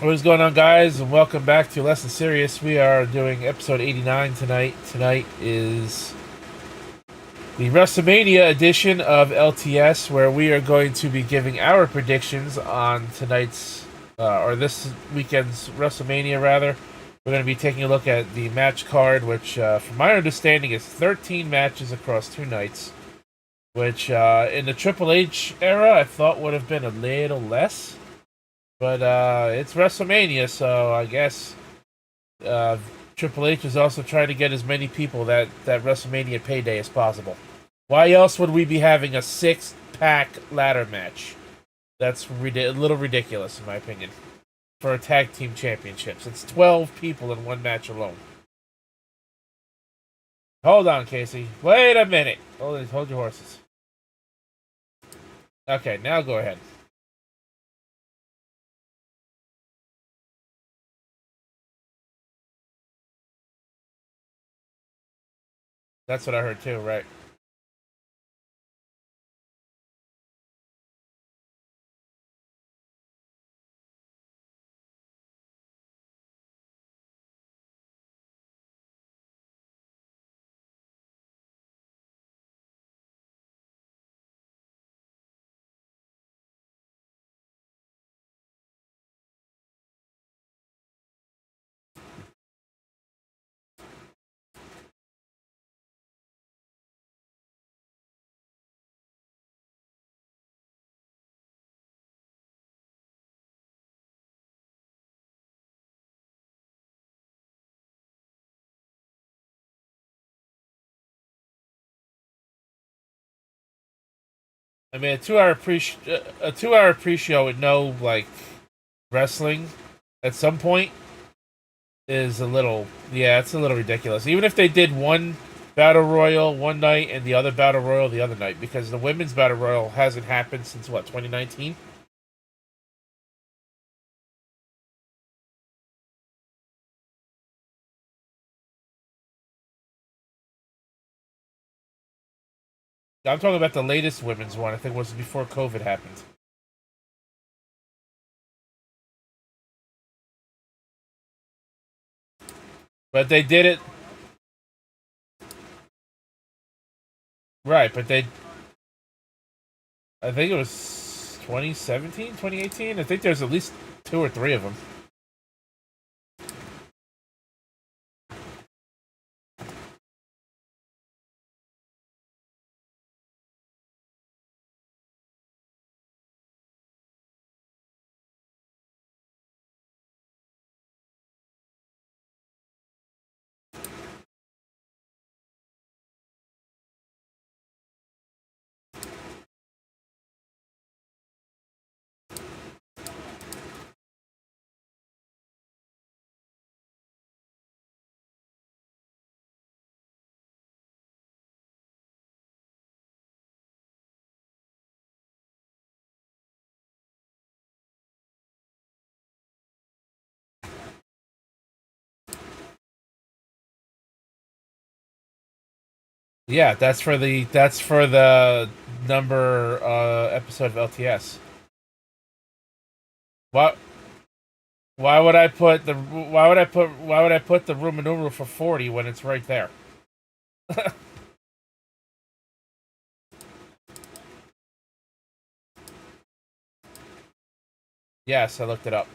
What is going on, guys, and welcome back to Less Than Serious. We are doing episode 89 tonight. Tonight is the Wrestlemania edition of LTS, where we are going to be giving our predictions on tonight's, or this weekend's Wrestlemania, rather. We're going to be taking a look at the match card, which, from my understanding, is 13 matches across 2 nights, which, in the Triple H era, I thought would have been a little less. But it's WrestleMania, so I guess Triple H is also trying to get as many people that WrestleMania payday as possible. Why else would we be having a 6-pack ladder match? That's a little ridiculous, in my opinion, for a tag team championships. It's 12 people in one match alone. Hold on, Casey. Wait a minute. Hold your horses. Okay, now go ahead. That's what I heard too, right? I mean, a 2 hour pre-show with no wrestling at some point is it's a little ridiculous. Even if they did one battle royal one night and the other battle royal the other night, because the women's battle royal hasn't happened since what, 2019. I'm talking about the latest women's one. I think it was before COVID happened. But they did it right. But I think it was 2017, 2018. I think there's at least 2 or 3 of them. Yeah, that's for the number episode of LTS. What? Why would I put the Roman numeral for 40 when it's right there? Yes, I looked it up.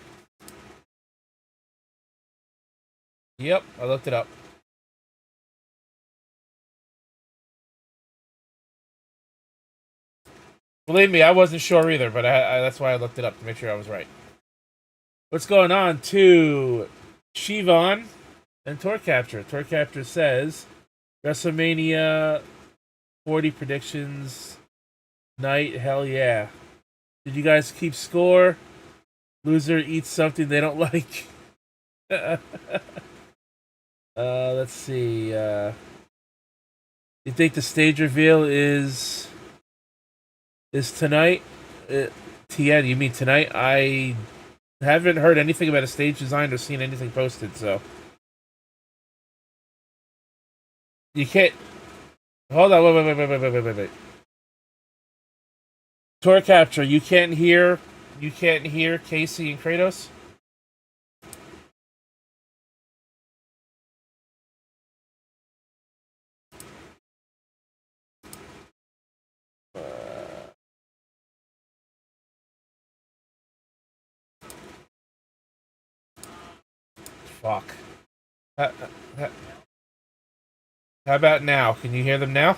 Yep, I looked it up. Believe me, I wasn't sure either, but that's why I looked it up to make sure I was right. What's going on to Shivon and Tour Capture? Tour Capture says WrestleMania 40 predictions night. Hell yeah! Did you guys keep score? Loser eats something they don't like. Let's see. You think the stage reveal is tonight? TN, you mean tonight? I haven't heard anything about a stage design or seen anything posted, so you can't. Hold on, wait. Tour capture. You can't hear Casey and Kratos. Fuck. How about now? Can you hear them now?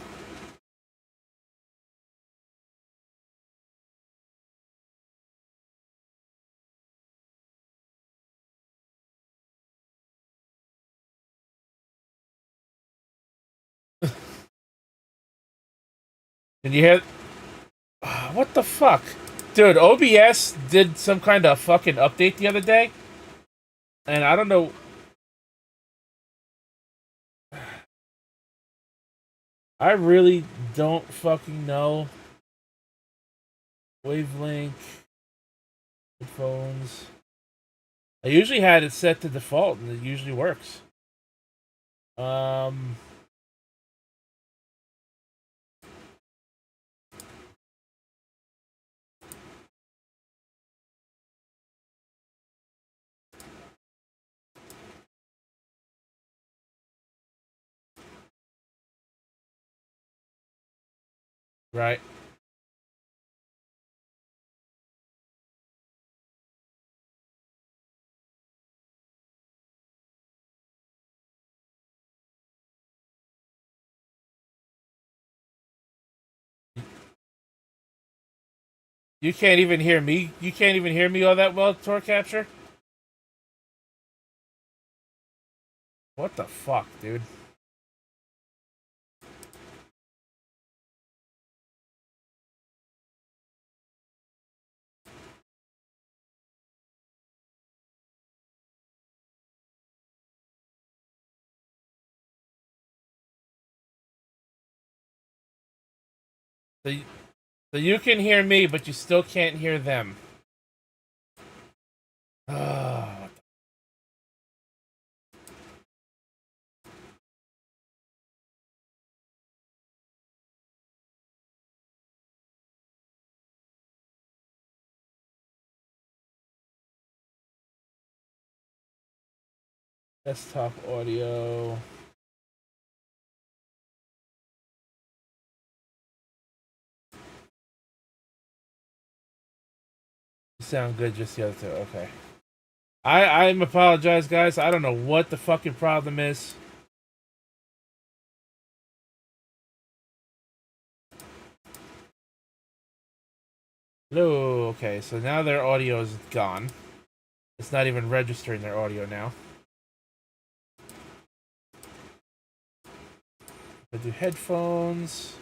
Can you hear? What the fuck? Dude, OBS did some kind of fucking update the other day. And I don't know. I really don't fucking know. Wavelength. Headphones. I usually had it set to default and it usually works. Right. You can't even hear me. You can't even hear me all that well, Tor Capture? What the fuck, dude? So you can hear me, but you still can't hear them. Oh, desktop audio. You sound good, just the other two. Okay. I'm apologize, guys. I don't know what the fucking problem is. Hello. Okay, so now their audio is gone. It's not even registering their audio now. I do headphones.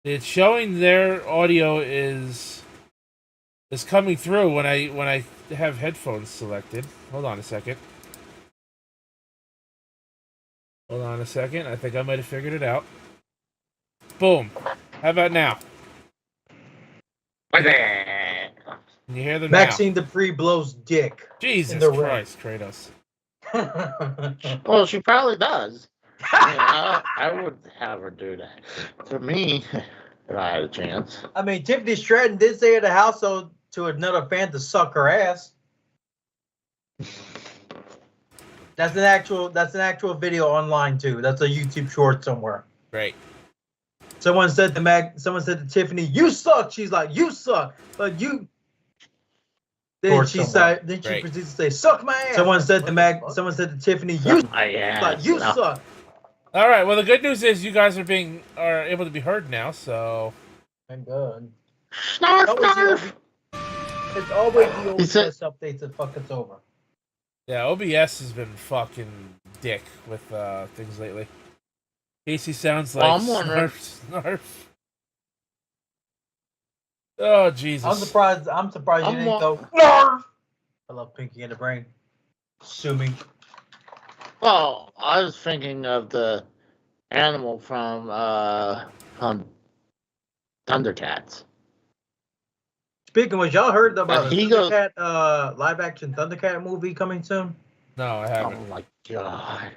It's showing their audio is coming through when I have headphones selected. Hold on a second. Hold on a second. I think I might have figured it out. Boom. How about now? Can you hear them Maxine now? Dupree blows dick. Jesus Christ, Kratos. Well, she probably does. I would have her do that. To me, if I had a chance. I mean, Tiffany Stratton did say at the house to another fan to suck her ass. That's an actual video online too. That's a YouTube short somewhere. Great. Someone said to Tiffany, "You suck." She's like, "You suck," but you. Then she said. Then she proceeds to say, "Suck my ass." Someone said to Tiffany, "You suck my ass." Like, you suck. All right. Well, the good news is you guys are able to be heard now. So. Thank God. Snarf, snarf. It's always the OBS updates that fuck us over. Yeah, OBS has been fucking dick with things lately. Casey sounds like snarf. Oh Jesus! I'm surprised you didn't go Snarf. I love Pinky in the Brain. Sue me. Well, I was thinking of the animal from Thundercats. Speaking of which, y'all heard about the Thundercat live action Thundercat movie coming soon? No, I haven't. Oh my God.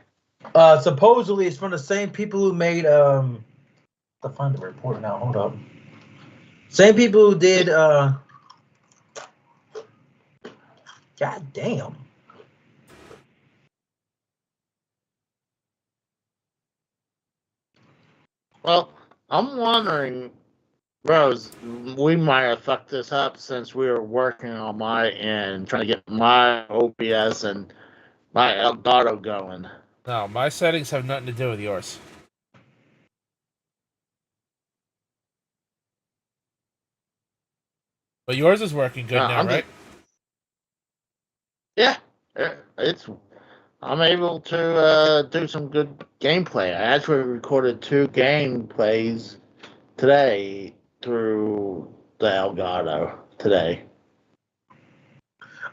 Supposedly it's from the same people who made to find the report now. Hold up. Same people who did God damn. Well, I'm wondering Rose, we might have fucked this up since we were working on my end, trying to get my OPS and my Elgato going. No, my settings have nothing to do with yours. But yours is working good now, right? Yeah, I'm able to do some good gameplay. I actually recorded 2 gameplays today through the Elgato today.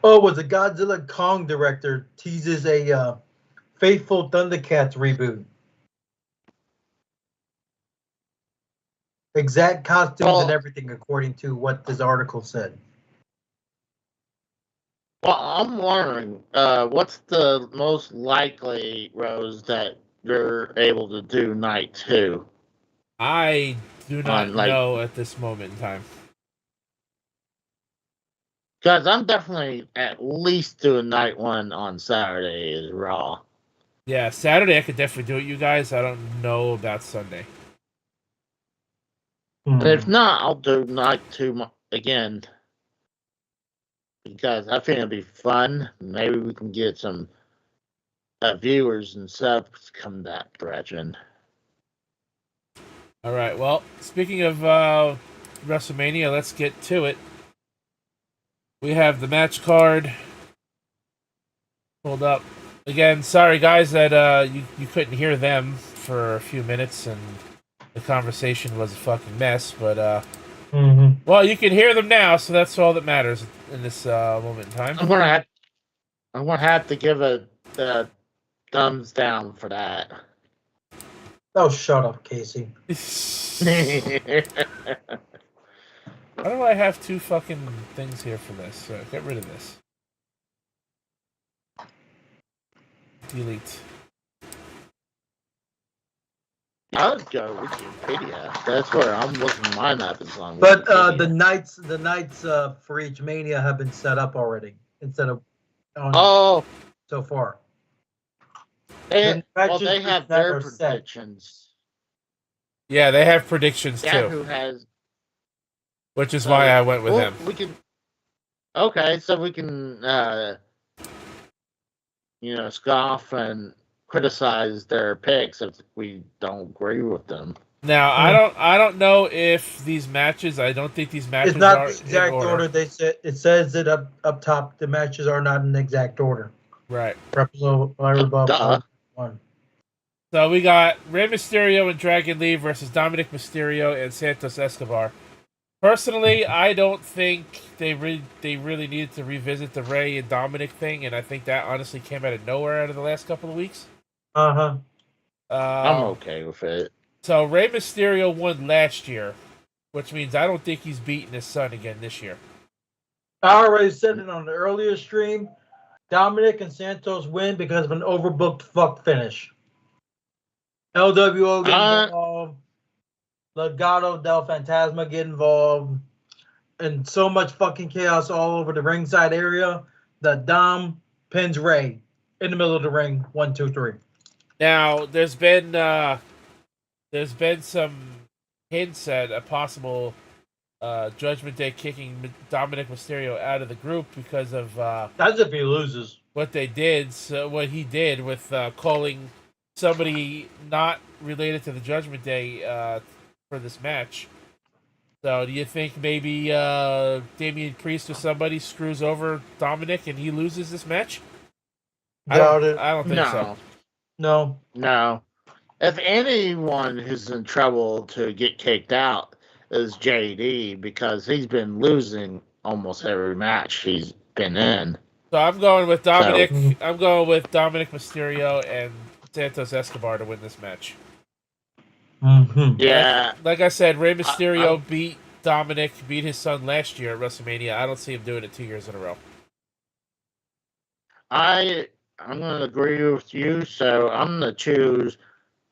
Oh, was the Godzilla Kong director teases a Faithful Thundercats reboot. Exact costumes and everything, according to what this article said. Well, I'm wondering, what's the most likely, Rose, that you're able to do night 2? I do not know at this moment in time. Because I'm definitely at least doing night 1 on Saturday is Raw. Yeah, Saturday I could definitely do it, you guys. I don't know about Sunday. If not, I'll do night 2 again. Because I think it'll be fun. Maybe we can get some viewers and subs come that direction. All right. Well, speaking of WrestleMania, let's get to it. We have the match card pulled up. Again, sorry guys that you couldn't hear them for a few minutes and the conversation was a fucking mess, but well, you can hear them now, so that's all that matters in this moment in time. I'm gonna have to give a thumbs down for that. Oh, shut up, Casey. Why do I have 2 fucking things here for this? Get rid of this. Delete. I would go with Wikipedia. That's where I'm looking mine up. Is on. But the nights for each mania have been set up already instead of so far. They have their predictions. Yeah, they have predictions too. Who has? Which is why I went with him. We can. Okay, so we can, scoff and criticize their picks if we don't agree with them. Now, I don't know if these matches. I don't think these matches. It's not are the exact in order. They said it says it up top. The matches are not in exact order. Right. Above one. So we got Rey Mysterio and Dragon Lee versus Dominic Mysterio and Santos Escobar. Personally, I don't think they really needed to revisit the Rey and Dominic thing, and I think that honestly came out of nowhere out of the last couple of weeks. I'm okay with it. So Rey Mysterio won last year, which means I don't think he's beating his son again this year. I already said it on the earlier stream. Dominic and Santos win because of an overbooked fuck finish. LWO get involved. Legado del Fantasma get involved. And so much fucking chaos all over the ringside area that Dom pins Rey in the middle of the ring. 1, 2, 3. Now, there's been some hints at a possible Judgment Day kicking Dominic Mysterio out of the group because of that's if he loses. What he did with calling somebody not related to the Judgment Day for this match. So, do you think maybe Damian Priest or somebody screws over Dominic and he loses this match? I don't think so. No. If anyone who's in trouble to get kicked out is JD because he's been losing almost every match he's been in. So I'm going with Dominic. I'm going with Dominic Mysterio and Santos Escobar to win this match. Yeah. Like I said, Rey Mysterio beat his son last year at WrestleMania. I don't see him doing it 2 years in a row. I'm going to agree with you, so I'm going to choose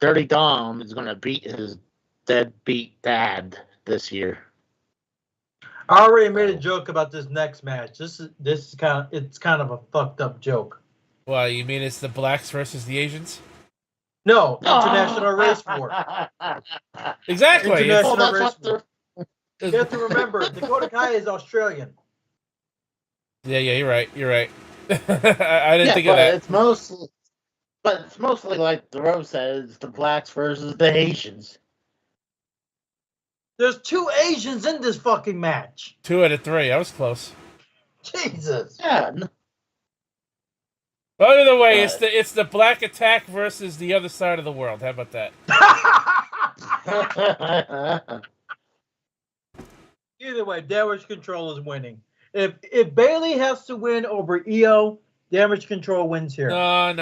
Dirty Dom is going to beat his deadbeat dad this year. I already made a joke about this next match. This is kind of a fucked up joke. Well, you mean it's the blacks versus the Asians? No, international race war. Exactly. International race war. You have to remember, Dakota Kai is Australian. Yeah, you're right. You're right. I didn't think of that. It's mostly like the Rose said, it's the blacks versus the Asians. There's 2 Asians in this fucking match. 2 out of 3. I was close. Jesus. Yeah. By the way, it's the Black Attack versus the other side of the world. How about that? Either way, Damage Control is winning. If Bailey has to win over EO, Damage Control wins here. No.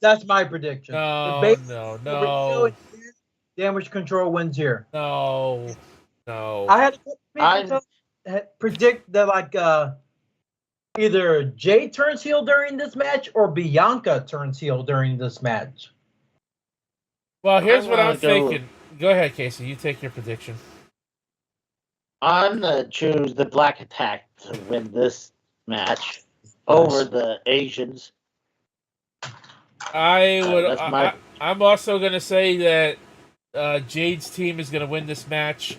That's my prediction. No. Damage Control wins here. No. I had people predict that either Jay turns heel during this match or Bianca turns heel during this match. Well, here's what I'm thinking. Go ahead, Casey. You take your prediction. I'm gonna choose the Black Attack to win this match over the Asians. I'm also gonna say that Jade's team is gonna win this match.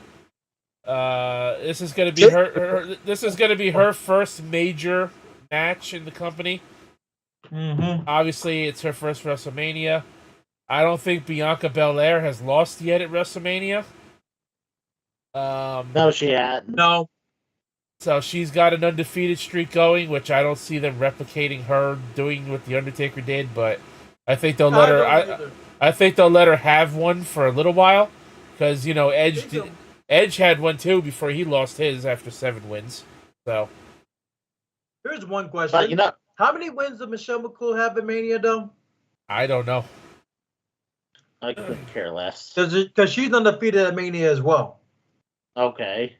This is gonna be her first major match in the company. Mm-hmm. Obviously, it's her first WrestleMania. I don't think Bianca Belair has lost yet at WrestleMania. No, she hadn't. No. So she's got an undefeated streak going, which I don't see them replicating her doing what the Undertaker did. But I think they'll let her. I think they'll let her have one for a little while, because Edge had one too before he lost his after 7 wins. So here's one question: how many wins did Michelle McCool have in Mania, though? I don't know. I couldn't care less. Because she's undefeated at Mania as well. Okay.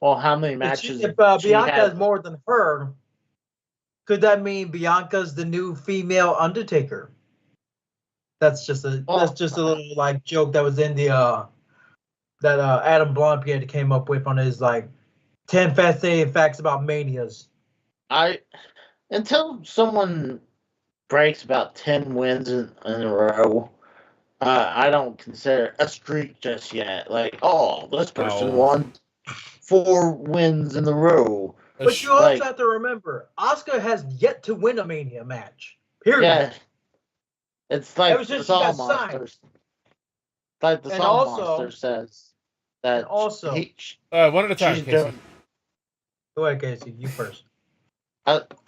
Well, how many matches? If Bianca has more than her, could that mean Bianca's the new female Undertaker? That's just a little joke that was in the that Adam Blompier came up with on his 10 fascinating facts about manias. Until someone breaks about 10 wins in a row, I don't consider a streak just yet. This person won 4 wins in a row. But you also have to remember, Asuka has yet to win a Mania match. Period. Yeah. It's like the Song Monster. Like the Song Monster says that. And also, one at a time, Casey. Go ahead, Casey. You first.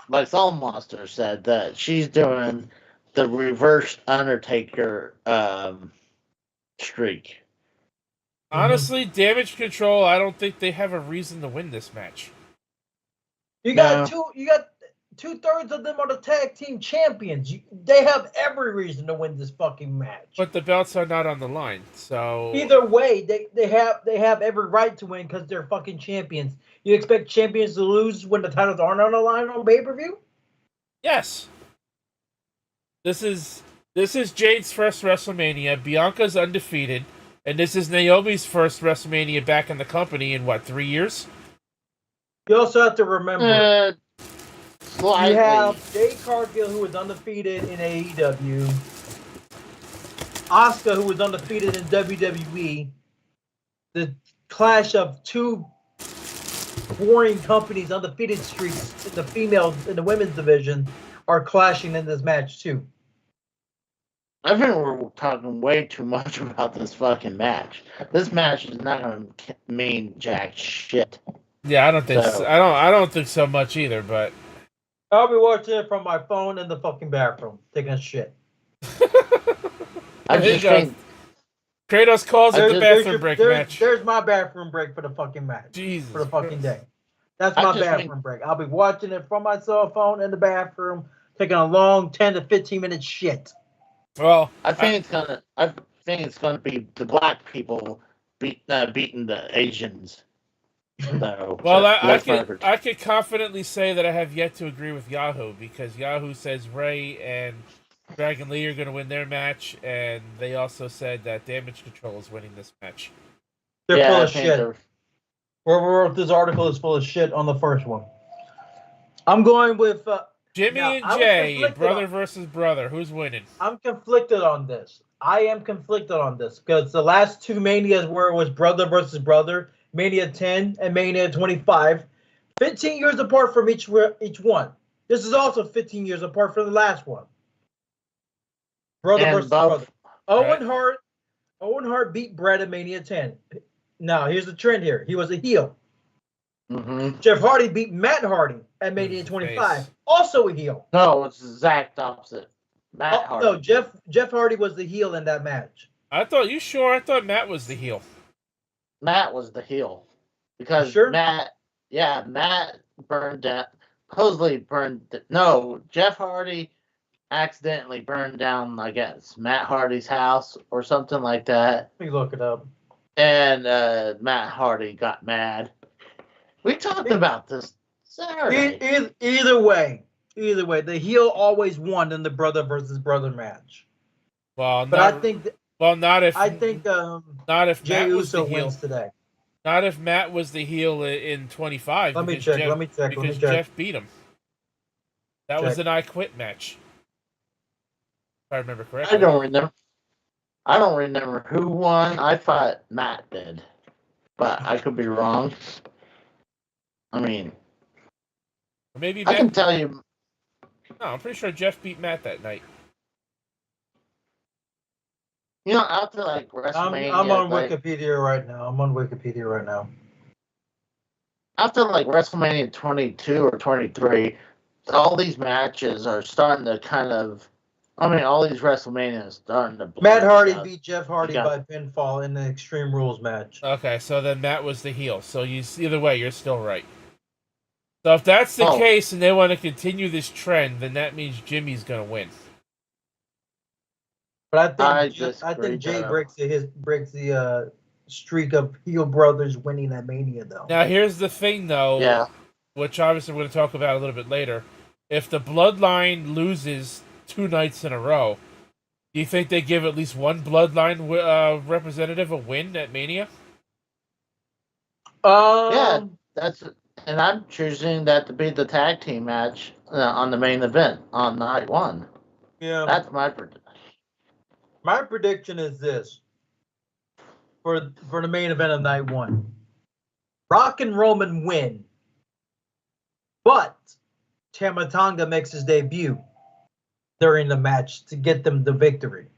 Like Song Monster said that she's doing the reverse Undertaker streak. Honestly, Damage Control, I don't think they have a reason to win this match. You got 2/3 of them are the tag team champions. They have every reason to win this fucking match. But the belts are not on the line, so either way, they have every right to win because they're fucking champions. You expect champions to lose when the titles aren't on the line on pay-per-view? Yes. This is Jade's first WrestleMania. Bianca's undefeated, and this is Naomi's first WrestleMania back in the company in 3 years? You also have to remember. Slightly. You have Jade Cargill, who was undefeated in AEW. Asuka, who was undefeated in WWE. The clash of 2 boring companies' undefeated streaks in the women's division are clashing in this match too. I think we're talking way too much about this fucking match. This match is not going to mean jack shit. Yeah, I don't think so. I don't think so much either, but I'll be watching it from my phone in the fucking bathroom, taking a shit. I just think Kratos calls it the bathroom break match. There's my bathroom break for the fucking match. Jesus for the fucking day. That's my bathroom break. I'll be watching it from my cell phone in the bathroom, taking a long 10 to 15 minute shit. Well, I think it's gonna be the black people beating the Asians. So, well, I could confidently say that I have yet to agree with Yahoo, because Yahoo says Ray and Dragon Lee are going to win their match, and they also said that Damage Control is winning this match. They're full of shit. Whoever wrote this article is full of shit on the first one. I'm going with Jimmy and Jay, brother versus brother. Who's winning? I'm conflicted on this. I am conflicted on this because the last two Manias where it was brother versus brother, Mania 10 and Mania 25, 15 years apart from each one. This is also 15 years apart from the last one. Brother versus brother. Owen Hart beat Bret at Mania 10. Now, here's the trend here. He was a heel. Mm-hmm. Jeff Hardy beat Matt Hardy at Mania 25. Also a heel. No, it's the exact opposite. Matt Hardy. No, Jeff Hardy was the heel in that match. I thought Matt was the heel. Matt was the heel. Because Matt burned down, Jeff Hardy accidentally burned down, I guess, Matt Hardy's house or something like that. Let me look it up. And Matt Hardy got mad. We talked about this Saturday. Either way, the heel always won in the brother versus brother match. Well, not if Jey Uso wins today. Not if Matt was the heel in 25. Let me check. Because Jeff beat him. That was an I Quit match. If I remember correctly. I don't remember who won. I thought Matt did, but I could be wrong. I mean, maybe I can tell you. No, I'm pretty sure Jeff beat Matt that night. You know, after like WrestleMania, I'm on Wikipedia right now. After like WrestleMania 22 or 23, all these matches are starting to kind of. I mean, all these WrestleManias starting to. Matt Hardy beat Jeff Hardy by pinfall in the Extreme Rules match. Okay, so then Matt was the heel. So either way, you're still right. So if that's the case and they want to continue this trend, then that means Jimmy's going to win. But I think Jay breaks the streak of heel brothers winning at Mania, though. Now here's the thing, though, which obviously we're going to talk about a little bit later. If the Bloodline loses 2 nights in a row, do you think they give at least one Bloodline representative a win at Mania? Yeah, and I'm choosing that to be the tag team match on the main event on night 1. Yeah, that's my prediction. My prediction is this for the main event of night 1: Rock and Roman win, but Tama Tonga makes his debut during the match to get them the victory.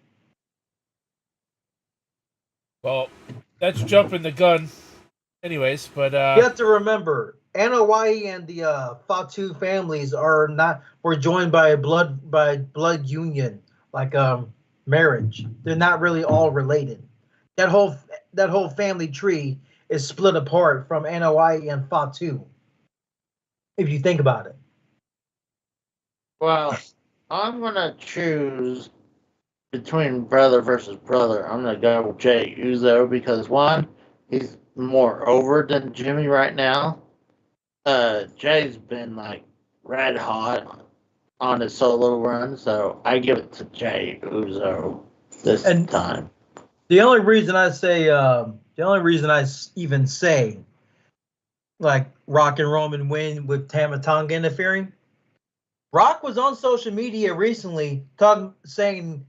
Well, that's jumping the gun. Anyways, but you have to remember, Anoa'i and the Fatu families were joined by blood union, like marriage. They're not really all related. That whole family tree is split apart from Anoa'i and Fatu. If you think about it. Well, I'm gonna choose between brother versus brother. I'm gonna go with Jey Uso because one, he's more over than Jimmy right now. Jay's been like red hot on his solo run, so I give it to Jey Uso this time. The only reason I even say like Rock and Roman win with Tama Tonga interfering. Rock was on social media recently saying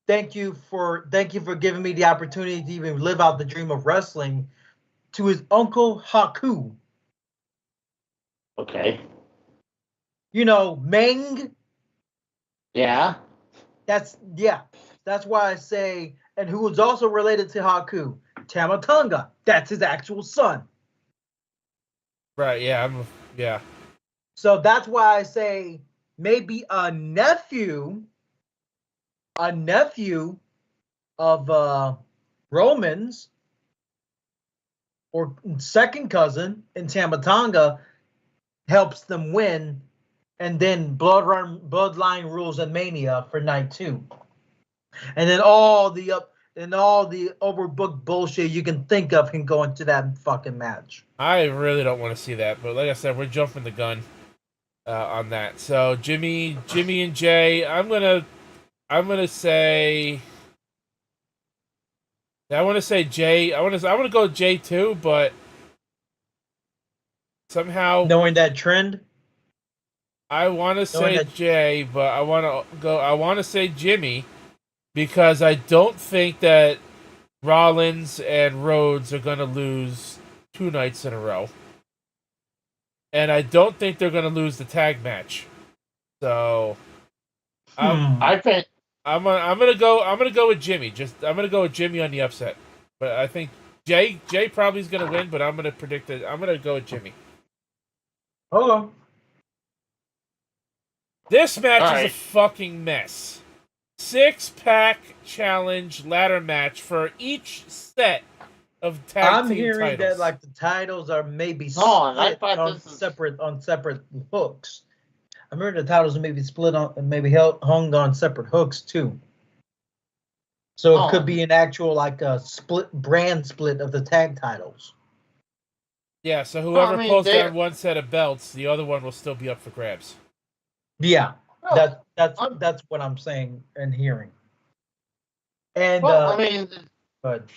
thank you for giving me the opportunity to even live out the dream of wrestling to his uncle Haku. Okay. You know, Meng. Yeah. That's why I say, and who was also related to Haku, Tama Tonga. That's his actual son. Right, yeah. So that's why I say maybe a nephew of Roman's or second cousin in Tama Tonga helps them win, and then bloodline rules and Mania for night 2. And then all the overbooked bullshit you can think of can go into that fucking match. I really don't want to see that, but like I said, we're jumping the gun on that. So Jimmy and Jay, I'm gonna say. I want to say Jay. I want to go with Jay too, but somehow knowing that trend. I want to say Jay, but I want to say Jimmy, because I don't think that Rollins and Rhodes are going to lose 2 nights in a row, and I don't think they're going to lose the tag match. So, I think I'm gonna go with Jimmy. I'm gonna go with Jimmy on the upset, but I think Jay probably is gonna win. But I'm gonna predict it. I'm gonna go with Jimmy. Oh. This match is a fucking mess. 6-pack challenge ladder match for each set of tag team titles. I'm hearing that like the titles are maybe split on separate hooks. I remember the titles are maybe split on, maybe hung on separate hooks too. So it could be an actual like a brand split of the tag titles. Yeah, so whoever pulls down one set of belts, the other one will still be up for grabs. Yeah, that's what I'm saying and hearing. And but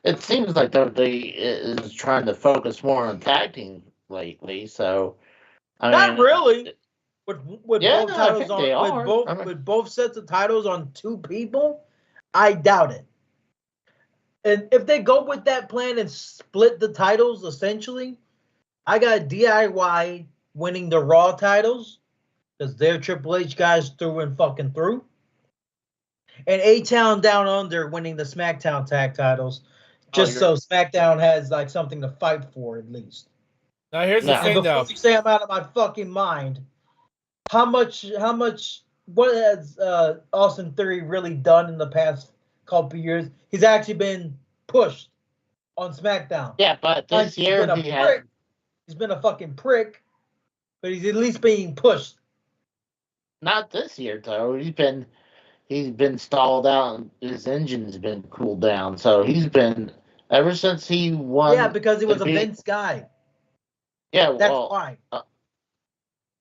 it seems like WWE is trying to focus more on tag team lately. So not really. With both titles on with both sets of titles on 2 people, I doubt it. And if they go with that plan and split the titles, essentially, I got DIY winning the Raw titles because they're Triple H guys through and fucking through, and A-Town Down Under winning the SmackDown tag titles, just so SmackDown has like something to fight for at least. Now here's the thing, though. Before you say I'm out of my fucking mind, what has Austin Theory really done in the past couple of years? He's actually been pushed on SmackDown. Yeah, but this year he's been a fucking prick, but he's at least being pushed. Not this year though. He's been stalled out. His engine's been cooled down. So he's been ever since he won. Yeah, because he was a Vince guy. Yeah, that's why.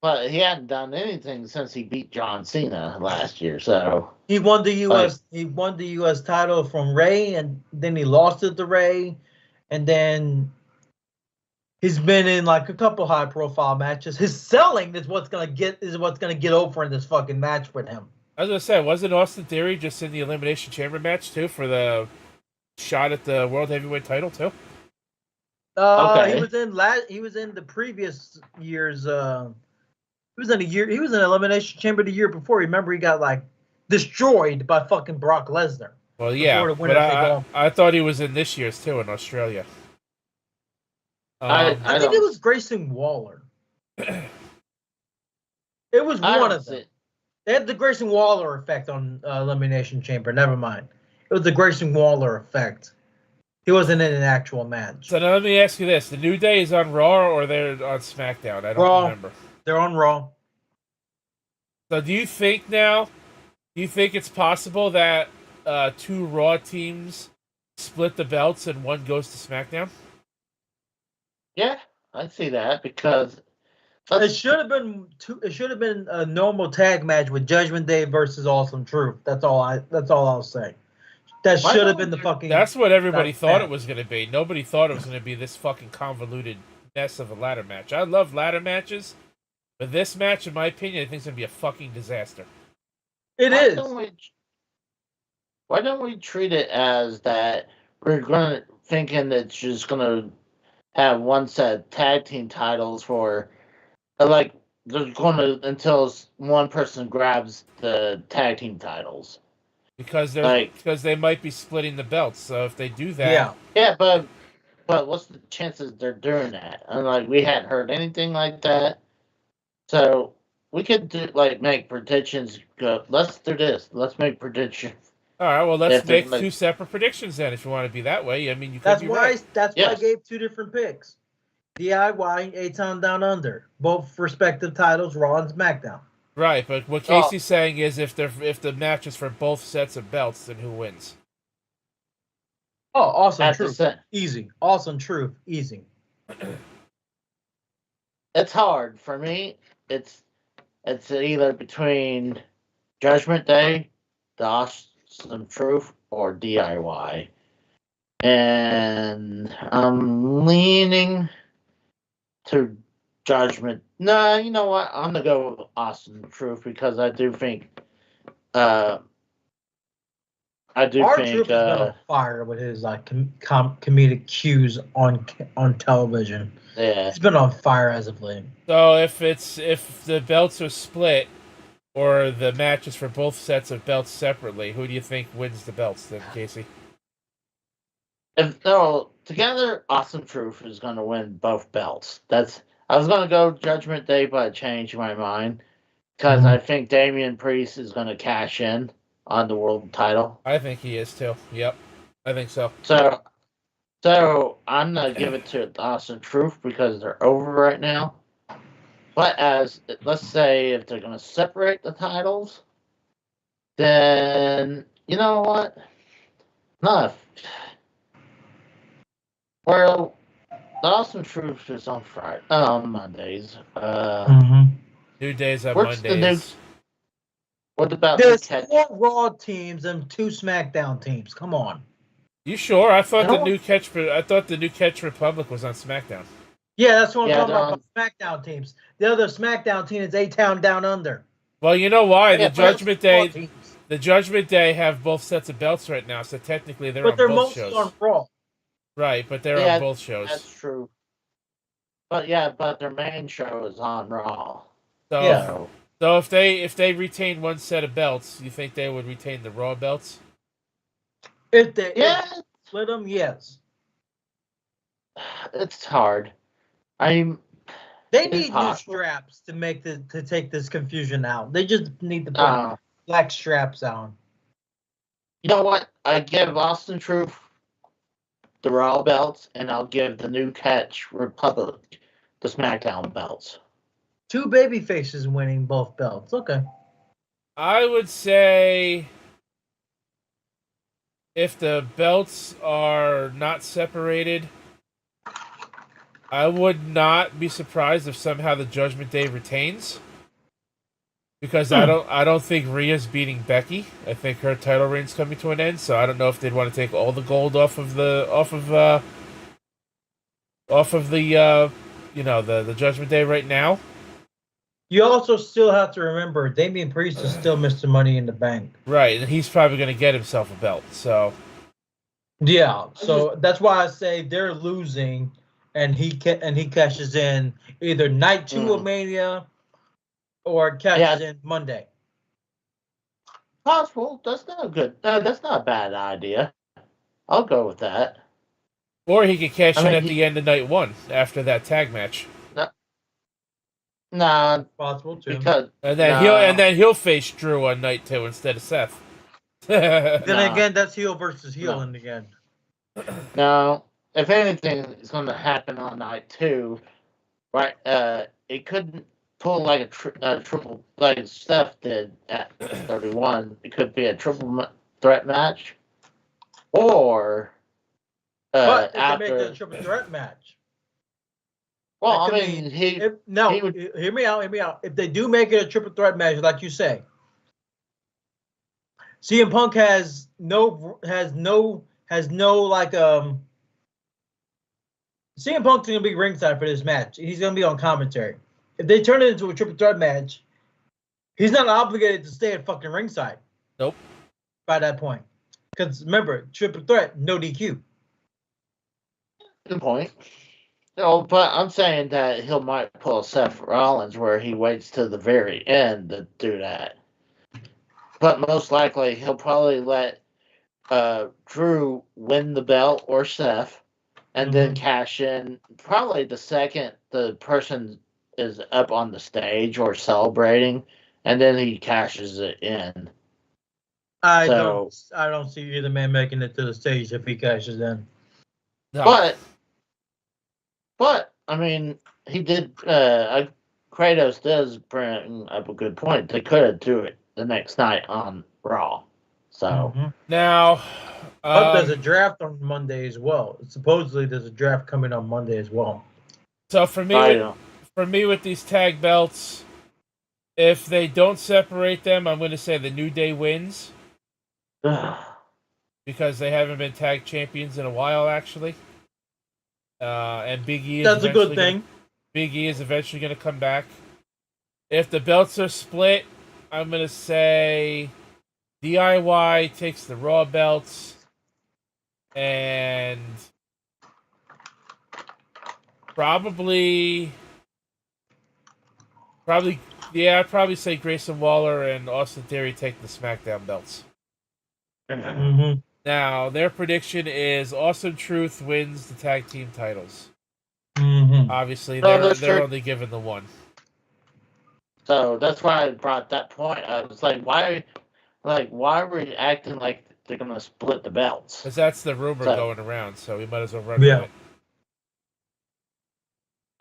But he hadn't done anything since he beat John Cena last year. So he won the U.S. He won the U.S. title from Ray, and then he lost it to Ray, and then he's been in like a couple high-profile matches. His selling is what's gonna get over in this fucking match with him. I was gonna say, wasn't Austin Theory just in the Elimination Chamber match too for the shot at the World Heavyweight title too? He was in the previous year's. He was in Elimination Chamber the year before. Remember, he got like destroyed by fucking Brock Lesnar. Well, yeah, but I thought he was in this year's too in Australia. I think it was Grayson Waller. It was one of them. They had the Grayson Waller effect on Elimination Chamber. Never mind. It was the Grayson Waller effect. He wasn't in an actual match. So now let me ask you this: the New Day is on Raw or they're on SmackDown? I don't remember. They're on Raw. So do you think it's possible that 2 Raw teams split the belts and one goes to SmackDown? Yeah, I see that because it should have been a normal tag match with Judgment Day versus Awesome Truth. That's all I'll say. That should have been the fucking. That's what everybody thought it was going to be. Nobody thought it was going to be this fucking convoluted mess of a ladder match. I love ladder matches, but this match, in my opinion, I think it's going to be a fucking disaster. It is. Why don't we treat it as that we're thinking it's just going to have one set of tag team titles for, like, they're going to until one person grabs the tag team titles. Because they might be splitting the belts, so if they do that, yeah, but what's the chances they're doing that? And like we hadn't heard anything like that, so we could make predictions. Let's do this. Let's make predictions. All right, well, let's make 2 separate predictions then. If you want to be that way, I mean, you could be right. That's why I gave 2 different picks: DIY, A-Town Down Under, both respective titles, Raw and SmackDown. Right, but what Casey's saying is if the match is for both sets of belts, then who wins? Oh, Awesome Truth. Easy. Awesome Truth. Easy. It's hard for me. It's either between Judgment Day, the Awesome Truth, or DIY. And I'm leaning to Judgment. Nah, you know what? I'm gonna go with Austin Truth because I do think. R Truth has been on fire with his comedic cues on television. Yeah, he's been on fire as of late. So if the belts are split, or the matches for both sets of belts separately, who do you think wins the belts then, Casey? If they're all together, Austin Truth is going to win both belts. I was going to go Judgment Day, but I changed my mind because I think Damian Priest is going to cash in on the world title. I think he is too. Yep, I think so. So I'm going to give it to Austin Truth because they're over right now. But let's say if they're going to separate the titles, then you know what? Well, the Austin Truth is on Friday, on Mondays. New Days on What's Mondays. What about there's 4 Raw teams and 2 SmackDown teams? Come on. You sure? I thought the New Catch Republic was on SmackDown. Yeah, that's what I'm talking about SmackDown teams. The other SmackDown team is A-Town Down Under. Well, you know why? The Judgment Day have both sets of belts right now, so technically they're on both shows. But they're mostly on Raw. Right, but they're on both shows. That's true. But their main show is on Raw. So if they retain one set of belts, you think they would retain the Raw belts? If they split them, yes. It's hard. They need new straps to take this confusion out. They just need to put black straps on. You know what? I give Austin Truth the Raw belts, and I'll give the New Catch Republic the SmackDown belts. 2 baby faces winning both belts. Okay. I would say if the belts are not separated, I would not be surprised if somehow the Judgment Day retains, because I don't think Rhea's beating Becky. I think her title reign's coming to an end, so I don't know if they'd want to take all the gold off of the the Judgment Day right now. You also still have to remember Damian Priest is still Mr. Money in the Bank. Right, and he's probably going to get himself a belt. So yeah, so that's why I say they're losing. And he cashes in either night 2 of Mania or cashes in Monday. Possible. That's not good. That's not a bad idea. I'll go with that. Or he could cash in at the end of night 1 after that tag match. Nah, possible too. And then he'll face Drew on night 2 instead of Seth. Then again, that's heel versus heel in the end. No. If anything is going to happen on night 2, right? It couldn't pull like a triple like Seth did at 31. It could be a triple threat match, or but if they make it a triple threat match. Well, I mean, hear me out. If they do make it a triple threat match, like you say, CM Punk has no CM Punk's going to be ringside for this match. He's going to be on commentary. If they turn it into a triple threat match, he's not obligated to stay at fucking ringside. Nope. By that point. Because remember, triple threat, no DQ. Good point. No, but I'm saying that he might pull Seth Rollins where he waits to the very end to do that. But most likely, he'll probably let Drew win the belt or Seth. And then cash in probably the second the person is up on the stage or celebrating, and then he cashes it in. I don't see either man making it to the stage if he cashes in. No. But I mean, he did. Kratos does bring up a good point. They could do it the next night on Raw. So now. But there's a draft on Monday as well. Supposedly, there's a draft coming on Monday as well. So for me with these tag belts, if they don't separate them, I'm going to say the New Day wins because they haven't been tag champions in a while, actually. And Big E. That's a good thing. Big E is eventually going to come back. If the belts are split, I'm going to say DIY takes the Raw belts. And probably, yeah, I'd probably say Grayson Waller and Austin Theory take the SmackDown belts. Mm-hmm. Now, their prediction is Awesome Truth wins the tag team titles. Mm-hmm. Obviously, they're only given the one. So that's why I brought that point. I was like, why are we acting like they're gonna split the belts? Because that's the rumor going around, so we might as well run with it.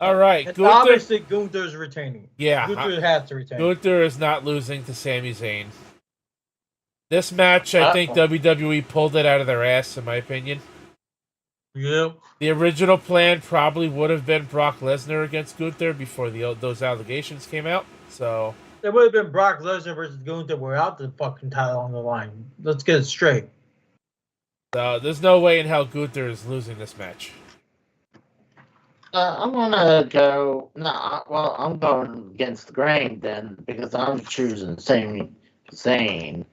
All right, and obviously Gunther's retaining. Yeah, Gunther has to retain. Gunther is not losing to Sami Zayn. This match, I think WWE pulled it out of their ass, in my opinion. Yep. The original plan probably would have been Brock Lesnar against Gunther before those allegations came out. So it would have been Brock Lesnar versus Gunther without the fucking title on the line. Let's get it straight. So there's no way in hell Gunther is losing this match. I'm gonna go. I'm going against the grain then because I'm choosing Sami Zayn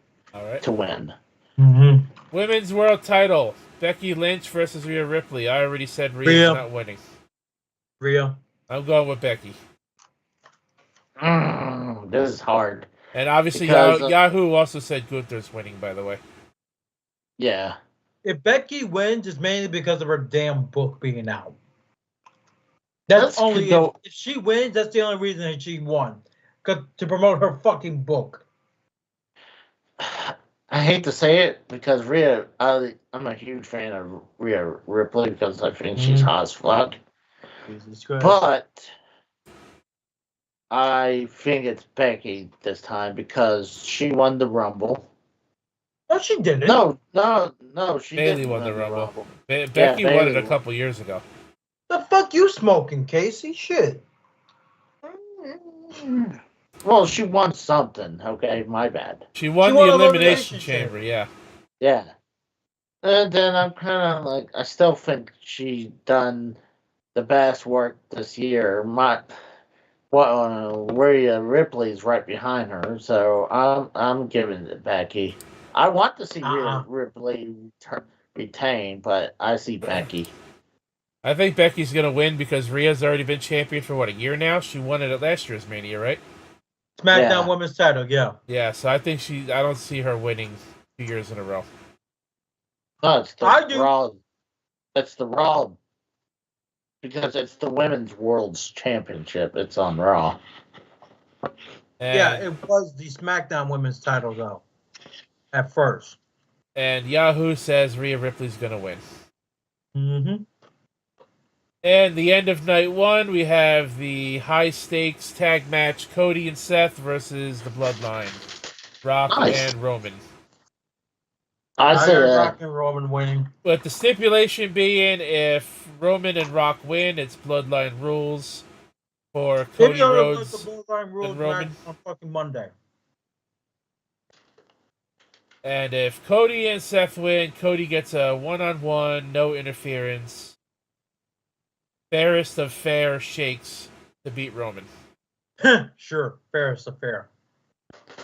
to win. Mm-hmm. Women's World Title: Becky Lynch versus Rhea Ripley. I already said Rhea's not winning. Rhea. I'm going with Becky. This is hard. And obviously, Yahoo also said Gunther's winning. By the way. Yeah. If Becky wins, it's mainly because of her damn book being out. That's only if she wins. That's the only reason that she won, to promote her fucking book. I hate to say it because Rhea, I'm a huge fan of Rhea Ripley because I think she's hot as fuck. But I think it's Becky this time because she won the Rumble. No, she didn't. No, she Bayley won the Rumble. Becky won it a couple years ago. The fuck you smoking, Casey? Shit. Well, she won something. Okay, my bad. She won the Elimination Chamber, yeah. Yeah. And then I'm kind of like, I still think she done the best work this year. Rhea Ripley's right behind her, so I'm giving it Becky. I want to see Rhea Ripley retain, but I see Becky. I think Becky's going to win because Rhea's already been champion for, a year now? She won it at last year's Mania, right? SmackDown Women's title, yeah. Yeah, so I think I don't see her winning 2 years in a row. No, it's the Raw. It's the Raw. Because it's the Women's World's Championship. It's on Raw. Yeah, it was the SmackDown Women's title, though. At first. And Yahoo says Rhea Ripley's going to win. Mm-hmm. And the end of night one, we have the high-stakes tag match, Cody and Seth versus the Bloodline. Rock and Roman. I say Rock and Roman winning. But the stipulation being, if Roman and Rock win, it's Bloodline rules for Cody Rhodes the Bloodline rules and Roman on fucking Monday. And if Cody and Seth win, Cody gets a one-on-one, no interference. Fairest of fair shakes to beat Roman. Sure, fairest of fair.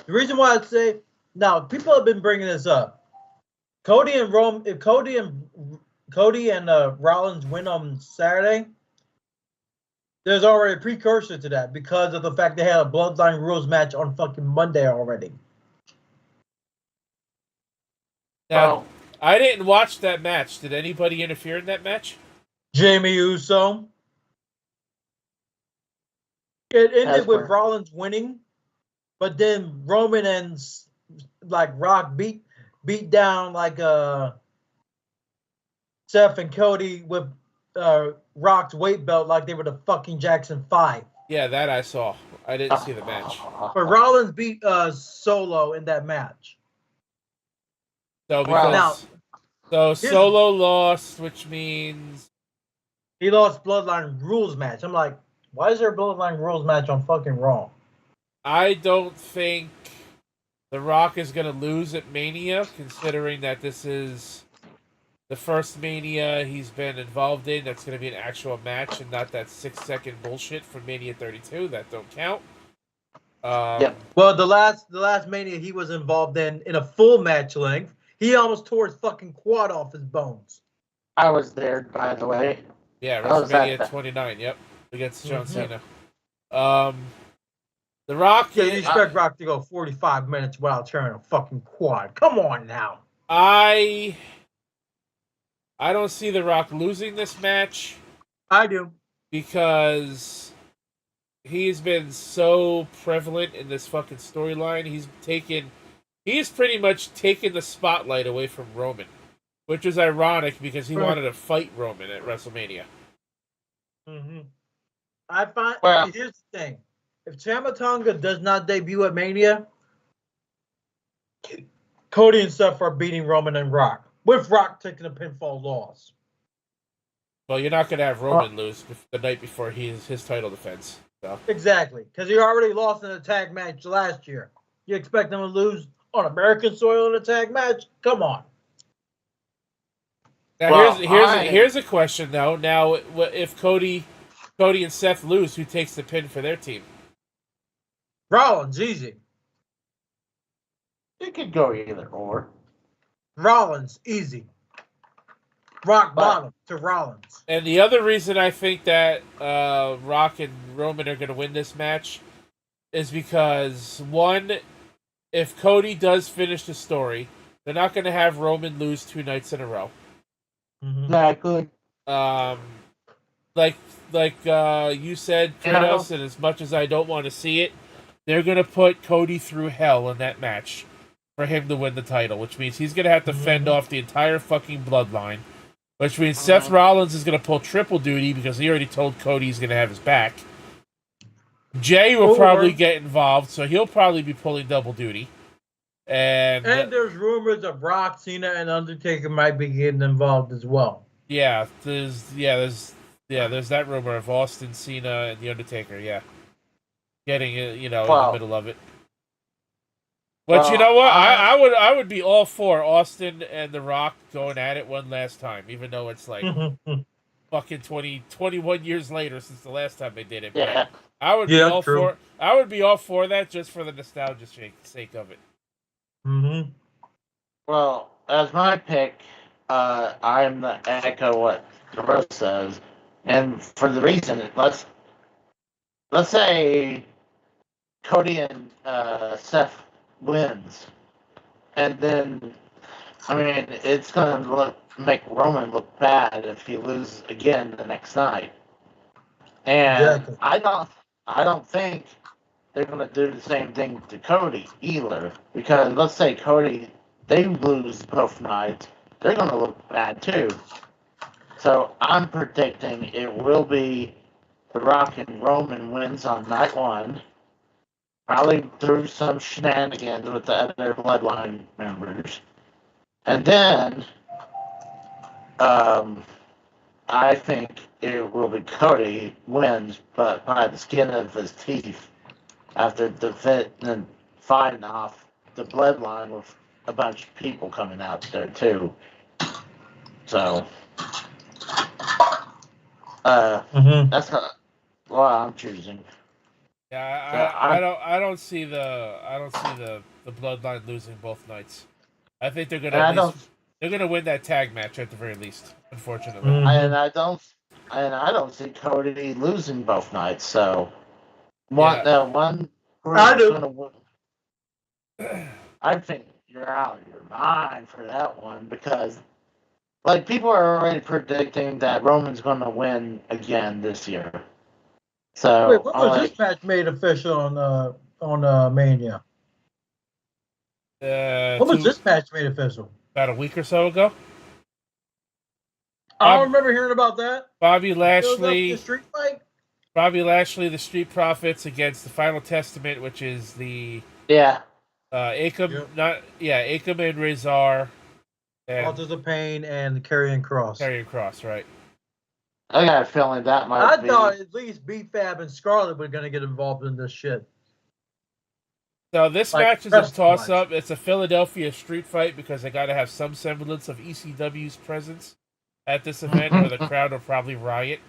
The reason why I'd say now people have been bringing this up. Cody and Rollins win on Saturday, there's already a precursor to that because of the fact they had a Bloodline rules match on fucking Monday already. Now, I didn't watch that match. Did anybody interfere in that match? Jamie Uso. It ended with Rollins winning, but then Roman and Rock beat down Seth and Cody with Rock's weight belt like they were the fucking Jackson 5. Yeah, that I saw. I didn't see the match. But Rollins beat Solo in that match. So Solo lost, which means he lost Bloodline rules match. I'm like, why is there a Bloodline rules match on fucking Raw? I don't think The Rock is going to lose at Mania, considering that this is the first Mania he's been involved in, that's going to be an actual match and not that 6-second bullshit from Mania 32. That don't count. Yep. Well, the last Mania he was involved in a full match length, he almost tore his fucking quad off his bones. I was there, by the way. Yeah, WrestleMania 29. Yep, against John Cena. The Rock. Yeah, you expect Rock to go 45 minutes without tearing a fucking quad? Come on now. I don't see The Rock losing this match. I do. Because he's been so prevalent in this fucking storyline. He's pretty much taken the spotlight away from Roman, which is ironic because he wanted to fight Roman at WrestleMania. I find here's the thing: if Tama Tonga does not debut at Mania, Cody and Seth are beating Roman and Rock, with Rock taking a pinfall loss. Well, you're not going to have Roman lose the night before his title defense. So. Exactly, because he already lost in a tag match last year. You expect him to lose on American soil in a tag match? Come on. Now here's a question though. Now, if Cody and Seth lose, who takes the pin for their team? Rollins, easy. It could go either or. Rollins, easy. Rock bottom to Rollins. And the other reason I think that Rock and Roman are going to win this match is because, one, if Cody does finish the story, they're not going to have Roman lose 2 nights in a row. Exactly. Like you said, Kratos, and as much as I don't want to see it, they're going to put Cody through hell in that match for him to win the title, which means he's going to have to fend off the entire fucking bloodline. Which means Seth Rollins is going to pull triple duty because he already told Cody he's going to have his back. Jay will probably get involved, so he'll probably be pulling double duty. And there's rumors of Brock, Cena, and Undertaker might be getting involved as well. Yeah, there's that rumor of Austin, Cena, and the Undertaker. Yeah, getting in the middle of it. But you know what? I would be all for Austin and The Rock going at it one last time, even though it's like fucking 21 years later since the last time they did it. Yeah. But I would be all for that just for the nostalgia sake of it. Well, as my pick, I'm the echo what the rest says, and for the reason let's say Cody and Seth wins, and then it's gonna make Roman look bad if he loses again the next night, and exactly. I don't think they're gonna do the same thing to Cody either, because let's say Cody they lose both nights, they're gonna look bad too. So I'm predicting it will be The Rock and Roman wins on night 1. Probably through some shenanigans with the other bloodline members. And then, I think it will be Cody wins, but by the skin of his teeth after defeating fighting off the bloodline with a bunch of people coming out there too. So, that's what I'm choosing. Yeah, I don't see the bloodline losing both nights. I think they're gonna win that tag match at the very least. Unfortunately, and I don't see Cody losing both nights. So one I do. I think you're out of your mind for that one because like people are already predicting that Roman's going to win again this year. So wait, when was this match made official on Mania? When was this match made official? About a week or so ago. I don't remember hearing about that. Bobby Lashley, the street fight. Bobby Lashley, the Street Profits against the Final Testament, which is the Akam, Akam and Rezar, and Authors of Pain and Karrion Kross. Karrion Kross, right? I got a feeling that might be. I thought at least B-Fab and Scarlett were going to get involved in this shit. So this match is a toss-up. It's a Philadelphia street fight because they got to have some semblance of ECW's presence at this event, or the crowd will probably riot.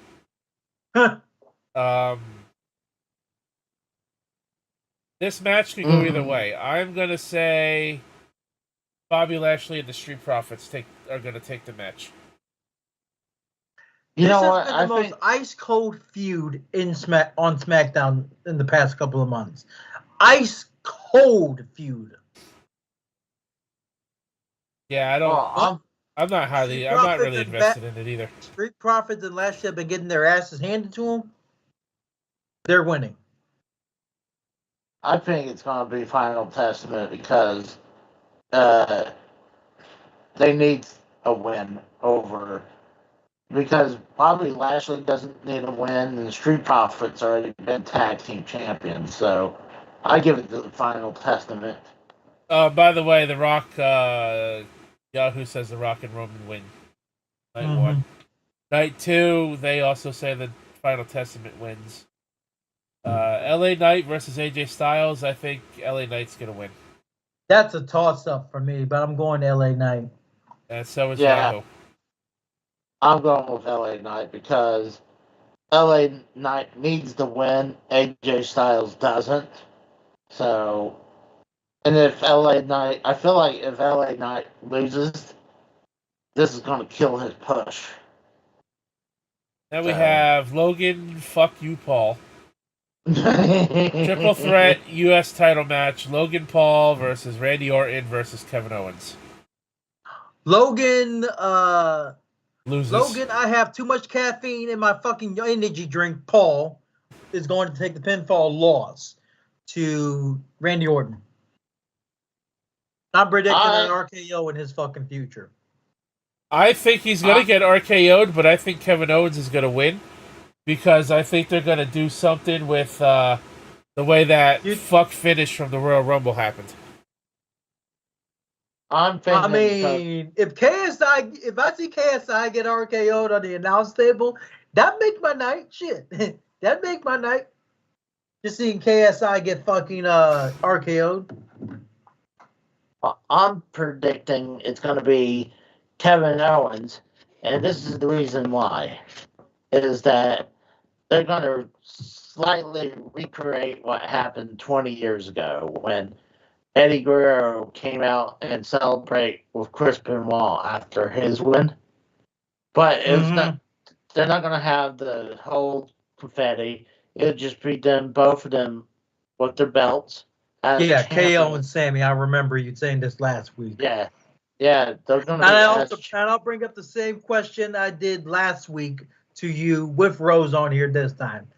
This match could go either way. I'm gonna say Bobby Lashley and the Street Profits are gonna take the match. You know what? This has been the most ice-cold feud on SmackDown in the past couple of months. Ice-cold feud. Yeah, I don't. I'm not really invested in it either. Street Profits and Lashley have been getting their asses handed to them. They're winning. I think it's going to be Final Testament because they need a win over. Because Bobby Lashley doesn't need a win, and the Street Profits already been tag team champions. So I give it to the Final Testament. By the way, The Rock, Yahoo says The Rock and Roman win. Night 1. Night 2, they also say the Final Testament wins. LA Knight versus AJ Styles. I think LA Knight's going to win. That's a toss-up for me, but I'm going LA Knight. And so is Yahoo. I'm going with LA Knight because LA Knight needs the win. AJ Styles doesn't. So, and if LA Knight, I feel like if LA Knight loses, this is going to kill his push. Then we have Logan, fuck you, Paul. Triple threat U.S. title match: Logan Paul versus Randy Orton versus Kevin Owens. Logan loses. Logan, I have too much caffeine in my fucking energy drink. Paul is going to take the pinfall loss to Randy Orton. I'm predicting an RKO in his fucking future. I think he's going to get RKO'd, but I think Kevin Owens is going to win because I think they're going to do something with the way that fuck finish from the Royal Rumble happened. If I see KSI get RKO'd on the announce table, that make my night. Shit, that make my night. Just seeing KSI get fucking RKO'd. I'm predicting it's going to be Kevin Owens, and this is the reason why. Is that they're going to slightly recreate what happened 20 years ago when Eddie Guerrero came out and celebrate with Chris Benoit after his win. But it's not. They're not going to have the whole confetti. It'll just be both of them with their belts. Yeah, KO and Sammy. I remember you saying this last week. Yeah. They're going to. And I'll bring up the same question I did last week to you with Rose on here this time.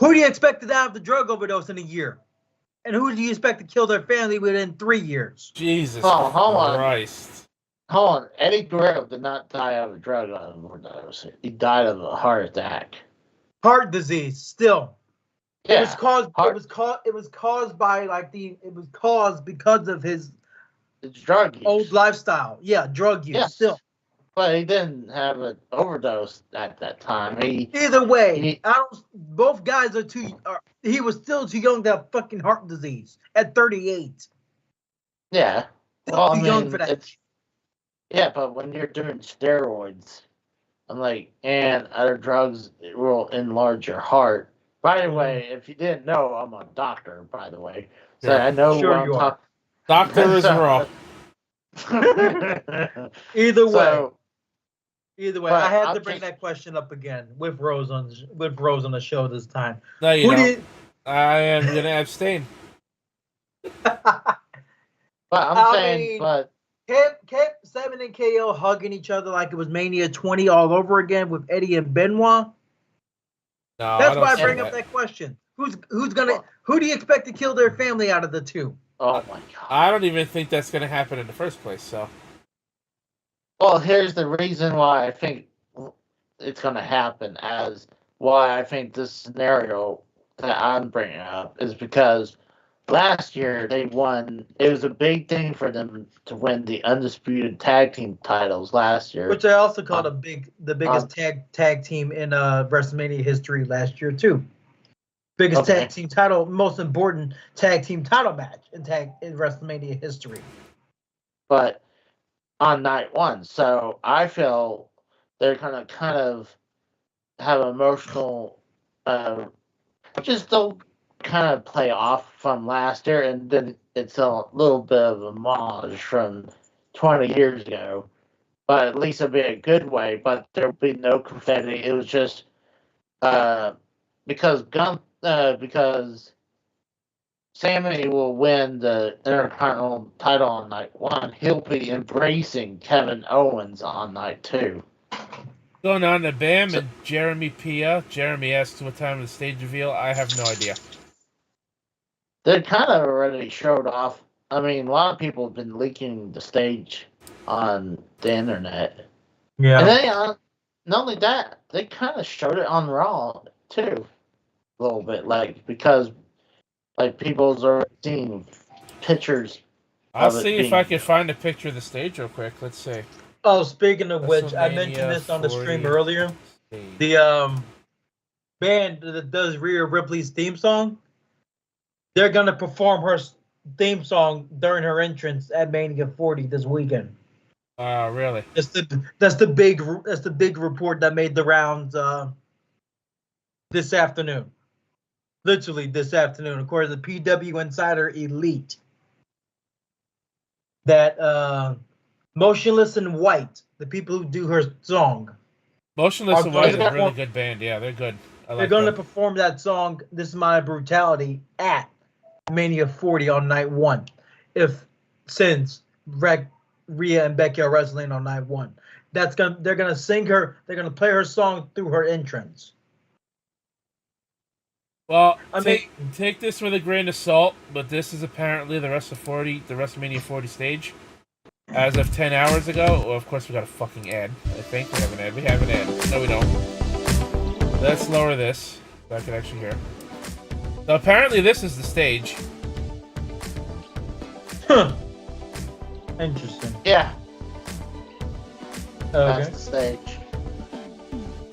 Who do you expect to die of the drug overdose in a year? And who do you expect to kill their family within 3 years? Jesus hold Christ. Hold on. Eddie Guerrero did not die of a drug overdose. He died of a heart attack. Heart disease, still. Yeah. It was caused because of his drug use. Old lifestyle. Yeah, drug use, still. But he didn't have an overdose at that time. Either way, both guys are he was still too young to have fucking heart disease at 38. Yeah. Still too young for that. Yeah, but when you're doing steroids, and other drugs will enlarge your heart. By the way, if you didn't know, I'm a doctor, by the way. So I know sure you are. Doctor is wrong. Either way, I had to bring that question up again with Rose on the show this time. No, you don't. I am going to abstain. But I'm saying, kept Seven and KO hugging each other like it was Mania 20 all over again with Eddie and Benoit. No, that's why I bring up that question. Who do you expect to kill their family out of the two? Oh my God! I don't even think that's going to happen in the first place. So, well, here's the reason why I think it's going to happen. As why I think this scenario that I'm bringing up is because last year they won. It was a big thing for them to win the undisputed tag team titles last year, which I also called the biggest tag team in WrestleMania history last year too. Biggest tag team title, most important tag team title match in WrestleMania history. But on night one, so I feel they're gonna kind of have emotional, just they'll kind of play off from last year, and then it's a little bit of a homage from 20 years ago. But at least it'll be a good way. But there'll be no confetti. It was just because Sammy will win the Intercontinental title on night one. He'll be embracing Kevin Owens on night two. Going on to Bam and Jeremy Pia. Jeremy asked what time of the stage reveal. I have no idea. They kind of already showed off. I mean, a lot of people have been leaking the stage on the internet. Yeah. And they, not only that, they kind of showed it on Raw, too. A little bit. Because people's already seen pictures. I'll see if I can find a picture of the stage real quick. Let's see. Oh, speaking of which, I mentioned this on the stream earlier. The band that does Rhea Ripley's theme song, they're gonna perform her theme song during her entrance at Mania 40 this weekend. Really? That's the big report that made the rounds this afternoon. Literally this afternoon, according to the PW Insider Elite. That Motionless in White, the people who do her song. Motionless in White is a really good band. Yeah, they're good. They're going to perform that song, This Is My Brutality, at Mania 40 on night one. Since Rhea and Becky are wrestling on night one. They're gonna sing her, they're gonna play her song through her entrance. Well, take this with a grain of salt, but this is apparently the WrestleMania 40 stage. As of 10 hours ago, well, of course we got a fucking ad. I think we have an ad. We have an ad. No, we don't. Let's lower this so I can actually hear. So apparently this is the stage. Huh. Interesting. Yeah. Okay. That's the stage.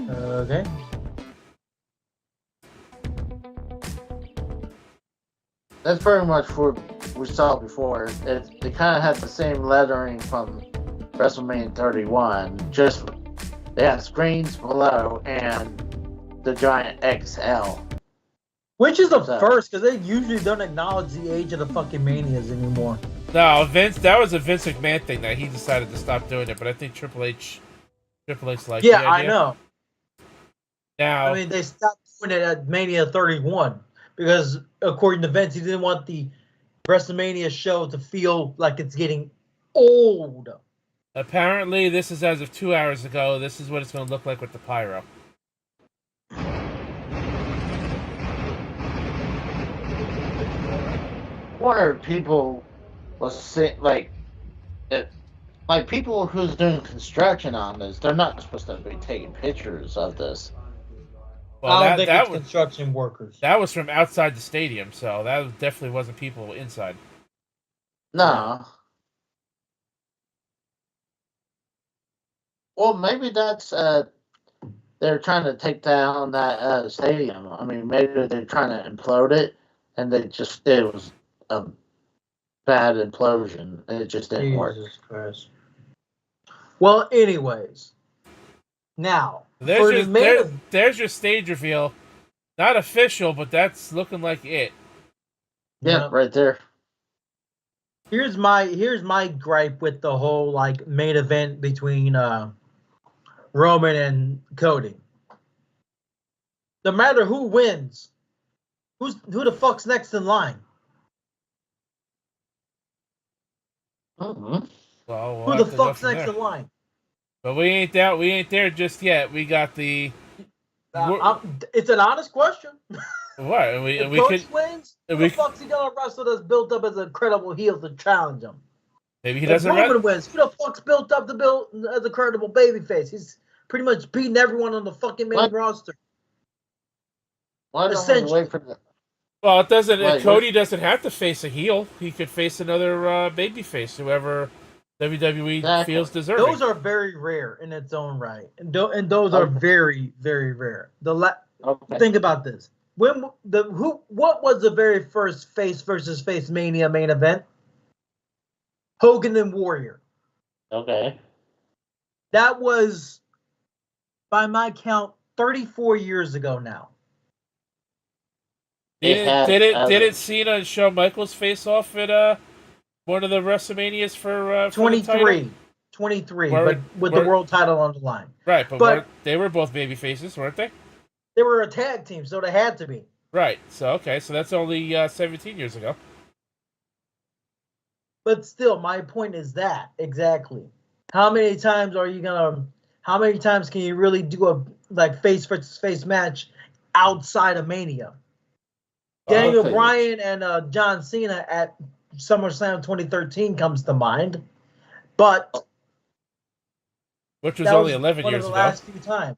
Okay. That's pretty much what we saw before. They kind of had the same lettering from WrestleMania 31. Just they have screens below and the giant XL. Which is the first, because they usually don't acknowledge the age of the fucking Manias anymore. No, that was a Vince McMahon thing that he decided to stop doing it, but I think Triple H liked the idea. Yeah, I know. Now, I mean, they stopped doing it at Mania 31 because, according to Vince, he didn't want the WrestleMania show to feel like it's getting old. Apparently, this is as of 2 hours ago. This is what it's going to look like with the pyro. What are people... Let's say, people who's doing construction on this, they're not supposed to be taking pictures of this. Well, I don't think it's construction workers. That was from outside the stadium, so that definitely wasn't people inside. No. Well, maybe that's, they're trying to take down that stadium. I mean, maybe they're trying to implode it, and it was a bad implosion. It just didn't work. Christ. Well, anyways, now there's your stage reveal. Not official, but that's looking like it. Yeah, right there. Here's my gripe with the whole main event between Roman and Cody. No matter who wins, who the fuck's next in line? Mm-hmm. Well, who the fuck's next in line? But we ain't there just yet. We got the. It's an honest question. What? If Cody wins, who the fuck's he gonna wrestle that's built up as a credible heel to challenge him? Maybe he doesn't. If Roman wins, who the fuck's built up to build as a credible babyface? He's pretty much beating everyone on the fucking main roster. Why don't we wait for that? Well, it doesn't. Cody doesn't have to face a heel. He could face another babyface, whoever WWE feels deserving. Those are very rare in its own right, and those are very, very rare. Think about this: What was the very first face versus face Mania main event? Hogan and Warrior. Okay. That was, by my count, 34 years ago now. Did Cena and Shawn Michaels face off at one of the WrestleManias for 23, 23, but with the world title on the line. Right, but they were both baby faces, weren't they? They were a tag team, so they had to be. Right. So so that's only 17 years ago. But still, my point is that exactly. How many times can you really do a face versus face match outside of Mania? Daniel Bryan and John Cena at SummerSlam 2013 comes to mind, but which was only 11 years ago. Last few times.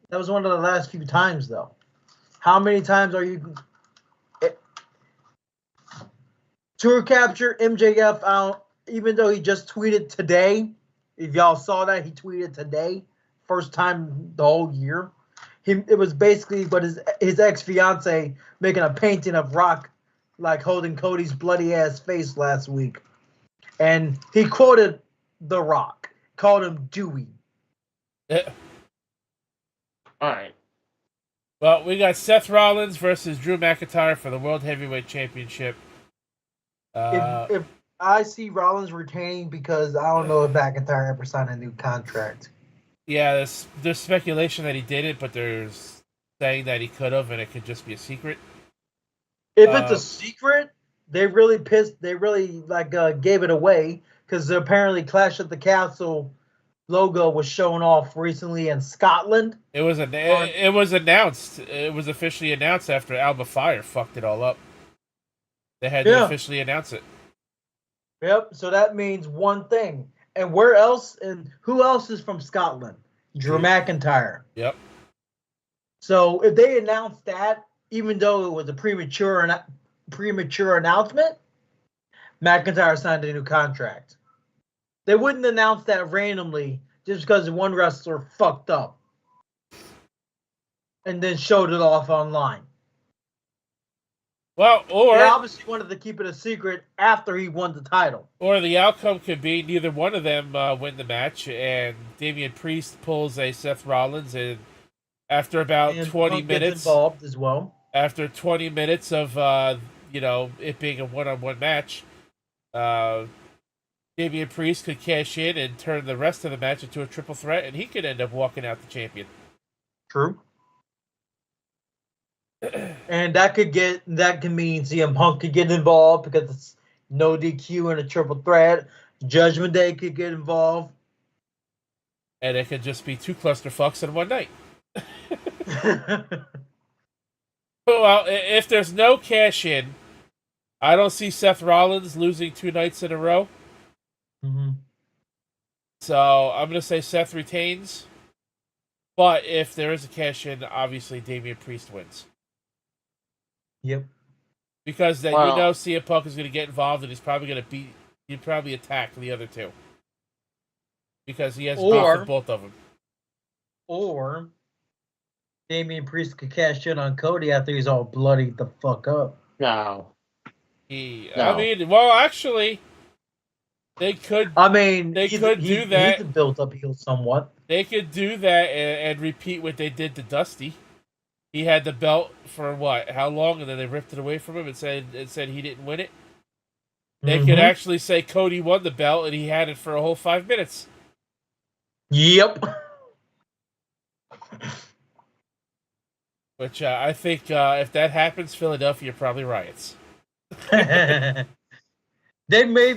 That was one of the last few times, though. How many times are you? Tour Capture MJF out, even though he just tweeted today. If y'all saw that, he tweeted today, first time the whole year. It was basically his ex-fiance making a painting of Rock, like holding Cody's bloody ass face last week, and he quoted The Rock, called him Dewey. Yeah. All right. Well, we got Seth Rollins versus Drew McIntyre for the World Heavyweight Championship. If I see Rollins retaining, because I don't know if McIntyre ever signed a new contract. Yeah, there's speculation that he didn't, but there's saying that he could have, and it could just be a secret. If it's a secret, they really gave it away, because apparently Clash at the Castle logo was shown off recently in Scotland. It was announced. It was officially announced after Alba Fire fucked it all up. They had to officially announce it. Yep. So that means one thing. And where else? And who else is from Scotland? Drew McIntyre. Yep. So if they announced that, even though it was a premature announcement, McIntyre signed a new contract. They wouldn't announce that randomly just because one wrestler fucked up and then showed it off online. Well, or they obviously wanted to keep it a secret after he won the title. Or the outcome could be neither one of them win the match, and Damian Priest pulls a Seth Rollins, and after about 20 minutes, involved as well. After 20 minutes of it being a one-on-one match, Damian Priest could cash in and turn the rest of the match into a triple threat, and he could end up walking out the champion. True. And that can mean CM Punk could get involved because it's no DQ and a triple threat. Judgment Day could get involved. And it could just be two clusterfucks in one night. Well, if there's no cash in, I don't see Seth Rollins losing 2 nights in a row. Mm-hmm. So I'm going to say Seth retains. But if there is a cash in, obviously Damian Priest wins. Yep. Because then CM Punk is going to get involved, and he's probably going to he'd probably attack the other two. Because he has beef with both of them. Or Damian Priest could cash in on Cody after he's all bloodied the fuck up. No. I mean, well, actually, they could. I mean, they could do that. He could build up heel somewhat. They could do that and repeat what they did to Dusty. He had the belt for what? How long? And then they ripped it away from him and said he didn't win it. They could actually say Cody won the belt and he had it for a whole 5 minutes. Yep. Which I think if that happens, Philadelphia probably riots. They may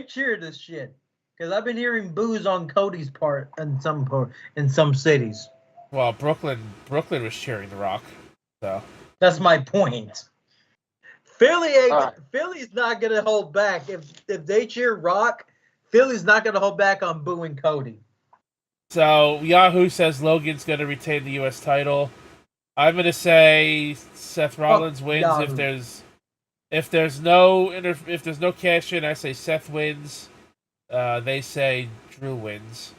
cheer this shit because I've been hearing boos on Cody's part in some cities. Well, Brooklyn was cheering The Rock, so that's my point. Philly's not gonna hold back if they cheer Rock. Philly's not gonna hold back on booing Cody. So Yahoo says Logan's gonna retain the U.S. title. I'm gonna say Seth Rollins wins. Yahoo. If there's no cash in, I say Seth wins. They say Drew wins.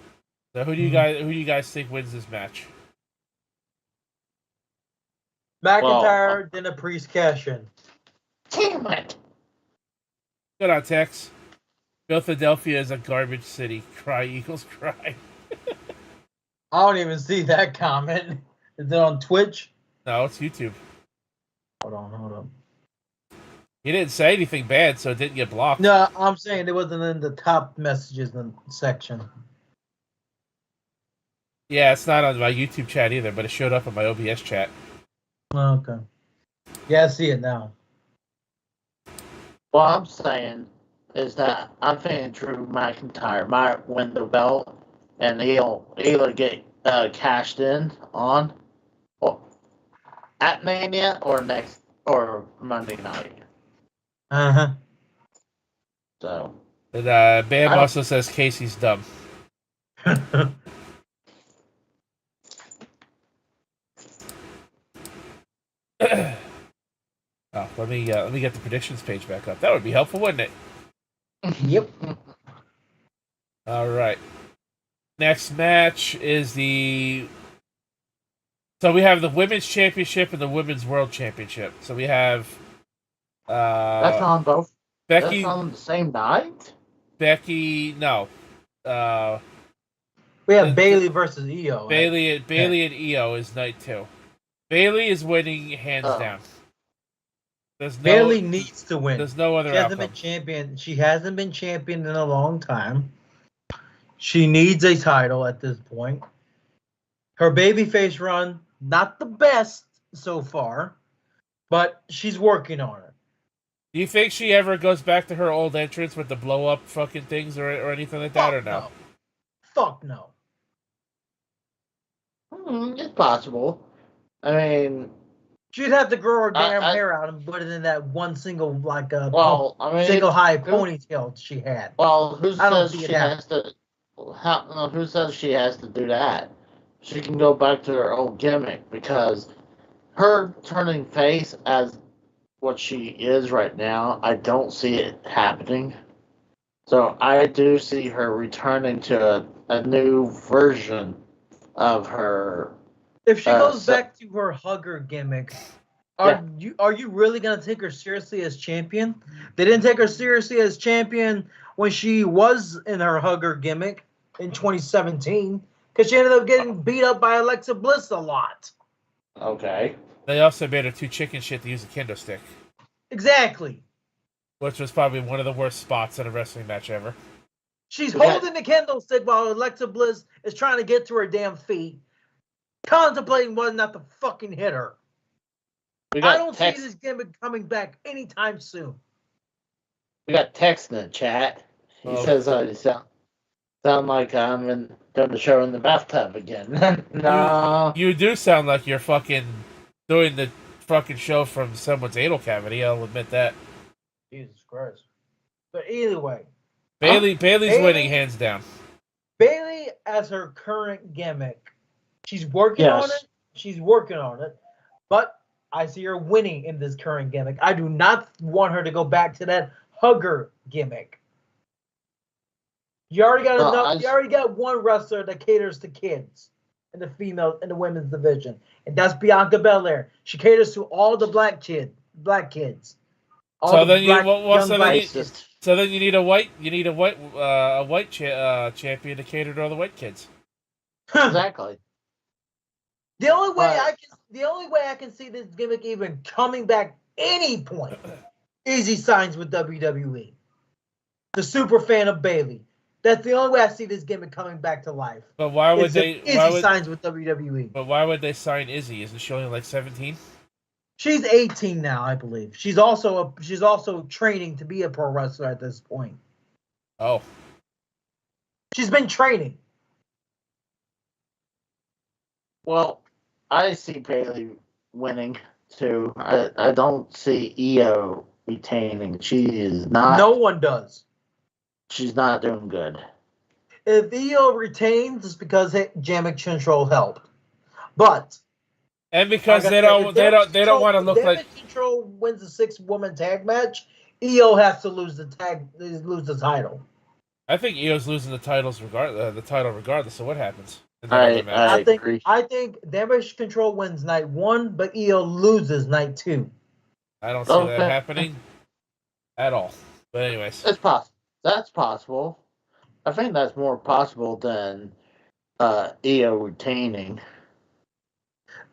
So who do you guys think wins this match? McIntyre, then a Priest cash in. Damn it! Good on Tex. Philadelphia is a garbage city. Cry, Eagles, cry. I don't even see that comment. Is it on Twitch? No, it's YouTube. Hold on. He didn't say anything bad, so it didn't get blocked. No, I'm saying it wasn't in the top messages section. Yeah, it's not on my YouTube chat either, but it showed up on my OBS chat. Okay. Yeah, I see it now. What I'm saying is that I'm thinking Drew McIntyre might win the belt, and he'll either get cashed in on at Mania or Monday night. Uh-huh. So. And Bam also says Casey's dumb. Oh, let me get the predictions page back up. That would be helpful, wouldn't it? Yep. All right. Next match is So we have the Women's Championship and the Women's World Championship. So we have that's on both. Becky. That's on the same night? Becky, no. We have Bayley versus Io. Bayley and Io is night 2. Bayley is winning hands down. Bayley needs to win. There's no other outcome. She hasn't been champion in a long time. She needs a title at this point. Her babyface run, not the best so far, but she's working on it. Do you think she ever goes back to her old entrance with the blow up fucking things or anything like that, or no? Fuck no. It's possible. I mean, she'd have to grow her damn hair out and put it in that one single single high ponytail she had. Well, who says she has to? Who says she has to do that? She can go back to her old gimmick, because her turning face as what she is right now, I don't see it happening. So I do see her returning to a new version of her. If she goes back to her hugger gimmick, are you really gonna take her seriously as champion? They didn't take her seriously as champion when she was in her hugger gimmick in 2017, because she ended up getting beat up by Alexa Bliss a lot. Okay. They also made her too chicken shit to use a kendo stick. Exactly. Which was probably one of the worst spots in a wrestling match ever. She's holding the kendo stick while Alexa Bliss is trying to get to her damn feet, contemplating whether or not to fucking hit her. I don't see this gimmick coming back anytime soon. We got text in the chat. He says you sound like I'm doing the show in the bathtub again. No. You do sound like you're fucking doing the fucking show from someone's anal cavity, I'll admit that. Jesus Christ. But either way. Bayley's winning hands down. Bayley, as her current gimmick, she's working on it. She's working on it. But I see her winning in this current gimmick. I do not want her to go back to that hugger gimmick. You already got enough. You already got one wrestler that caters to kids in the women's division, and that's Bianca Belair. She caters to all the black kids. So then you need a white champion to cater to all the white kids. Exactly. The only way I can see this gimmick even coming back any point is he signs with WWE. The super fan of Bayley. That's the only way I see this gimmick coming back to life. But why would Izzy signs with WWE? But why would they sign Izzy? Isn't she only like 17? She's 18 now, I believe. She's also training to be a pro wrestler at this point. Oh. She's been training. Well, I see Bayley winning too. I don't see Io retaining. She is not. No one does. She's not doing good. If Io retains, it's because Damage Control helped. But and because they don't want to look like Damage Control wins the 6-woman tag match, Io has to lose the title. I think Io's losing the title regardless of what happens. I agree. I think Damage Control wins night 1, but Io loses night 2. I don't see that happening at all. But anyways, it's possible. That's possible. I think that's more possible than Io retaining.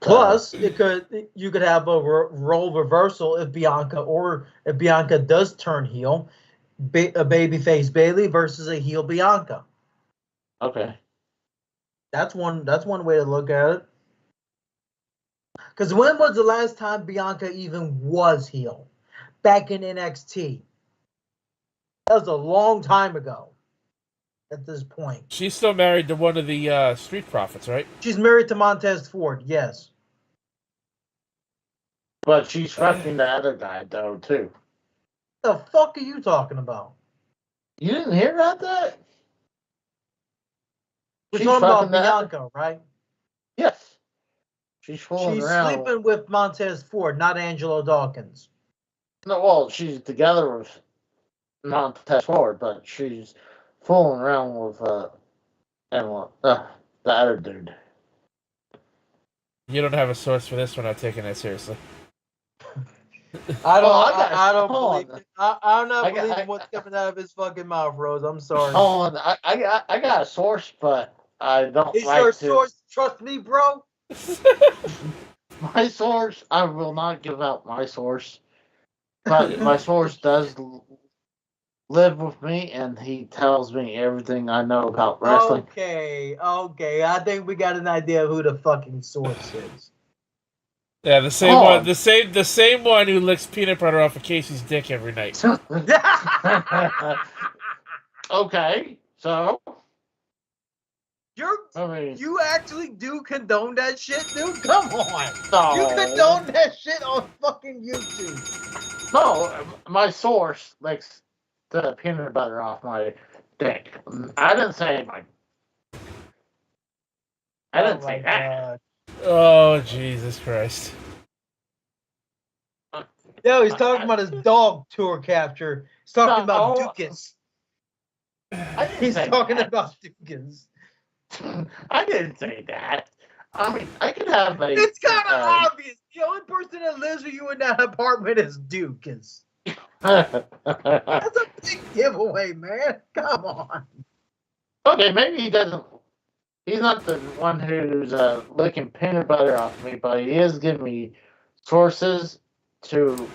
Plus, you could have a role reversal if Bianca does turn heel, a babyface Bayley versus a heel Bianca. Okay, that's one way to look at it. Because when was the last time Bianca even was heel? Back in NXT. That was a long time ago. At this point, she's still married to one of the Street Profits, right? She's married to Montez Ford. Yes. But she's fucking the other guy, though, too. The fuck are you talking about? You didn't hear about that? We're talking about Bianca, right? Yes. She's fooling around. She's sleeping with Montez Ford, not Angelo Dawkins. No, well, she's together with Montez Ford, but she's fooling around with the other dude. You don't have a source for this. We're not taking that seriously. I don't believe it. I'm not believing what's coming out of his fucking mouth, Rose. I'm sorry. Hold on. I got a source, but I don't Is your source? Trust me, bro. My source, I will not give out my source. But my source does live with me, and he tells me everything I know about wrestling. Okay. I think we got an idea of who the fucking source is. Yeah, the same one. The same one who licks peanut butter off of Casey's dick every night. Okay, so you actually do condone that shit, dude? Come on. No. You condone that shit on fucking YouTube. No, my source licks the peanut butter off my dick. I didn't say I didn't say that. Oh, Jesus Christ. No, he's talking about his dog tour capture. He's talking about Dukas. He's talking about Dukas. I didn't say that. I mean, I could have a... It's kind of obvious. The only person that lives with you in that apartment is Dukas. That's a big giveaway, man. Come on. Okay, maybe he doesn't... He's not the one who's licking peanut butter off me, but he is giving me sources to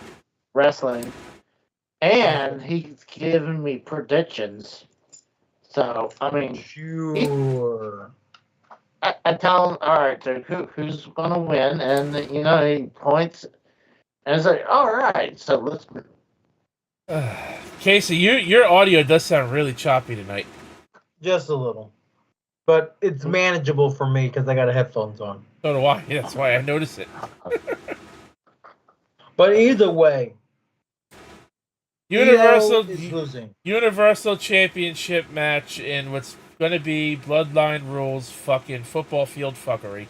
wrestling, and he's giving me predictions. So, I mean... Sure. I tell him, all right, so who's going to win? And, he points, and it's like, all right, so let's... Casey, your audio does sound really choppy tonight. Just a little. But it's manageable for me because I got headphones on. So do I. That's why I noticed it. But either way, Universal Championship match in what's going to be Bloodline Rules fucking football field fuckery.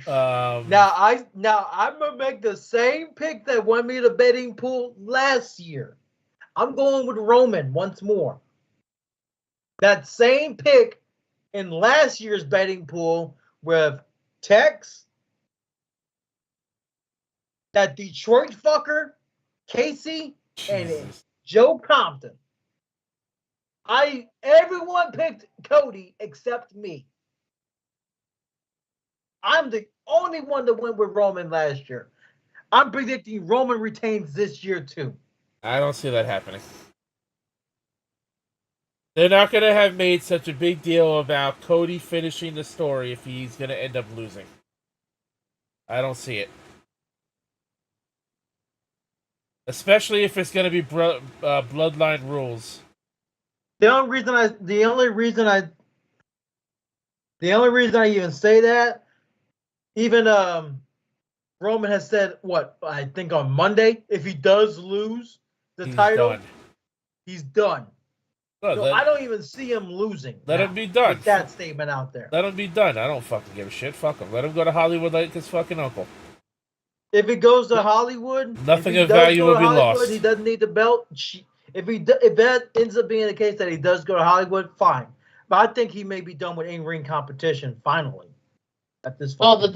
Now I'm gonna make the same pick that won me the betting pool last year. I'm going with Roman once more. That same pick in last year's betting pool with Tex, that Detroit fucker, Casey, and Joe Compton. Everyone picked Cody except me. I'm the only one that went with Roman last year. I'm predicting Roman retains this year too. I don't see that happening. They're not going to have made such a big deal about Cody finishing the story if he's going to end up losing. I don't see it. Especially if it's going to be Bloodline Rules. The only reason I even say that, even Roman has said I think on Monday, if he does lose the title, he's done. So I don't even see him losing. Let him be done. With that statement out there. Let him be done. I don't fucking give a shit. Fuck him. Let him go to Hollywood like his fucking uncle. If he goes to Hollywood, nothing of value will be lost. He doesn't need the belt. If that ends up being the case that he does go to Hollywood, fine. But I think he may be done with in-ring competition finally. At this point. Well, the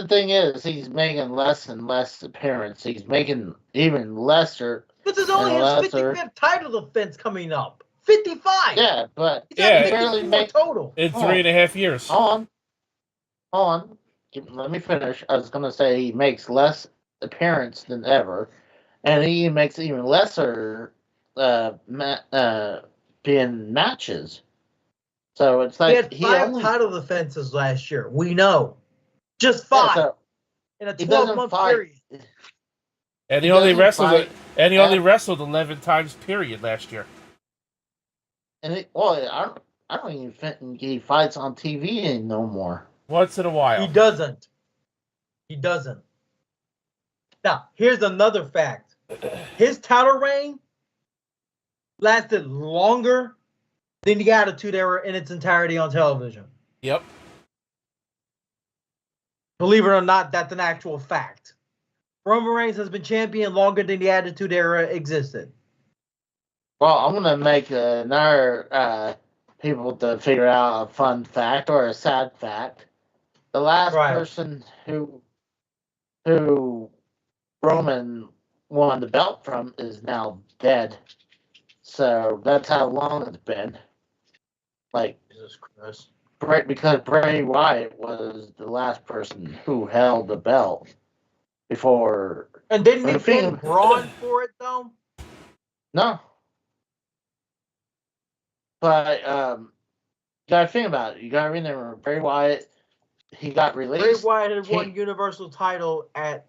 thing is, he's making less and less appearance. He's making even lesser. This is only his 55th title defense coming up. 55. Yeah, but he's at 54 total in 3.5 years. Hold on. Let me finish. I was gonna say he makes less appearance than ever, and he makes even lesser being matches. So it's like he had 5 title defenses last year. We know, just 5 in a 12-month period. And he only wrestled. Only wrestled 11 times. Period last year. And I don't even think he fights on TV no more. Once in a while. He doesn't. Now, here's another fact. His title reign lasted longer than the Attitude Era in its entirety on television. Yep. Believe it or not, that's an actual fact. Roman Reigns has been champion longer than the Attitude Era existed. Well, I'm going to make another people to figure out a fun fact or a sad fact. The last person who Roman won the belt from is now dead. So that's how long it's been. Like, Jesus Christ. Because Bray Wyatt was the last person who held the belt before. And didn't he pin Braun for it, though? No. But you gotta think about it. You gotta remember Bray Wyatt. He got released. Bray Wyatt had won Universal title at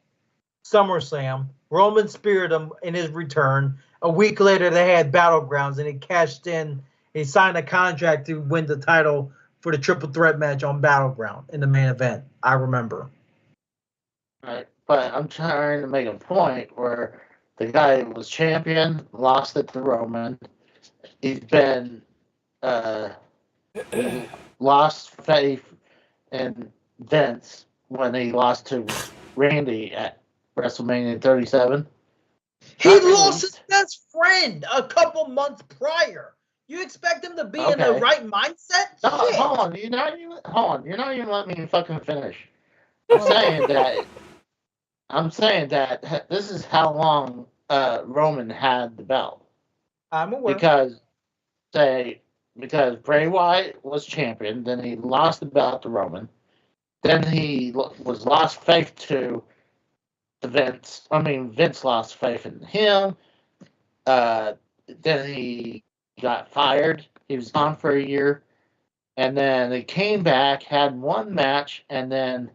SummerSlam. Roman speared him in his return. A week later, they had Battlegrounds, and he cashed in. He signed a contract to win the title for the triple threat match on Battleground in the main event. I remember. Right, but I'm trying to make a point where the guy was champion, lost it to Roman. He's been lost faith in Vince when he lost to Randy at WrestleMania 37. He lost his best friend a couple months prior. You expect him to be in the right mindset? No, hold on. You're not even letting me fucking finish. I'm saying that this is how long Roman had the belt. I'm aware. Because Bray Wyatt was champion, then he lost the belt to Roman, then he was lost faith to Vince. I mean, Vince lost faith in him. Then he got fired. He was gone for a year, and then he came back, had one match, and then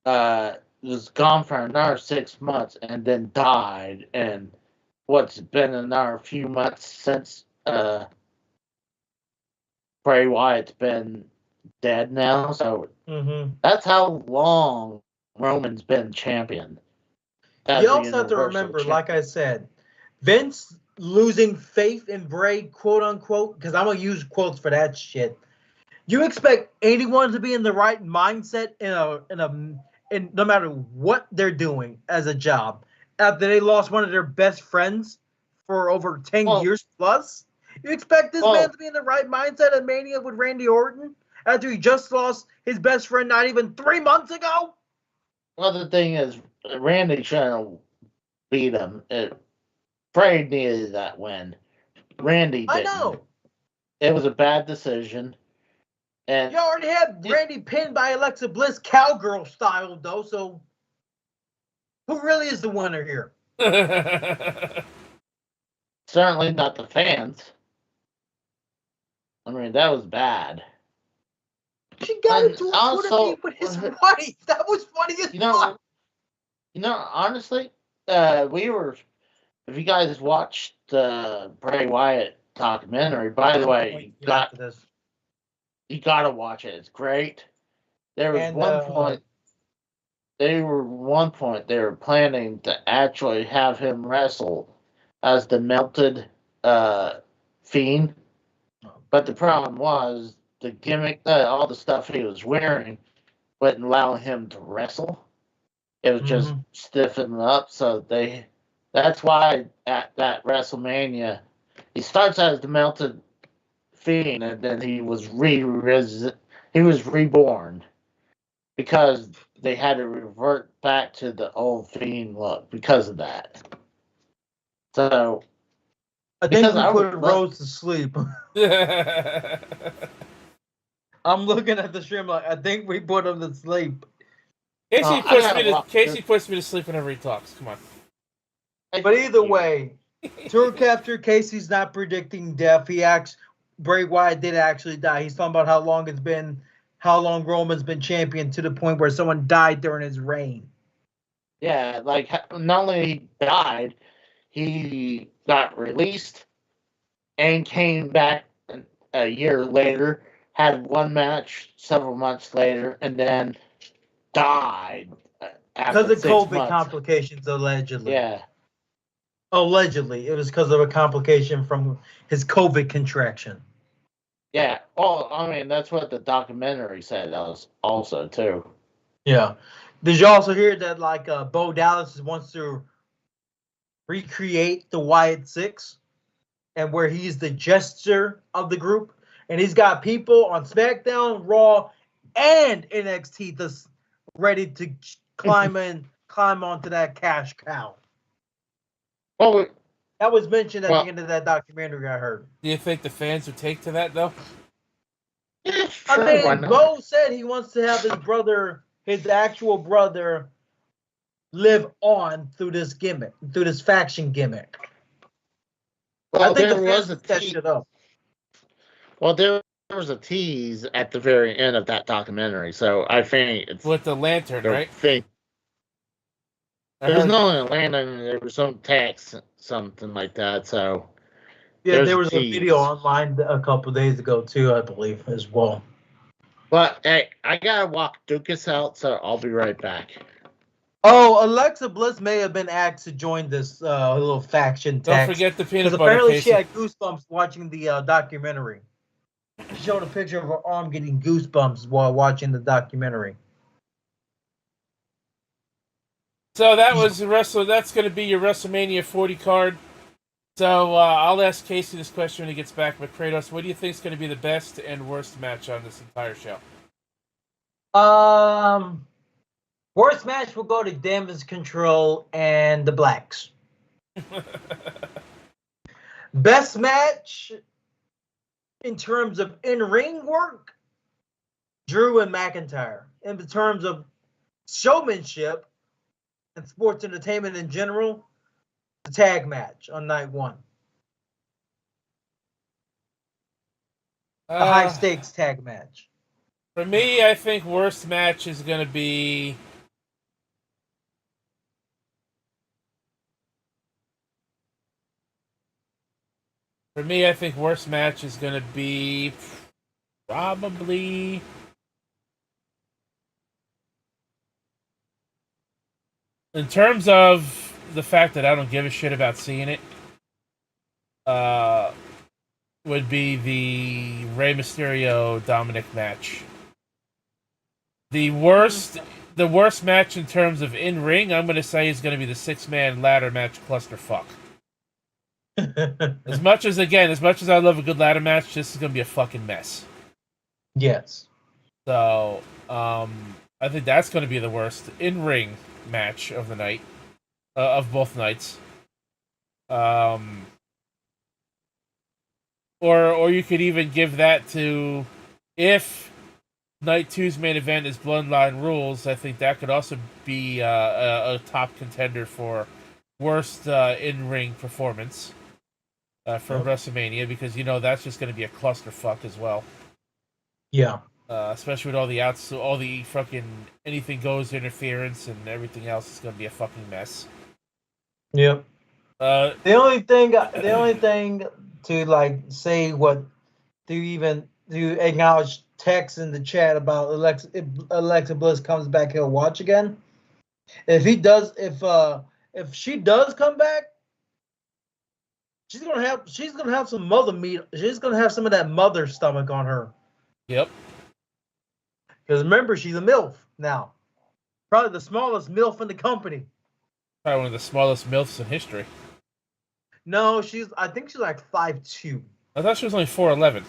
was gone for another 6 months, and then died. And what's been another few months since Bray Wyatt's been dead now, so that's how long Roman's been champion. You also have to remember, champion. Like I said, Vince losing faith in Bray, quote unquote, because I'm gonna use quotes for that shit. You expect anyone to be in the right mindset in no matter what they're doing as a job after they lost one of their best friends for over 10 years plus? You expect this man to be in the right mindset at Mania with Randy Orton after he just lost his best friend not even 3 months ago? Well, the thing is, Randy trying to beat him. Bray needed that win. Randy didn't. I know. It was a bad decision. And you already had Randy pinned by Alexa Bliss cowgirl style, though, so who really is the winner here? Certainly not the fans. I mean, that was bad. She got into a Twitter feud with his wife. That was funny as fuck. Honestly, if you guys watched the Bray Wyatt documentary, by the way, you gotta watch it. It's great. There was one point they were planning to actually have him wrestle as the melted Fiend, but the problem was the gimmick, all the stuff he was wearing wouldn't allow him to wrestle. It was just stiffening up, so that's why at that WrestleMania, he starts as the melted Fiend, and then he was reborn because they had to revert back to the old Fiend look because of that. So I think we put Rhodes to sleep. I'm looking at the stream like I think we put him to sleep. Casey puts me to sleep whenever he talks. Come on. But either way, Tour Capture, Casey's not predicting death. Bray Wyatt did actually die. He's talking about how long Roman's been champion to the point where someone died during his reign. Yeah, like not only he died, he got released and came back a year later, had one match several months later, and then died because of COVID complications, allegedly. Yeah. Allegedly, it was because of a complication from his COVID contraction. Yeah. Well, I mean, that's what the documentary said also, too. Yeah. Did you also hear that, like, Bo Dallas wants to recreate the Wyatt Six and where he's the jester of the group? And he's got people on SmackDown, Raw, and NXT that's ready to climb onto that cash cow. Oh, that was mentioned at the end of that documentary I heard. Do you think the fans would take to that, though? Yeah, sure, I mean, Bo said he wants to have his actual brother, live on through this gimmick, through this faction gimmick. Well, I think the fans set shit up. Well, there was a tease at the very end of that documentary, so I think it's with the lantern, right? There was not only a lantern, there was some text, something like that. So yeah, there was a video online a couple days ago too, I believe, as well. But hey, I gotta walk Dukas out, so I'll be right back. Oh, Alexa Bliss may have been asked to join this little faction. Don't forget the peanut butter. Apparently, she had goosebumps watching the documentary. She showed a picture of her arm getting goosebumps while watching the documentary. So that was that's going to be your WrestleMania 40 card. So I'll ask Casey this question when he gets back. But Kratos, what do you think is going to be the best and worst match on this entire show? Worst match will go to Damage Control and the Blacks. Best match in terms of in-ring work, Drew and McIntyre. In terms of showmanship and sports entertainment in general, the tag match on night one. A high-stakes tag match. For me, I think worst match is going to be... For me, I think worst match is going to be probably... In terms of the fact that I don't give a shit about seeing it, would be the Rey Mysterio Dominic match. The worst match in terms of in ring, I'm going to say, is going to be the 6-man ladder match clusterfuck. As much as I love a good ladder match, this is going to be a fucking mess. Yes. So, I think that's going to be the worst in ring match of the night, of both nights. Or you could even give that to, if night 2's main event is Bloodline Rules, I think that could also be a top contender for worst in-ring performance for WrestleMania, because that's just going to be a clusterfuck as well. Yeah. Especially with all the fucking anything goes interference and everything else, is going to be a fucking mess. Yep. The only thing to say to acknowledge text in the chat about if Alexa Bliss comes back, he'll watch again. If she does come back, she's gonna have some mother meat. She's gonna have some of that mother stomach on her. Yep. Because remember, she's a MILF now. Probably the smallest MILF in the company. Probably one of the smallest MILFs in history. No, I think she's like 5'2". I thought she was only 4'11".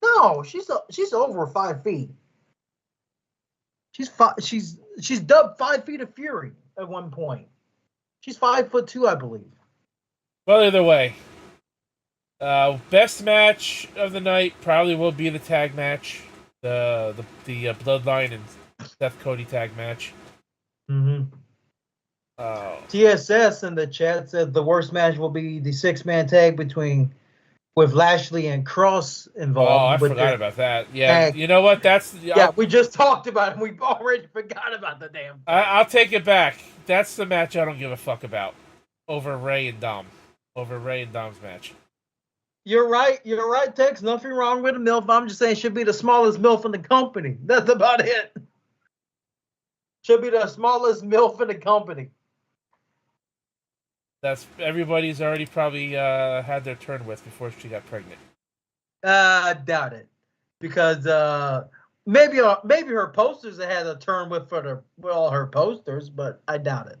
No, she's over 5 feet. She's dubbed 5 feet of fury at one point. She's 5'2", I believe. Well, either way, best match of the night probably will be the tag match, the Bloodline and Seth Cody tag match. Mm-hmm. TSS in the chat said the worst match will be the 6-man tag with Lashley and Cross involved. Oh, I forgot about that. Yeah, tag. You know what? We just talked about it. We've already forgot about the damn thing. I'll take it back. That's the match I don't give a fuck about. Over Ray and Dom's match. You're right, Tex. Nothing wrong with a MILF. I'm just saying it should be the smallest MILF in the company. That's about it. Should be the smallest MILF in the company. That's everybody's already probably had their turn with before she got pregnant. I doubt it, because maybe her posters had a turn with all her posters, but I doubt it.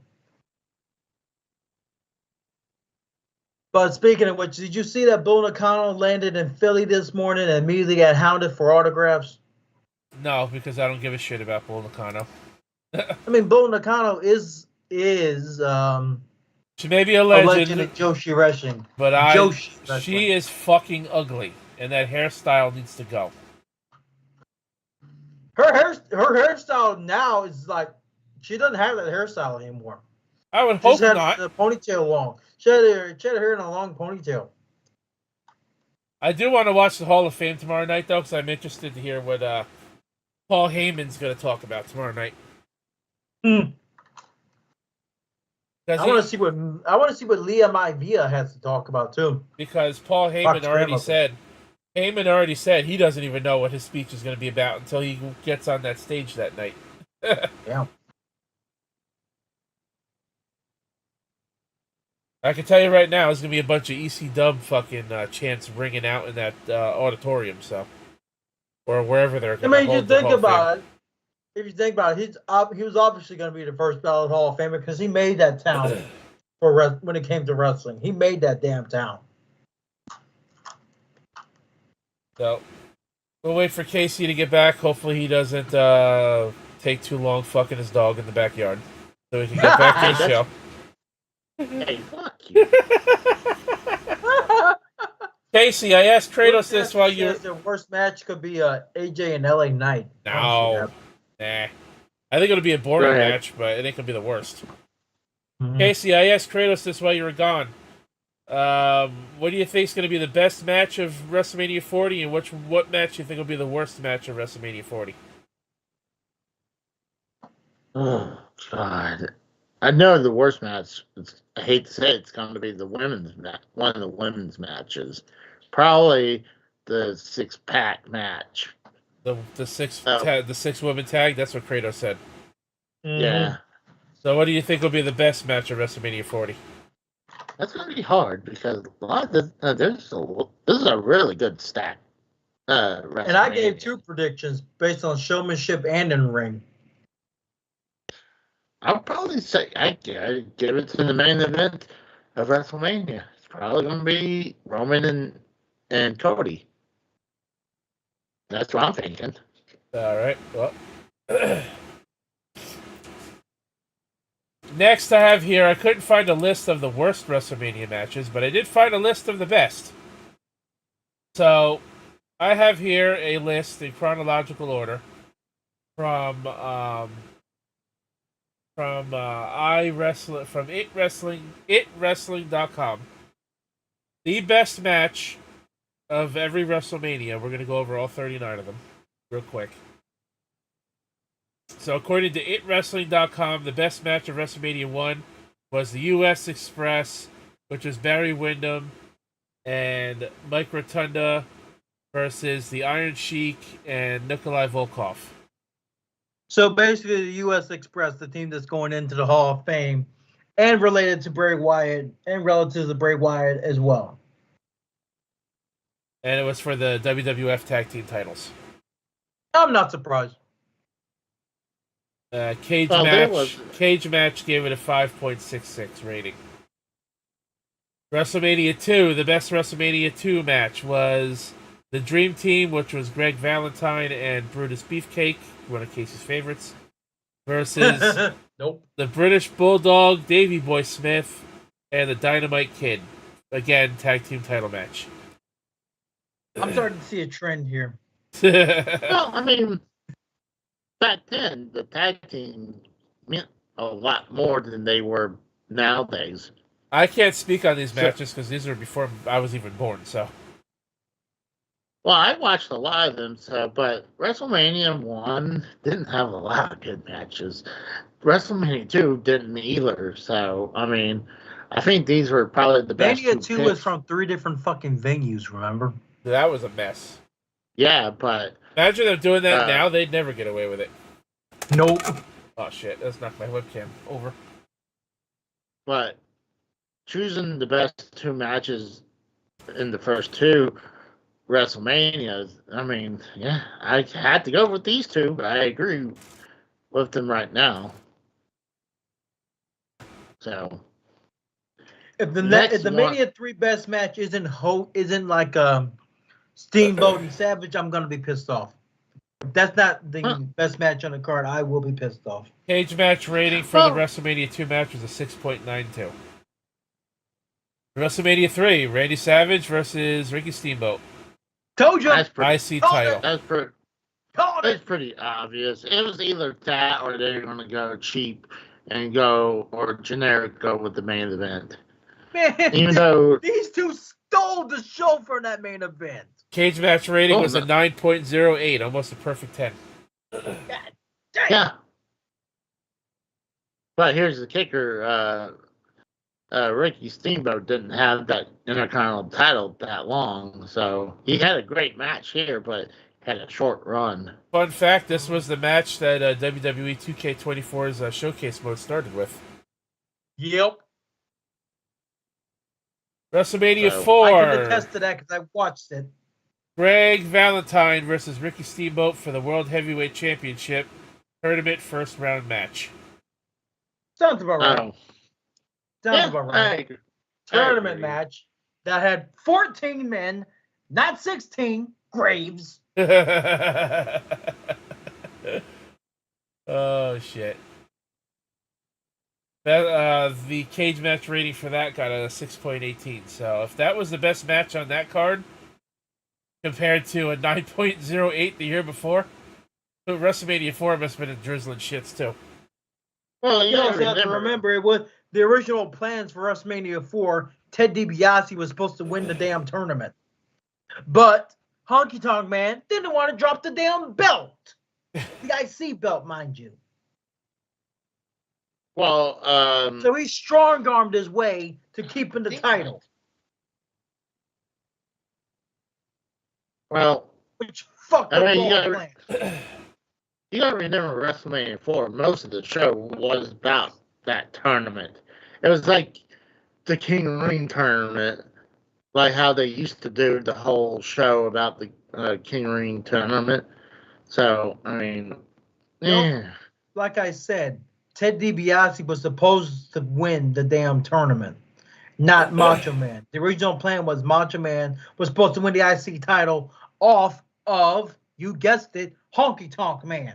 But speaking of which, did you see that Bull Nakano landed in Philly this morning and immediately got hounded for autographs? No, because I don't give a shit about Bull Nakano. I mean, Bull Nakano is she may be a legend in Joshi Wrestling, but she is fucking ugly, and that hairstyle needs to go. Her hairstyle now is like she doesn't have that hairstyle anymore. I would hope not. The ponytail long. She had her hair in a long ponytail. I do want to watch the Hall of Fame tomorrow night, though, because I'm interested to hear what Paul Heyman's going to talk about tomorrow night. I want to see what Leah Maivia has to talk about too. Because Paul Heyman already said he doesn't even know what his speech is going to be about until he gets on that stage that night. Yeah. I can tell you right now, there's going to be a bunch of EC Dub fucking chants ringing out in that auditorium, or wherever they're going to hold the Hall of Fame. If you think about it, he was obviously going to be the first ballot Hall of Famer because he made that town when it came to wrestling. He made that damn town. So, we'll wait for Casey to get back. Hopefully he doesn't take too long fucking his dog in the backyard. So we can get back to the show. Hey, fuck you. Casey, I asked Kratos this while you're... The worst match could be AJ and LA Knight. No. Nah. I think it'll be a boring match, but it ain't going to be the worst. Mm-hmm. Casey, I asked Kratos this while you were gone. What do you think is going to be the best match of WrestleMania 40, and what match do you think will be the worst match of WrestleMania 40? Oh, God. I know the worst match, I hate to say it's going to be the women's match, one of the women's matches. Probably the 6-pack match. The six women tag. That's what Kratos said. Mm-hmm. Yeah. So, what do you think will be the best match of WrestleMania 40? That's gonna be hard because a lot of this is a really good stack. And I gave 2 predictions based on showmanship and in ring. I'll probably say I give it to the main event of WrestleMania. It's probably gonna be Roman and Cody. That's what I'm thinking. All right. Well, next I have here, I couldn't find a list of the worst WrestleMania matches, but I did find a list of the best. So, I have here a list in chronological order from itwrestling.com. The best match of every WrestleMania. We're going to go over all 39 of them real quick. So according to itwrestling.com, the best match of WrestleMania 1 was the U.S. Express, which was Barry Windham and Mike Rotunda versus the Iron Sheik and Nikolai Volkov. So basically the U.S. Express, the team that's going into the Hall of Fame and related to Bray Wyatt and relative to Bray Wyatt as well. And it was for the WWF Tag Team titles. I'm not surprised. Cage Match gave it a 5.66 rating. WrestleMania 2, the best WrestleMania 2 match was The Dream Team, which was Greg Valentine and Brutus Beefcake, one of Casey's favorites, versus nope. the British Bulldog, Davey Boy Smith, and the Dynamite Kid. Again, tag team title match. I'm starting to see a trend here. Well, I mean, back then, the tag team meant a lot more than they were nowadays. I can't speak on these matches because these were before I was even born, so. Well, I watched a lot of them, but WrestleMania 1 didn't have a lot of good matches. WrestleMania 2 didn't either, so, I mean, I think these were probably the best. Mania 2 was from 3 different fucking venues, remember? That was a mess. Yeah, but... Imagine them doing that now, they'd never get away with it. Nope. Oh shit, that's knocked my webcam over. But choosing the best 2 matches in the first 2 WrestleManias, I mean, yeah, I had to go with these 2, but I agree with them right now. So... If the Mania 3 best match isn't like Steamboat and Savage, I'm gonna be pissed off. If that's not the best match on the card, I will be pissed off. Cage match rating for the WrestleMania 2 match was a 6.92. WrestleMania 3, Randy Savage versus Ricky Steamboat. Told you. IC title. That's pretty obvious. It was either that or they're going to go cheap and go, or generic, go with the main event. Man, even though these 2 stole the show for that main event. Cage match rating was a 9.08, almost a perfect 10. God damn. Yeah. But here's the kicker. Ricky Steamboat didn't have that Intercontinental title that long, so he had a great match here, but had a short run. Fun fact, this was the match that WWE 2K24's showcase mode started with. Yep. WrestleMania 4. I can attest to that because I watched it. Greg Valentine versus Ricky Steamboat for the World Heavyweight Championship Tournament first round match. Sounds about right. Sounds about right. Tournament match that had 14 men, not 16 graves. Oh shit. That the cage match rating for that got a 6.18. So if that was the best match on that card, compared to a 9.08 the year before, WrestleMania 4 must have been a drizzling shits too. Well, you also have to remember it was the original plans for WrestleMania 4. Ted DiBiase was supposed to win the damn tournament, but Honky Tonk Man didn't want to drop the damn belt, the IC belt, mind you. Well, so he strong-armed his way to keeping the title. Well, which fucked up all plans. You gotta remember WrestleMania 4, most of the show was about that tournament. It was like the King of the Ring tournament, like how they used to do the whole show about the King of the Ring tournament. So, I mean, yeah. Like I said, Ted DiBiase was supposed to win the damn tournament, not Macho Man. The original plan was Macho Man was supposed to win the IC title off of, you guessed it, Honky Tonk Man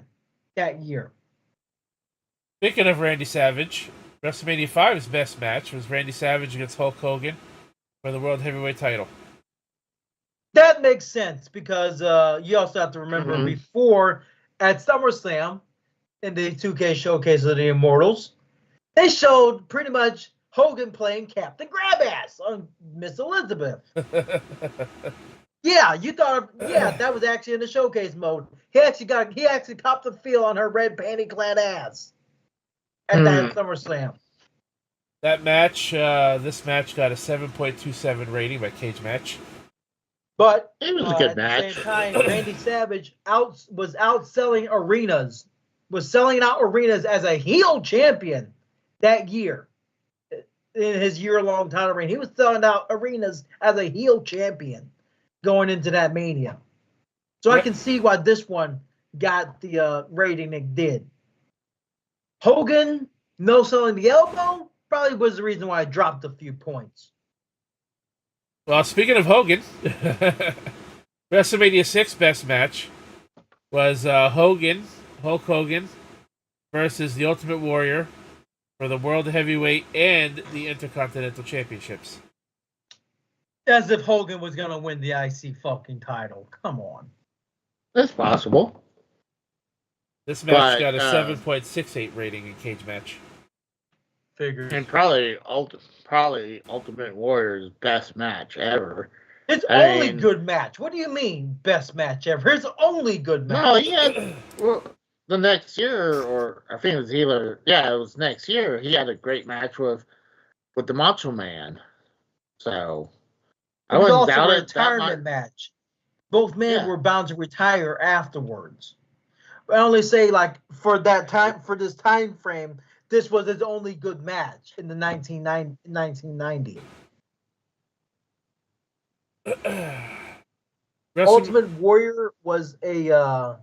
that year. Speaking of Randy Savage, WrestleMania 5's best match was Randy Savage against Hulk Hogan for the World Heavyweight title. That makes sense because you also have to remember before at SummerSlam in the 2K showcase of the Immortals, they showed pretty much Hogan playing Captain Grabass on Miss Elizabeth. Yeah, you thought, that was actually in the showcase mode. He actually copped the feel on her red panty-clad ass at that SummerSlam. That match, this match got a 7.27 rating by Cage Match. But it was a good match. At the same time, Randy Savage was outselling arenas, was selling out arenas as a heel champion that year. In his year-long title reign, he was selling out arenas as a heel champion going into that Mania. So I can see why this one got the rating it did. Hogan, no selling the elbow, probably was the reason why I dropped a few points. Well, speaking of Hogan, WrestleMania 6 best match was Hulk Hogan versus the Ultimate Warrior for the World Heavyweight and the Intercontinental Championships. As if Hogan was gonna win the IC fucking title. Come on. That's possible. This match got a 7.68 rating in Cage Match. Figures. And probably Ultimate Warrior's best match ever. It's only good match. What do you mean best match ever? It's only good match. No, he had the next year, or I think it was it was next year. He had a great match with the Macho Man. So it was also a retirement match. Both men were bound to retire afterwards. I only say like for this time frame, this was his only good match in the 1990. Ultimate Warrior was a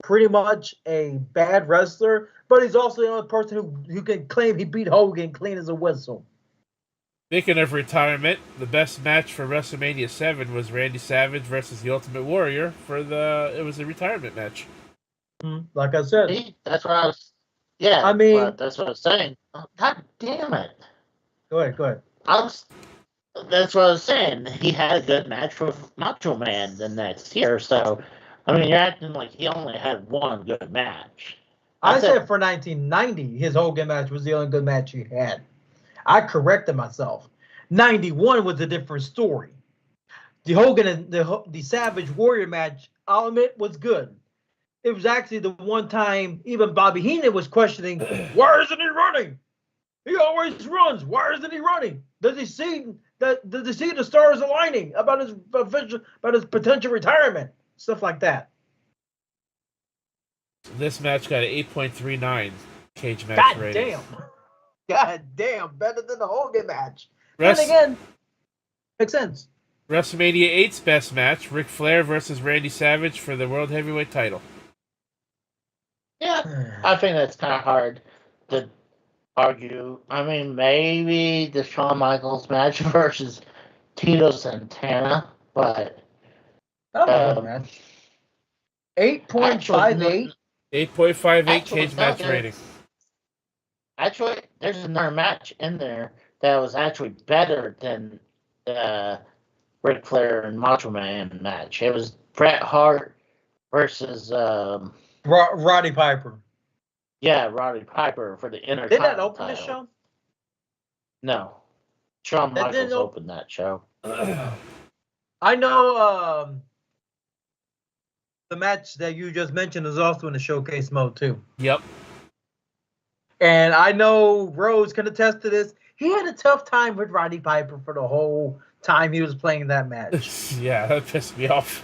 pretty much a bad wrestler, but he's also the only person who can claim he beat Hogan clean as a whistle. Speaking of retirement, the best match for WrestleMania 7 was Randy Savage versus the Ultimate Warrior it was a retirement match. Like I said. That's what I was that's what I was saying. Oh, God damn it. Go ahead. That's what I was saying. He had a good match with Macho Man the next year, so I mean you're acting like he only had one good match. I said for 1990, his Hogan match was the only good match he had. I corrected myself. 91 was a different story. The Hogan and the Savage Warrior match, I'll admit, was good. It was actually the one time even Bobby Heenan was questioning, why isn't he running? He always runs. Why isn't he running? Does he see the stars aligning about his potential retirement? Stuff like that. This match got an 8.39 Cage Match rating. God damn, better than the Hogan match. And again, makes sense. WrestleMania 8's best match, Ric Flair versus Randy Savage for the World Heavyweight title. Yeah, I think that's kind of hard to argue. I mean, maybe the Shawn Michaels match versus Tito Santana, but... That was a good match. 8.58. 8.58 Cage Match rating. Actually, there's another match in there that was actually better than the Ric Flair and Macho Man match. It was Bret Hart versus Roddy Piper. Yeah, Roddy Piper for the Intercontinental Did that open the show? No. Shawn Michaels opened that show. I know the match that you just mentioned is also in the showcase mode too. Yep. And I know Rhodes can attest to this. He had a tough time with Roddy Piper for the whole time he was playing that match. Yeah, that pissed me off.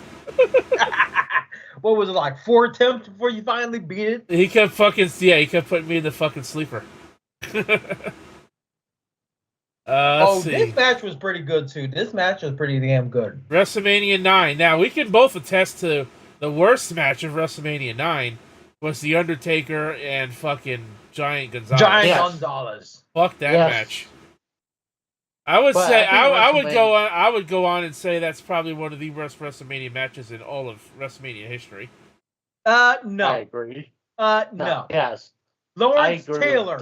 What was it, like 4 attempts before you finally beat it? He kept putting me in the fucking sleeper. This match was pretty good too. This match was pretty damn good. WrestleMania 9. Now, we can both attest to the worst match of WrestleMania 9 was The Undertaker and fucking Giant Gonzalez. Gonzalez. Fuck that match. I would say I would go on and say that's probably one of the worst WrestleMania matches in all of WrestleMania history. No. I agree. No. Yes. Lawrence Taylor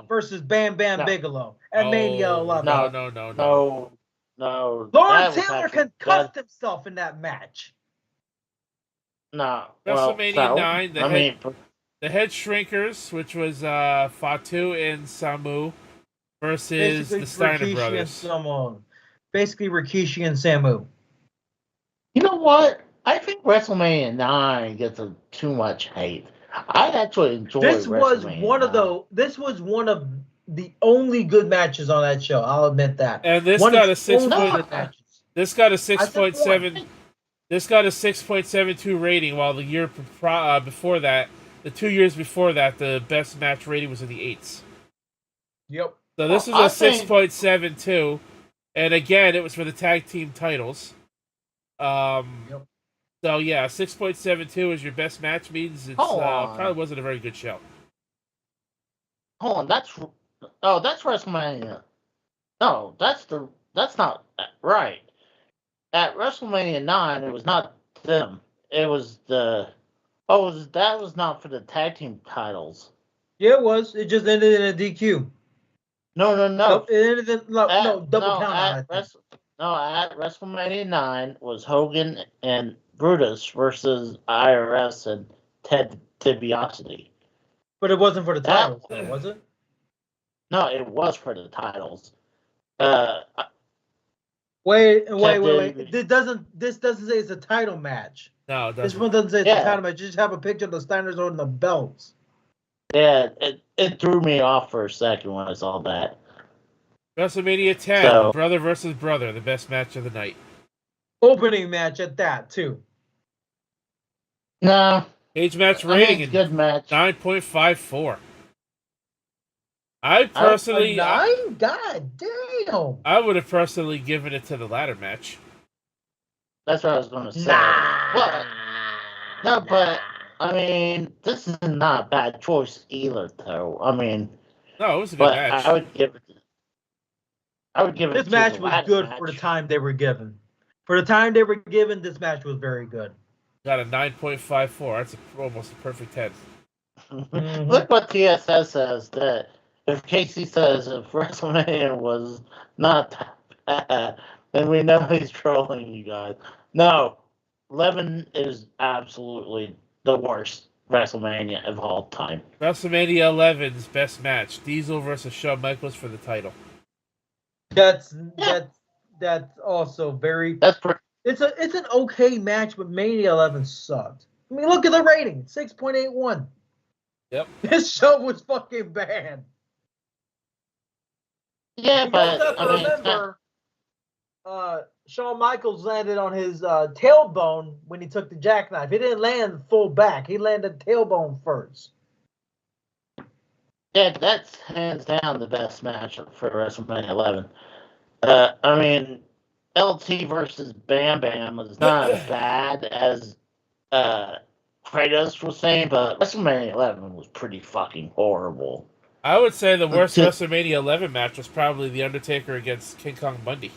versus Bam Bam Bigelow at Mania 11. No. Lawrence Taylor concussed himself in that match. No. WrestleMania 9, the Head Shrinkers, which was Fatu and Samu versus the Steiner Brothers. Basically Rikishi and Samu. You know what? I think WrestleMania 9 gets too much hate. I actually enjoyed This was one of the only good matches on that show. I'll admit that. And this got a 6.7. This got a 6.72 rating, while the year before that, the 2 years before that, the best match rating was in the 8s. Yep. So this is a 6.72, and again, it was for the tag team titles. Yep. So yeah, 6.72 is your best match means it probably wasn't a very good show. Hold on, that's WrestleMania. No, that's not right. at WrestleMania 9, it was not them. It was the that was not for the tag team titles. Yeah, it was. It just ended in a DQ. No. Nope, it ended in double count out. At WrestleMania 9 was Hogan and Brutus versus IRS and Ted DiBiase. But it wasn't for the titles, though, was it? No, it was for the titles. Wait. This doesn't say it's a title match. No, it doesn't. This one doesn't say it's a title match. You just have a picture of the Steiners holding the belts. Yeah, it threw me off for a second when I saw that. WrestleMania 10, brother versus brother, the best match of the night. Opening match at that, too. No. Cage match rating is good match. 9.54. I personally... God damn! I would have personally given it to the ladder match. That's what I was going to say. But I mean, this is not a bad choice either, though. I mean... No, it was a good match. I would give it This match was good for the time they were given. For the time they were given, this match was very good. Got a 9.54. That's almost a perfect 10. Mm-hmm. Look what TSS says. That if Casey says if WrestleMania was not that bad, then we know he's trolling you guys. No, 11 is absolutely the worst WrestleMania of all time. WrestleMania 11's best match: Diesel versus Shawn Michaels for the title. That's also very. It's an okay match, but Mania 11 sucked. I mean, look at the rating, 6.81. Yep. This show was fucking bad. Yeah, but I remember, Shawn Michaels landed on his tailbone when he took the jackknife. He didn't land full back. He landed tailbone first. Yeah, that's hands down the best match for WrestleMania 11. I mean, LT versus Bam Bam was not as bad as Kratos was saying, but WrestleMania 11 was pretty fucking horrible. I would say the worst WrestleMania 11 match was probably The Undertaker against King Kong Bundy.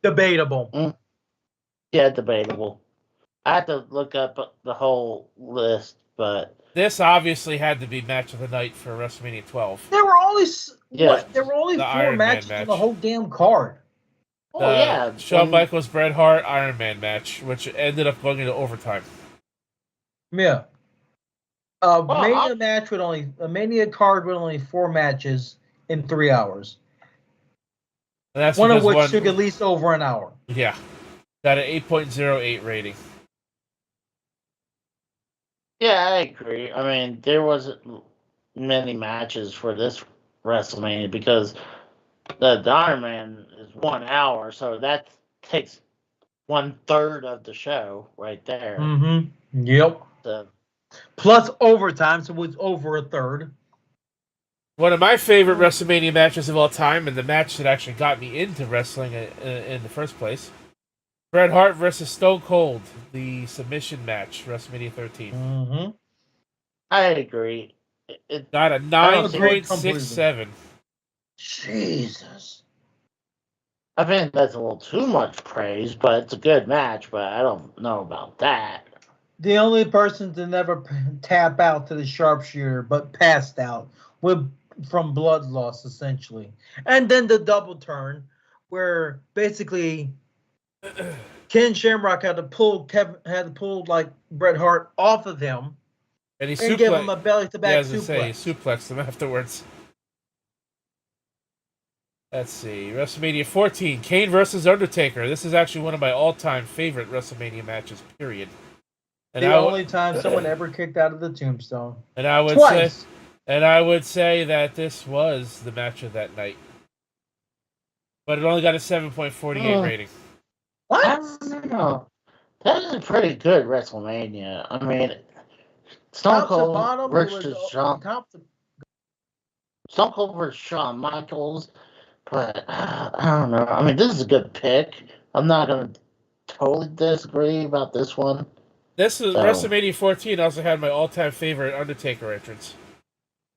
Debatable. Yeah, debatable. I had to look up the whole list, but... This obviously had to be match of the night for WrestleMania 12. There were only four matches on the whole damn card. Shawn Michaels Bret Hart Iron Man match, which ended up going into overtime. Yeah. Mania card with only 4 matches in 3 hours. And that's one of which took at least over an hour. Yeah. Got an 8.08 rating. Yeah, I agree. I mean, there wasn't many matches for this WrestleMania because the Iron Man is 1 hour, so that takes 1/3 of the show right there. Mm-hmm. Yep. So, plus overtime, so it's over a third. One of my favorite WrestleMania matches of all time, and the match that actually got me into wrestling in the first place, Bret Hart versus Stone Cold, the submission match, WrestleMania 13. Mm-hmm. I agree. It got a 9.67. Jesus. I think that's a little too much praise, but it's a good match, but I don't know about that. The only person to never tap out to the sharpshooter, but passed out from blood loss, essentially. And then the double turn, where basically Ken Shamrock had to pull like Bret Hart off of him and give him a belly-to-back suplex. He suplexed him afterwards. Let's see. WrestleMania 14, Kane versus Undertaker. This is actually one of my all-time favorite WrestleMania matches, period. And the only time someone ever kicked out of the tombstone. And I would say that this was the match of that night. But it only got a 7.48 rating. What? I don't know. That is a pretty good WrestleMania. I mean, Stone Cold versus Shawn Michaels. But I don't know. I mean, this is a good pick. I'm not going to totally disagree about this one. WrestleMania 14 also had my all-time favorite Undertaker entrance.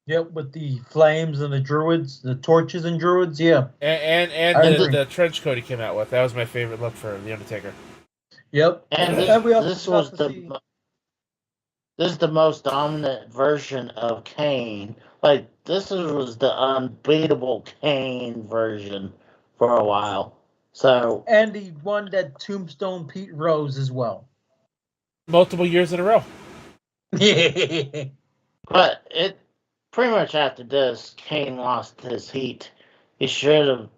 Yep, with the flames and the druids, the torches and druids. Yeah, and the trench coat he came out with. That was my favorite look for the Undertaker. Yep, And this was this is the most dominant version of Kane. Like this was the unbeatable Kane version for a while. So and he won that Tombstone Pete Rose as well. Multiple years in a row. Yeah. But it pretty much after this, Kane lost his heat. They should have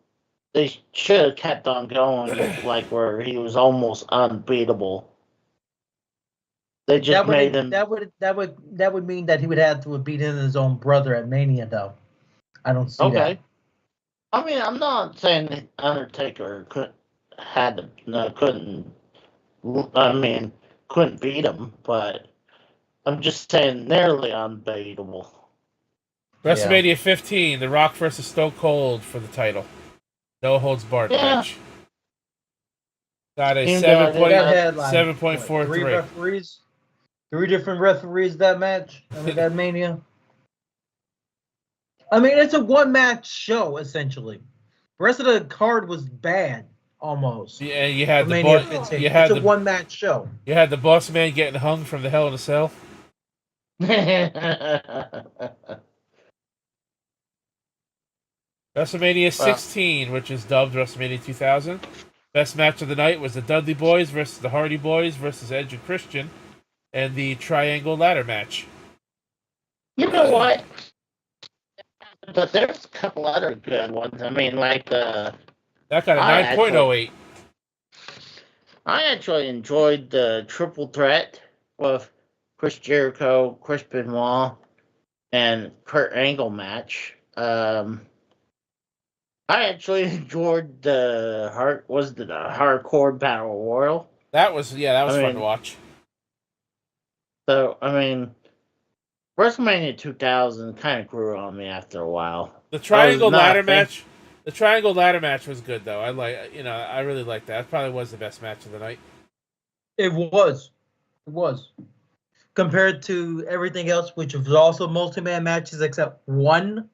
kept on going, like where he was almost unbeatable. They just made him. That would mean that he would have to have beaten his own brother at Mania, though. I don't see that. I mean, I'm not saying Undertaker couldn't beat him, but I'm just saying nearly unbeatable. WrestleMania 15, The Rock versus Stone Cold for the title. No holds barred match. Got a 7.43. 3 referees. 3 different referees that match. That Mania. I mean, it's a one-match show, essentially. The rest of the card was bad, almost. Yeah, you had the Mania 15. It's a one-match show. You had the Boss Man getting hung from the Hell in a Cell. WrestleMania 16, which is dubbed WrestleMania 2000. Best match of the night was the Dudley Boys versus the Hardy Boys versus Edge and Christian, and the Triangle Ladder match. You know what? But there's a couple other good ones. I mean, like that got a 9.08. I actually enjoyed the triple threat with Chris Jericho, Chris Benoit, and Kurt Angle match. I actually enjoyed the hardcore battle royal. That was fun to watch. So I mean, WrestleMania 2000 kind of grew on me after a while. The Triangle Ladder match. The Triangle Ladder match was good though. I really liked that. It probably was the best match of the night. It was. Compared to everything else, which was also multi-man matches except one.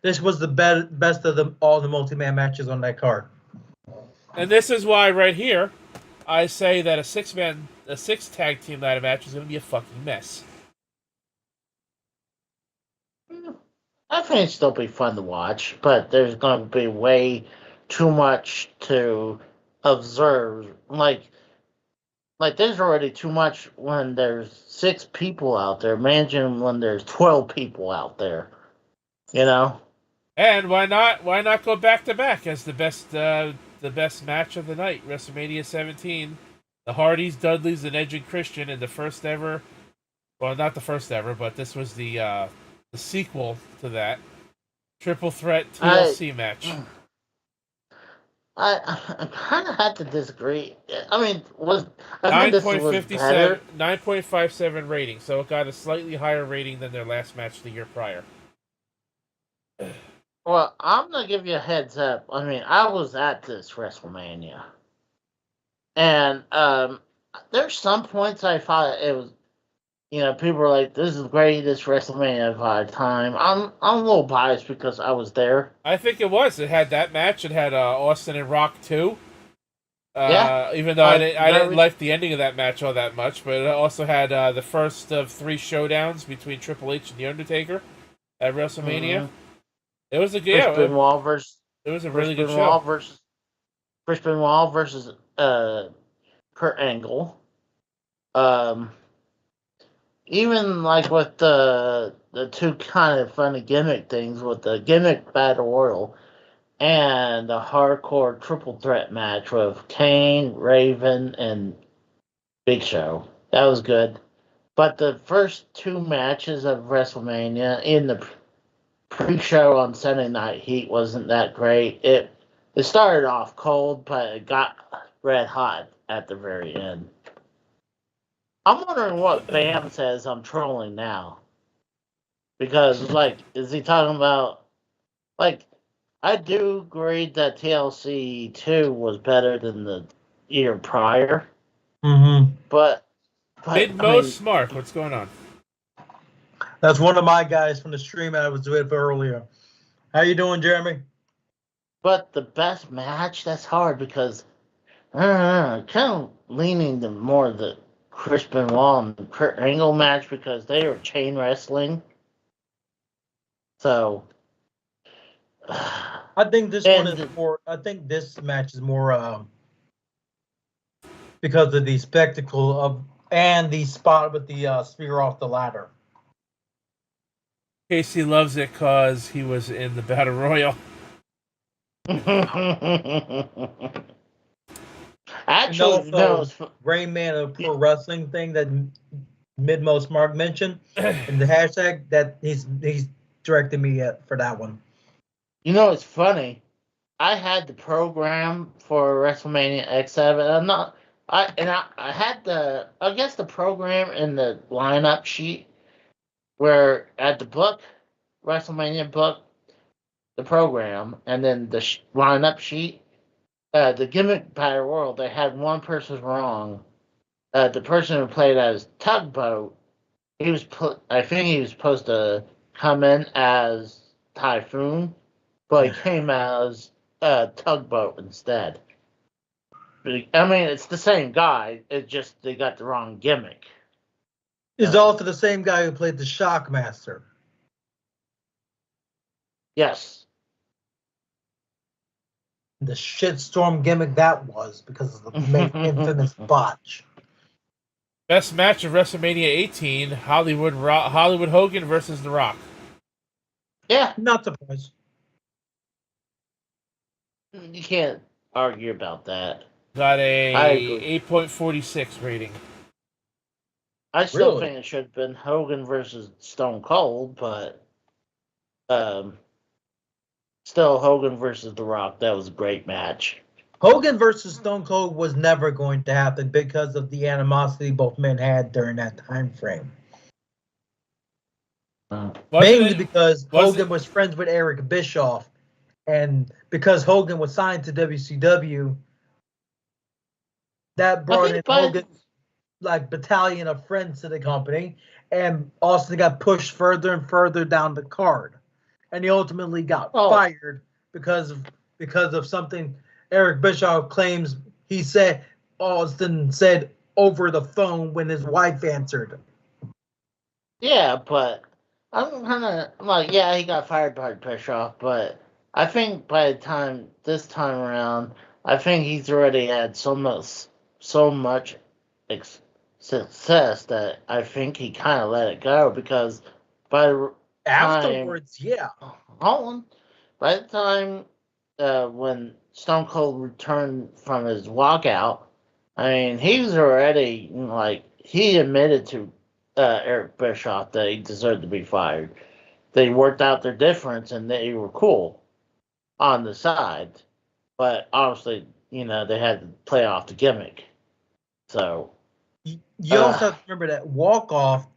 This was the best of all the multi-man matches on that card. And this is why right here, I say that a six tag team ladder match is going to be a fucking mess. I think it'd still be fun to watch, but there's going to be way too much to observe. Like there's already too much when there's 6 people out there. Imagine when there's 12 people out there. You know? And why not go back to back as the best match of the night? WrestleMania 17, the Hardys, Dudleys, and Edge and Christian in the first ever. Well, not the first ever, but this was the sequel to that triple threat TLC match. I kind of had to disagree. I mean, 9.57 rating, so it got a slightly higher rating than their last match the year prior. Well, I'm gonna give you a heads up. I mean, I was at this WrestleMania, and there's some points I thought it was. People were like, "This is the greatest WrestleMania of our time." I'm a little biased because I was there. I think it was. It had that match. It had Austin and Rock too. Even though I didn't like the ending of that match all that much, but it also had the first of 3 showdowns between Triple H and The Undertaker at WrestleMania. Mm-hmm. It was a good. It was a really good show. Chris Benoit versus Kurt Angle. Even like with the 2 kind of funny gimmick things with the gimmick battle royal and the hardcore triple threat match with Kane, Raven, and Big Show. That was good. But the first 2 matches of WrestleMania in the pre-show on Sunday Night Heat wasn't that great. It started off cold, but it got red hot at the very end. I'm wondering what Bam says I'm trolling now. Because, is he talking about... I do agree that TLC 2 was better than the year prior. Mm-hmm. But Smart, what's going on? That's one of my guys from the stream I was with earlier. How you doing, Jeremy? But the best match, that's hard because I don't know, kind of leaning to more the Chris Benoit and Kurt Angle match because they were chain wrestling. So I think this one is more. I think this match is more because of the spectacle of and the spot with the spear off the ladder. Casey loves it because he was in the Battle Royal. Actually, no, Rayman of Pro Wrestling thing that Midmost Mark mentioned in the hashtag that he's directed me for that one. You know, it's funny. I had the program for WrestleMania X7. I had the program in the lineup sheet where at the book, WrestleMania book, the program, and then the lineup sheet, the gimmick battle royal, they had one person wrong. The person who played as Tugboat, I think he was supposed to come in as Typhoon, but he came as Tugboat instead. I mean, it's the same guy. It's just they got the wrong gimmick. It's also the same guy who played the Shockmaster. Yes. The shitstorm gimmick that was because of the infamous botch. Best match of WrestleMania 18: Hollywood Hogan versus The Rock. Yeah, not surprised. You can't argue about that. Got a 8.46 rating. I still think it should have been Hogan versus Stone Cold, but still Hogan versus The Rock. That was a great match. Hogan versus Stone Cold was never going to happen because of the animosity both men had during that time frame. Mainly because Hogan was friends with Eric Bischoff, and because Hogan was signed to WCW, that brought in Hogan's battalion of friends to the company, and Austin got pushed further and further down the card, and he ultimately got fired because of something Eric Bischoff claims he said Austin said over the phone when his wife answered. Yeah, but I'm like, he got fired by Bischoff, but I think by the time this time around, I think he's already had so much success that I think he kind of let it go because afterwards, by the time when Stone Cold returned from his walkout, I mean, he was already he admitted to Eric Bischoff that he deserved to be fired. They worked out their difference and they were cool on the side, but obviously, they had to play off the gimmick. So you also have to remember that walkout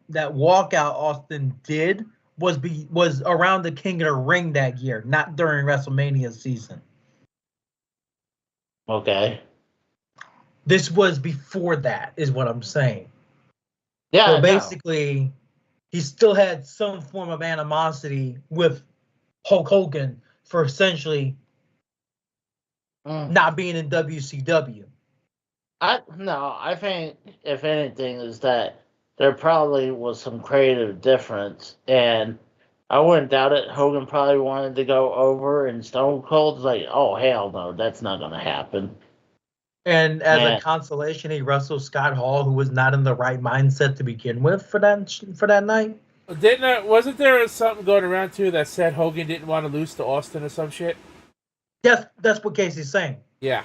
Austin did was around the King of the Ring that year, not during WrestleMania season. Okay. This was before that, is what I'm saying. Yeah. So basically, he still had some form of animosity with Hulk Hogan for essentially not being in WCW. I think if anything is that there probably was some creative difference, and I wouldn't doubt it. Hogan probably wanted to go over, and Stone Cold's like, "Oh hell no, that's not going to happen." And as a consolation, he wrestled Scott Hall, who was not in the right mindset to begin with for that night. Wasn't there something going around too that said Hogan didn't want to lose to Austin or some shit? Yes, that's what Casey's saying. Yeah.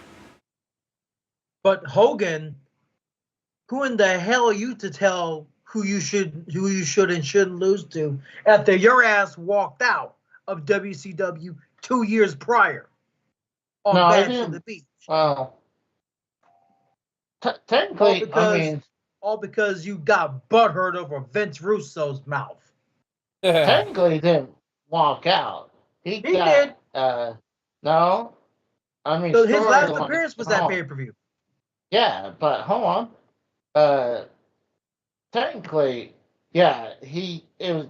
But Hogan, who in the hell are you to tell who you should and shouldn't lose to after your ass walked out of WCW 2 years prior on Bash to the Beach? Well, technically, all because you got butthurt over Vince Russo's mouth. Technically, he didn't walk out. He did. No, so his last appearance was that pay-per-view. Yeah, but hold on. Technically, it was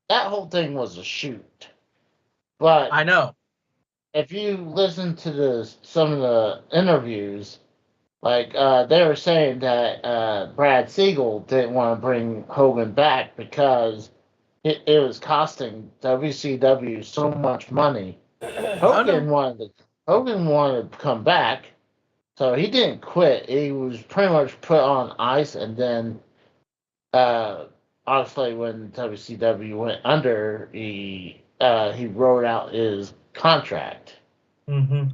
that whole thing was a shoot. But I know. if you listen to some of the interviews, like they were saying that Brad Siegel didn't want to bring Hogan back because it was costing WCW so much money. Hogan wanted to come back, so he didn't quit. He was pretty much put on ice, and then obviously when WCW went under, he wrote out his contract. Mm-hmm.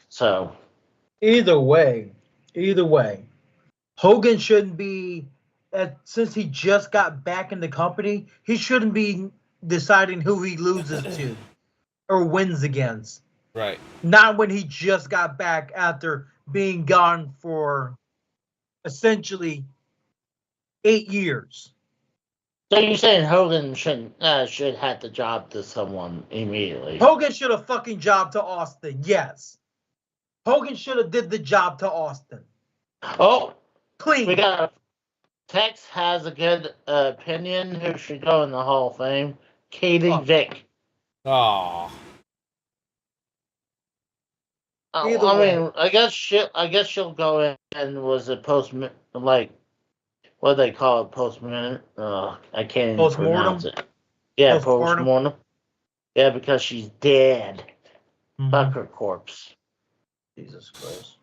So either way, Hogan shouldn't be. Since he just got back in the company, he shouldn't be deciding who he loses to or wins against. Right. Not when he just got back after being gone for essentially 8 years. So you're saying Hogan should have the job to someone immediately? Hogan should have fucking job to Austin. Yes. Hogan should have did the job to Austin. Oh, clean. We got Tex has a good opinion. Who should go in the Hall of Fame? Katie Vick. Oh. I mean, I guess she'll go in and was a post like what do they call it, post-mortem? I can't even pronounce it. Yeah, post-mortem. Yeah, because she's dead. Fuck her corpse. Jesus Christ.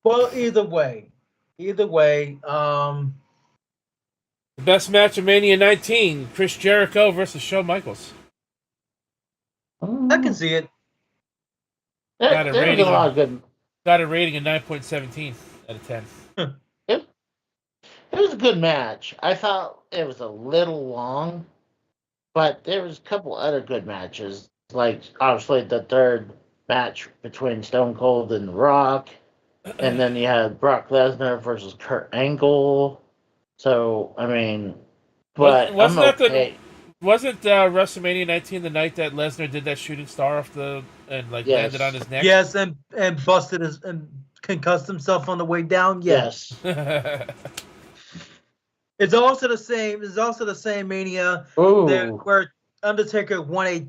Well, either way. The best match of Mania 19, Chris Jericho versus Shawn Michaels. I can see it. Got a rating of 9.17 out of 10. It was a good match. I thought it was a little long, but there was a couple other good matches. Like, obviously, the third match between Stone Cold and The Rock. And then you had Brock Lesnar versus Kurt Angle. So, I mean, but wasn't okay. Wasn't WrestleMania 19 the night that Lesnar did that shooting star off landed on his neck? Yes, and busted and concussed himself on the way down. Yes. It's also the same Mania where Undertaker won a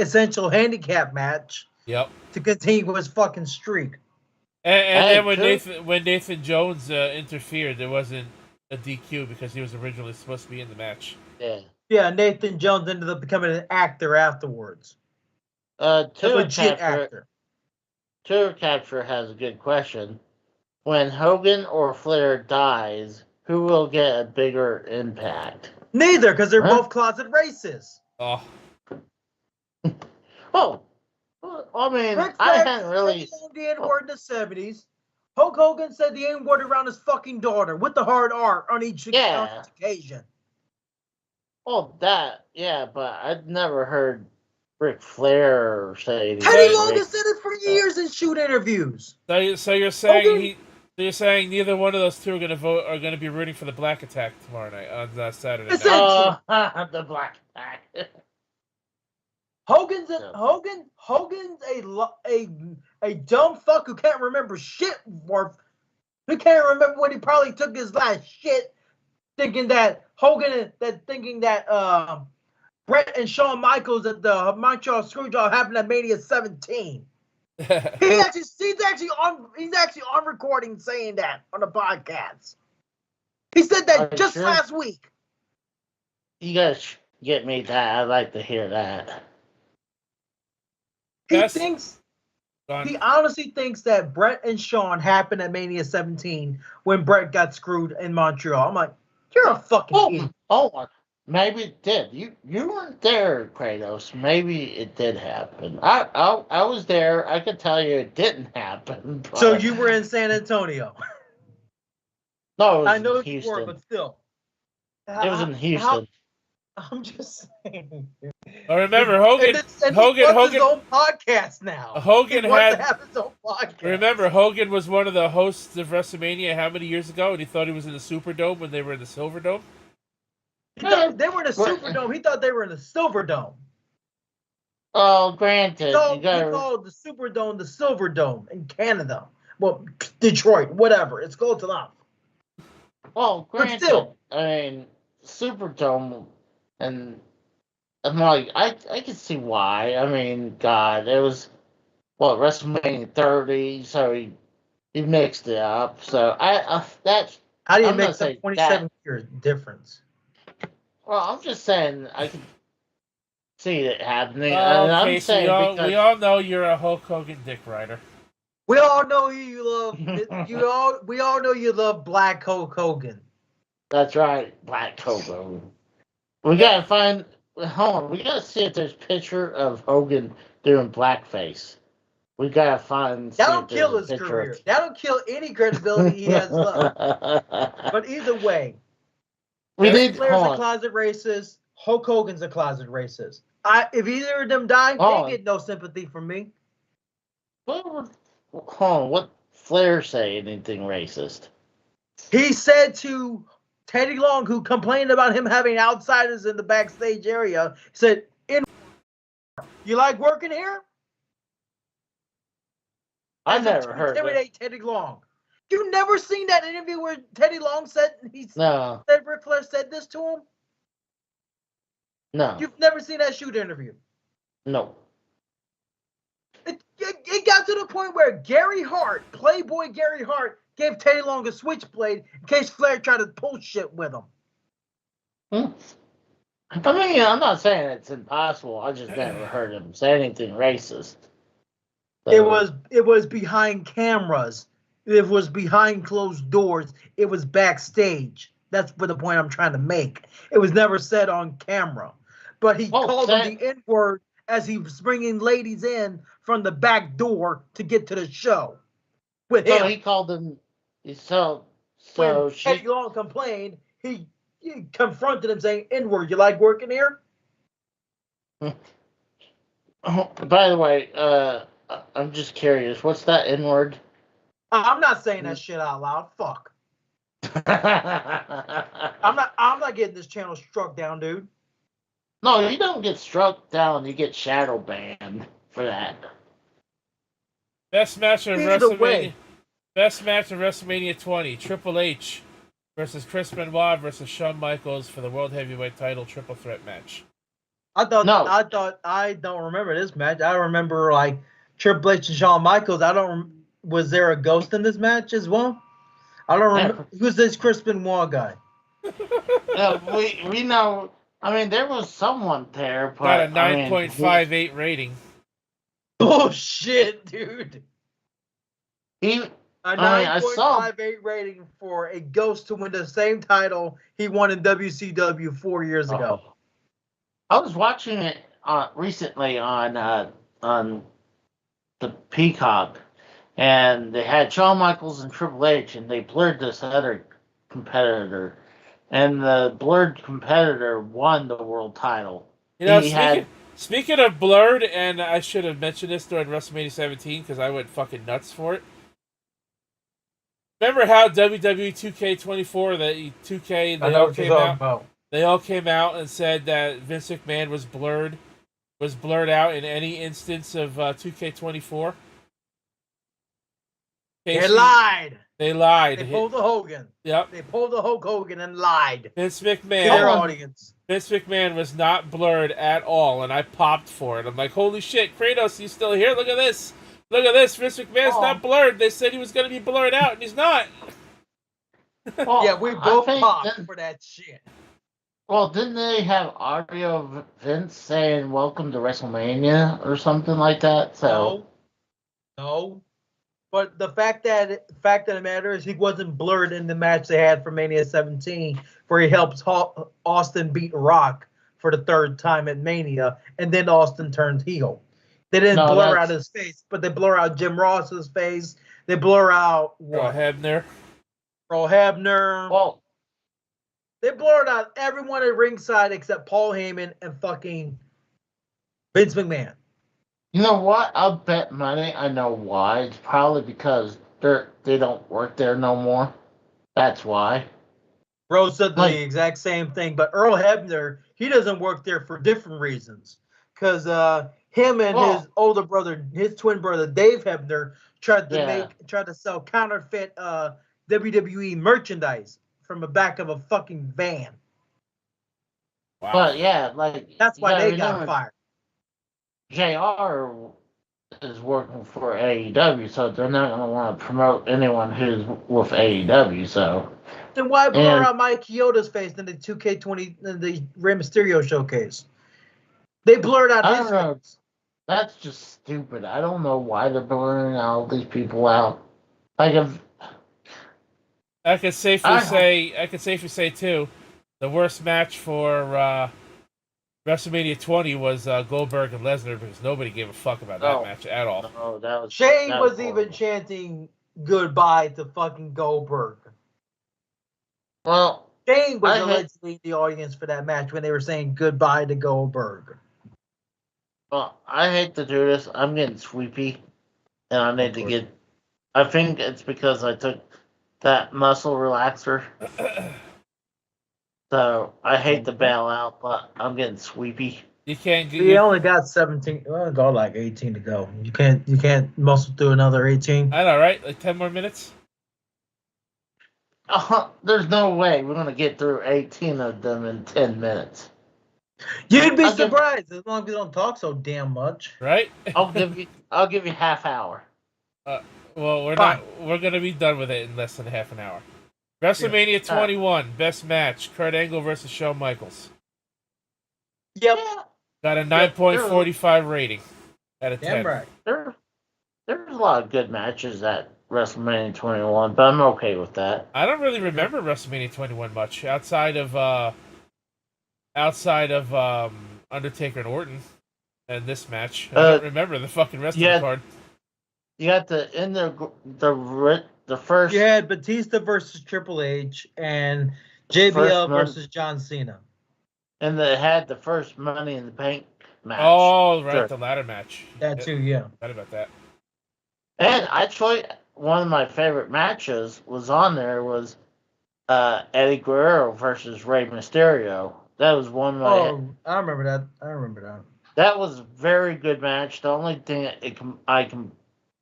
essential handicap match. Yep. To continue his fucking streak. And then when Nathan Jones interfered, there wasn't a DQ because he was originally supposed to be in the match. Yeah, Nathan Jones ended up becoming an actor afterwards. A legit actor. Tour Capture has a good question. When Hogan or Flair dies, who will get a bigger impact? Neither, because they're both closet racists. Oh. I mean, Rick I Flair hadn't really. The N-word in the 70s. Hulk Hogan said the N-word around his fucking daughter with the hard R on each occasion. Oh, but I'd never heard Ric Flair say anything. Teddy Long has said it for years in shoot interviews. So you're saying you're saying neither one of those two are going to be rooting for the Black Attack tomorrow night on Saturday night. The Black Attack. Hogan's a dumb fuck who can't remember shit worth. Who can't remember when he probably took his last shit, thinking that Brett and Shawn Michaels at the Montreal Screwjob happened at Mania 17. He's actually on recording saying that on the podcast. He said that just last week. You guys get me that. I'd like to hear that. He honestly thinks that Brett and Shawn happened at Mania 17 when Brett got screwed in Montreal. I'm like, you're a fucking idiot. Maybe it did. You weren't there, Kratos. Maybe it did happen. I was there. I could tell you it didn't happen. But... So you were in San Antonio. No, it was I know in Houston. you were, but still. It was in Houston. I'm just saying. I remember Hogan. Hogan his own podcast now. Hogan had to have his own podcast. Remember, Hogan was one of the hosts of WrestleMania how many years ago, and he thought he was in the Superdome when they were in the Silverdome. They were in the Superdome. He thought they were in the Silverdome. Oh, granted. He called the Superdome the Silverdome in Canada. Well, Detroit, whatever. It's close enough. Well, granted. But still. I mean, Superdome and I'm like, I can see why. I mean, God, it was WrestleMania 30, so he mixed it up. So that's how do you I'm not mix up saying 27 years difference? Well, I'm just saying I can see it happening, Oh, and I'm Case, we saying all know you're a Hulk Hogan dick rider. We all know you love we all know you love Black Hulk Hogan. That's right, Black Hogan. We gotta find. Hold on, we gotta see if there's a picture of Hogan doing blackface. We gotta find. That'll kill his career. That'll kill any credibility he has left. But either way, Flair's a closet racist. Hulk Hogan's a closet racist. If either of them die, they get no sympathy from me. Hold on, what Flair say anything racist? He said to Teddy Long, who complained about him having outsiders in the backstage area, said, "You like working here?" I never heard intimidate Teddy Long. You never seen that interview where Teddy Long said Ric Flair said this to him? No. You've never seen that shoot interview? No. It got to the point where Gary Hart, Playboy Gary Hart, gave Teddy Long a switchblade in case Flair tried to pull shit with him. I mean, I'm not saying it's impossible. I just never heard him say anything racist. So. It was behind cameras. It was behind closed doors. It was backstage. That's the point I'm trying to make. It was never said on camera. But he called them the N-word as he was bringing ladies in from the back door to get to the show with him. So he called them. When Teddy Long complained, he confronted him saying, "N-word, you like working here?" By the way, I'm just curious. What's that N-word? I'm not saying that shit out loud. Fuck. I'm not getting this channel struck down, dude. No, you don't get struck down. You get shadow banned for that. Best match of WrestleMania. Best match of WrestleMania 20. Triple H versus Chris Benoit versus Shawn Michaels for the World Heavyweight Title triple threat match. I don't remember this match. I remember like Triple H and Shawn Michaels. Was there a ghost in this match as well? I don't remember. Who's this Chris Benoit guy? We know. I mean, there was someone there, but got a 9.58 rating. Bullshit, dude. A 9.58 rating for a ghost to win the same title he won in WCW 4 years ago. I was watching it recently on the Peacock, and they had Shawn Michaels and Triple H, and they blurred this other competitor, and the blurred competitor won the world title. You know, speaking of blurred, and I should have mentioned this during WrestleMania 17 because I went fucking nuts for it. Remember how WWE 2K24, the 2K, they all came out and said that Vince McMahon was blurred out in any instance of 2K24? They lied. They lied. They pulled the Hogan. Yep. They pulled the Hulk Hogan and lied. Vince McMahon. To their audience. Vince McMahon was not blurred at all, and I popped for it. I'm like, holy shit, Kratos, you still here? Look at this. Look at this. Vince McMahon's not blurred. They said he was going to be blurred out, and he's not. Yeah, we both popped for that shit. Well, didn't they have audio of Vince saying "Welcome to WrestleMania" or something like that? So no. But the fact of the matter is, he wasn't blurred in the match they had for Mania 17, where he helps Austin beat Rock for the third time at Mania, and then Austin turned heel. They didn't blur out his face, but they blur out Jim Ross's face. They blur out Earl Hebner. Well, they blurred out everyone at ringside except Paul Heyman and fucking Vince McMahon. You know what? I'll bet money I know why. It's probably because they don't work there no more. That's why. Rhodes said the exact same thing, but Earl Hebner, he doesn't work there for different reasons. Because him and his older brother, his twin brother Dave Hebner, tried to sell counterfeit WWE merchandise from the back of a fucking van. Wow. But yeah, like that's why they got fired. JR is working for AEW, so they're not going to want to promote anyone who's with AEW. So then why blur out Mike Chioda's face in the 2K20 the Rey Mysterio showcase? They blurred out his face. That's just stupid. I don't know why they're blurring all these people out. Like if I could safely say too, the worst match for WrestleMania 20 was Goldberg and Lesnar because nobody gave a fuck about that match at all. No, that was Shane was even chanting goodbye to fucking Goldberg. Well, Shane was allegedly in the audience for that match when they were saying goodbye to Goldberg. Well, I hate to do this. I'm getting sleepy, and I need to get. I think it's because I took that muscle relaxer. So I hate to bail out, but I'm getting sleepy. You can't. You only got 17. Well, got like 18 to go. You can't muscle through another 18. I know, right? Like 10 more minutes. There's no way we're gonna get through 18 of them in 10 minutes. You'd be surprised as long as you don't talk so damn much. Right? I'll give you half hour. Well, we're gonna be done with it in less than half an hour. WrestleMania 21, best match: Kurt Angle versus Shawn Michaels. Yep. Got a 9.45 rating out of 10. Damn right. There's a lot of good matches at WrestleMania 21, but I'm okay with that. I don't really remember WrestleMania 21 much outside of Undertaker and Orton and this match. I don't remember the fucking rest of the card. You got the first. You had Batista versus Triple H and JBL versus John Cena. And they had the first Money in the Bank match. Oh, right, the ladder match. That too, yeah. Forgot about that. And actually, one of my favorite matches was on there was Eddie Guerrero versus Rey Mysterio. That was one of my. Oh, I remember that. That was a very good match. The only thing I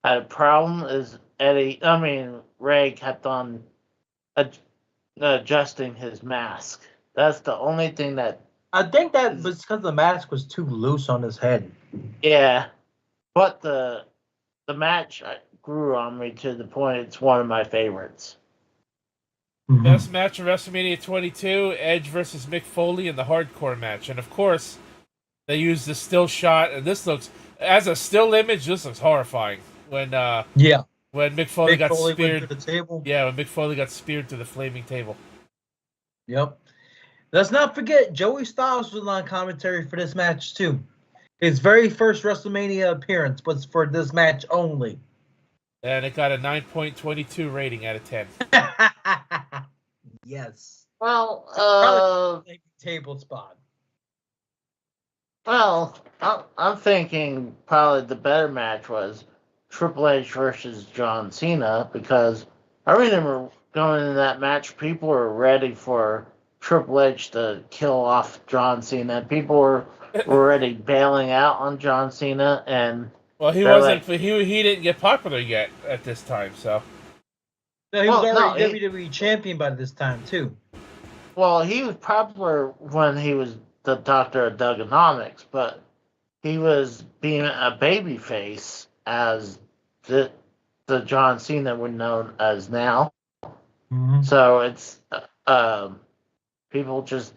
had a problem is Ray kept on adjusting his mask. That's the only thing that. I think that was because the mask was too loose on his head. Yeah, but the match grew on me to the point it's one of my favorites. Mm-hmm. Best match of WrestleMania 22: Edge versus Mick Foley in the hardcore match, and of course, they used the still shot, and this looks as a still image. This looks horrifying. When Mick Foley got speared through the table. Yeah, when Mick Foley got speared through the flaming table. Yep. Let's not forget Joey Styles was on commentary for this match too. His very first WrestleMania appearance was for this match only. And it got a 9.22 rating out of 10. Yes. Well, table spot. Well, I'm thinking probably the better match was Triple H versus John Cena, because I remember going into that match, people were ready for Triple H to kill off John Cena. People were already bailing out on John Cena, and well, he wasn't. Like, he didn't get popular yet at this time, so. No, he was already WWE champion by this time too. Well, he was popular when he was the Doctor of Thuganomics, but he was being a babyface as the John Cena we're known as now. Mm-hmm. So it's people just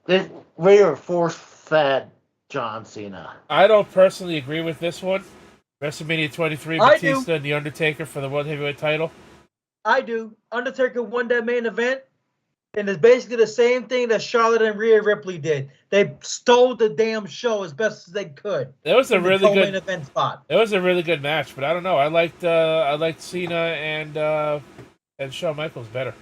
we were force-fed John Cena. I don't personally agree with this one. WrestleMania 23, Batista and The Undertaker for the World Heavyweight title. I do. Undertaker won that main event, and it's basically the same thing that Charlotte and Rhea Ripley did. They stole the damn show as best as they could. It was a really good main event spot. It was a really good match, but I don't know. I liked Cena and Shawn Michaels better.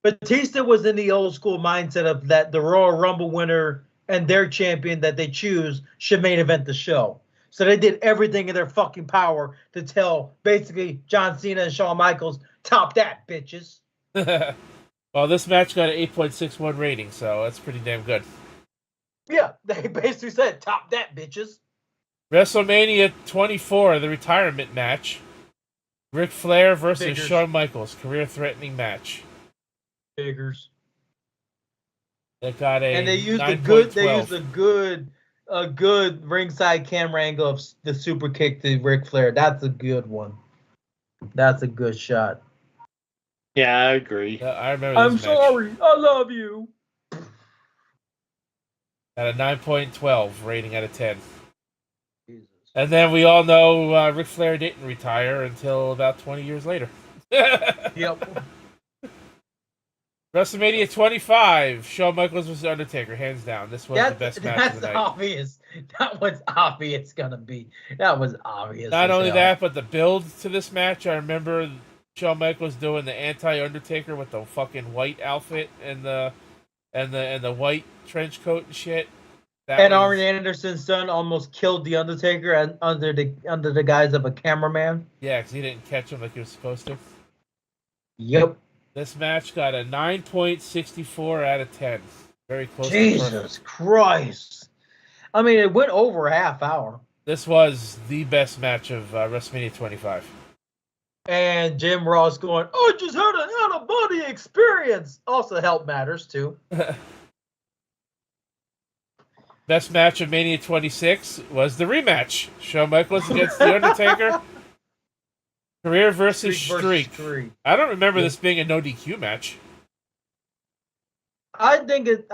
Batista was in the old school mindset of that the Royal Rumble winner and their champion that they choose should main event the show. So they did everything in their fucking power to tell basically John Cena and Shawn Michaels, top that, bitches. Well, this match got an 8.61 rating, so that's pretty damn good. Yeah, they basically said, top that, bitches. WrestleMania 24, the retirement match. Ric Flair versus Shawn Michaels, career-threatening match. Figures. It got a and they used 9.12. a good ringside camera angle of the super kick to Ric Flair. That's a good one. That's a good shot. Yeah, I agree. I remember I'm this match. sorry. I love you. Got a 9.12 rating out of 10. Jesus. And then we all know Ric Flair didn't retire until about 20 years later. Yep. WrestleMania 25, Shawn Michaels versus Undertaker, hands down. This was the best match of the night. That's obvious. That was obvious gonna be. That was obvious. Not only that, but the build to this match, I remember Shawn Michaels doing the anti-Undertaker with the fucking white outfit and the white trench coat and shit. And Arn Anderson's son almost killed the Undertaker under the guise of a cameraman. Yeah, because he didn't catch him like he was supposed to. Yep. This match got a 9.64 out of 10. Very close to Jesus perfect. Christ. I mean, it went over a half hour. This was the best match of WrestleMania 25. And Jim Ross going, I just had an out-of-body experience. Also, help matters, too. Best match of Mania 26 was the rematch. Shawn Michaels against The Undertaker. Career versus Streak. I don't remember this being a no DQ match. I think it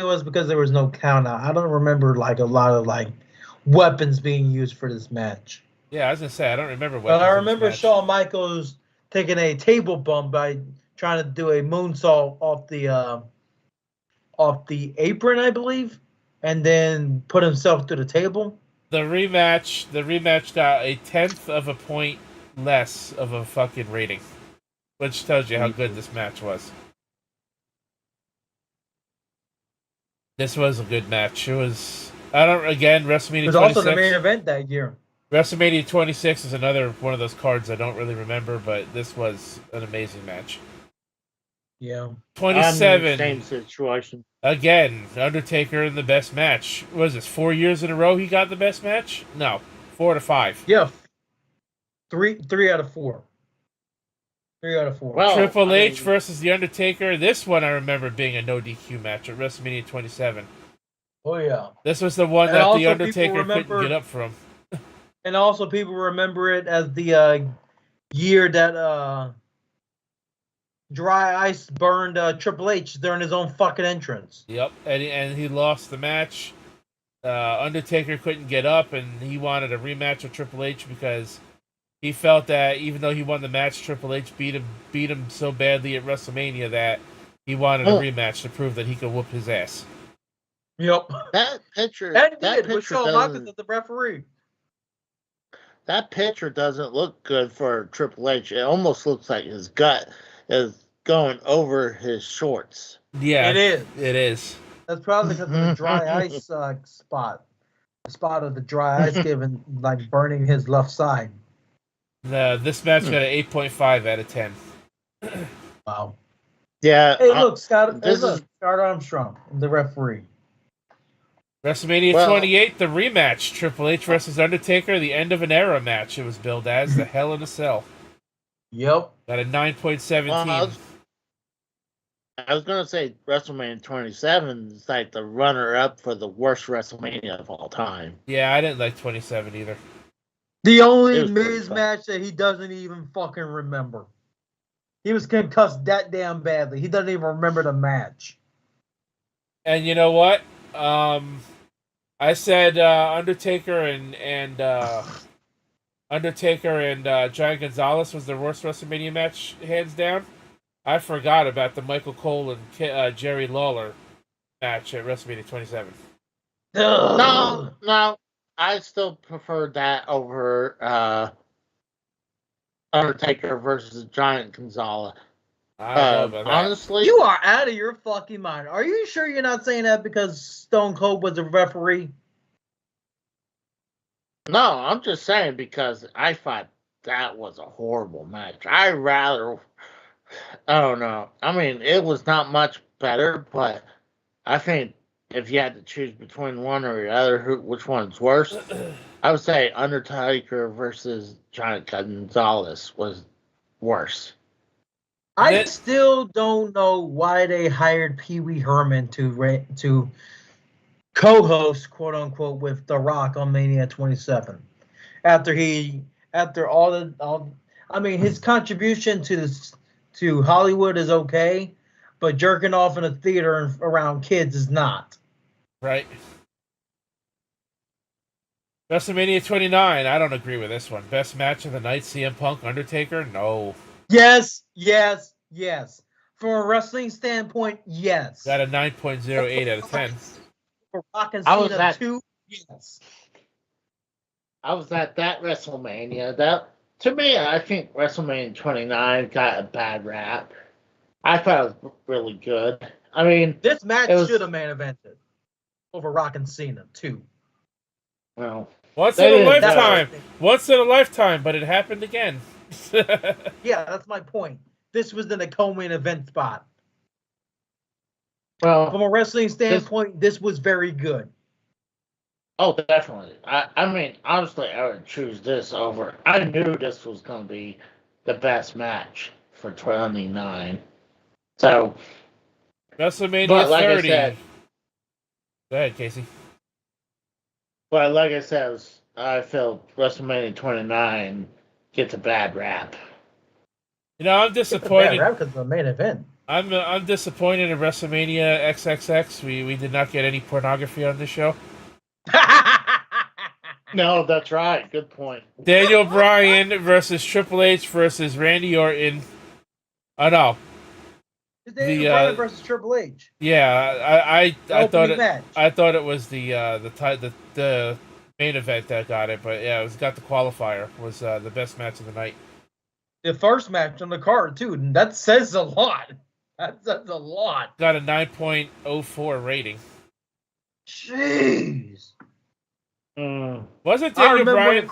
was because there was no count out. I don't remember like a lot of like weapons being used for this match. Yeah, I was gonna say I don't remember weapons. But I remember Shawn Michaels taking a table bump by trying to do a moonsault off the apron, I believe, and then put himself to the table. The rematch got a 1/10 of a point less of a fucking rating, which tells you how good this match was. This was a good match. It was. WrestleMania 26. It was also the main event that year. WrestleMania 26 is another one of those cards I don't really remember, but this was an amazing match. Yeah. 27. Same situation. Again, Undertaker in the best match. What was this, 4 years in a row he got the best match? No, 4 to 5. Yeah. Three out of 4. 3 out of 4. Well, Triple H versus The Undertaker. This one I remember being a no DQ match at WrestleMania 27. Oh, yeah. This was the one that The Undertaker couldn't get up from. And also people remember it as the year that Dry Ice burned Triple H during his own fucking entrance. Yep, and he lost the match. Undertaker couldn't get up, and he wanted a rematch with Triple H because he felt that even though he won the match, Triple H beat him so badly at WrestleMania that he wanted a rematch to prove that he could whoop his ass. Yep. That picture. And did with Shawn Michaels as the referee. That picture doesn't look good for Triple H. It almost looks like his gut is going over his shorts. Yeah, it is. It is. That's probably because of the dry ice spot. The spot of the dry ice giving like burning his left side. This match got an 8.5 out of 10. Wow. Yeah. Hey, look, Scott Armstrong, the referee. WrestleMania 28, the rematch. Triple H versus Undertaker, the end of an era match. It was billed as the Hell in a Cell. Yep. Got a 9.17. I was going to say WrestleMania 27 is like the runner-up for the worst WrestleMania of all time. Yeah, I didn't like 27 either. The only Miz match that he doesn't even fucking remember. He was concussed that damn badly. He doesn't even remember the match. And you know what? I said Undertaker and Giant Gonzalez was the worst WrestleMania match, hands down. I forgot about the Michael Cole and Jerry Lawler match at WrestleMania 27. No, I still prefer that over Undertaker versus Giant Gonzalez. I don't know about that. Honestly, you are out of your fucking mind. Are you sure you're not saying that because Stone Cold was a referee? No, I'm just saying because I thought that was a horrible match. I don't know. I mean, it was not much better, but I think if you had to choose between one or the other, which one's worse, I would say Undertaker versus Giant Gonzalez was worse. I still don't know why they hired Pee Wee Herman to co-host, quote unquote, with The Rock on Mania 27. After all, I mean, his contribution to Hollywood is okay, but jerking off in a theater around kids is not. Right. WrestleMania 29. I don't agree with this one. Best match of the night: CM Punk, Undertaker. No. Yes. From a wrestling standpoint, yes. Got a 9.08 out of 10. For Rock and Cena 2, yes. I was at that WrestleMania. That, to me, I think WrestleMania 29 got a bad rap. I thought it was really good. I mean, this match should have main evented over Rock and Cena 2. Well, once in a lifetime. Once in a lifetime, but it happened again. Yeah, that's my point. This was in a co-main event spot. Well, from a wrestling standpoint, this was very good. Oh, definitely. I mean, honestly, I would choose this over. I knew this was going to be the best match for 29. So, WrestleMania 30. Go ahead, Casey. But like I said, I felt WrestleMania 29 gets a bad rap. You know, I'm disappointed. Bad rap because of the main event. I'm disappointed in WrestleMania XXX. We did not get any pornography on this show. No, that's right. Good point. Daniel Bryan versus Triple H versus Randy Orton. Oh no. Daniel Bryan versus Triple H. Yeah, I thought it. Match. I thought it was the main event that got it, but yeah, it got the qualifier. Was the best match of the night. The first match on the card too, and that says a lot. That says a lot. Got a 9.04 rating. Jeez. Wasn't Daniel Bryan?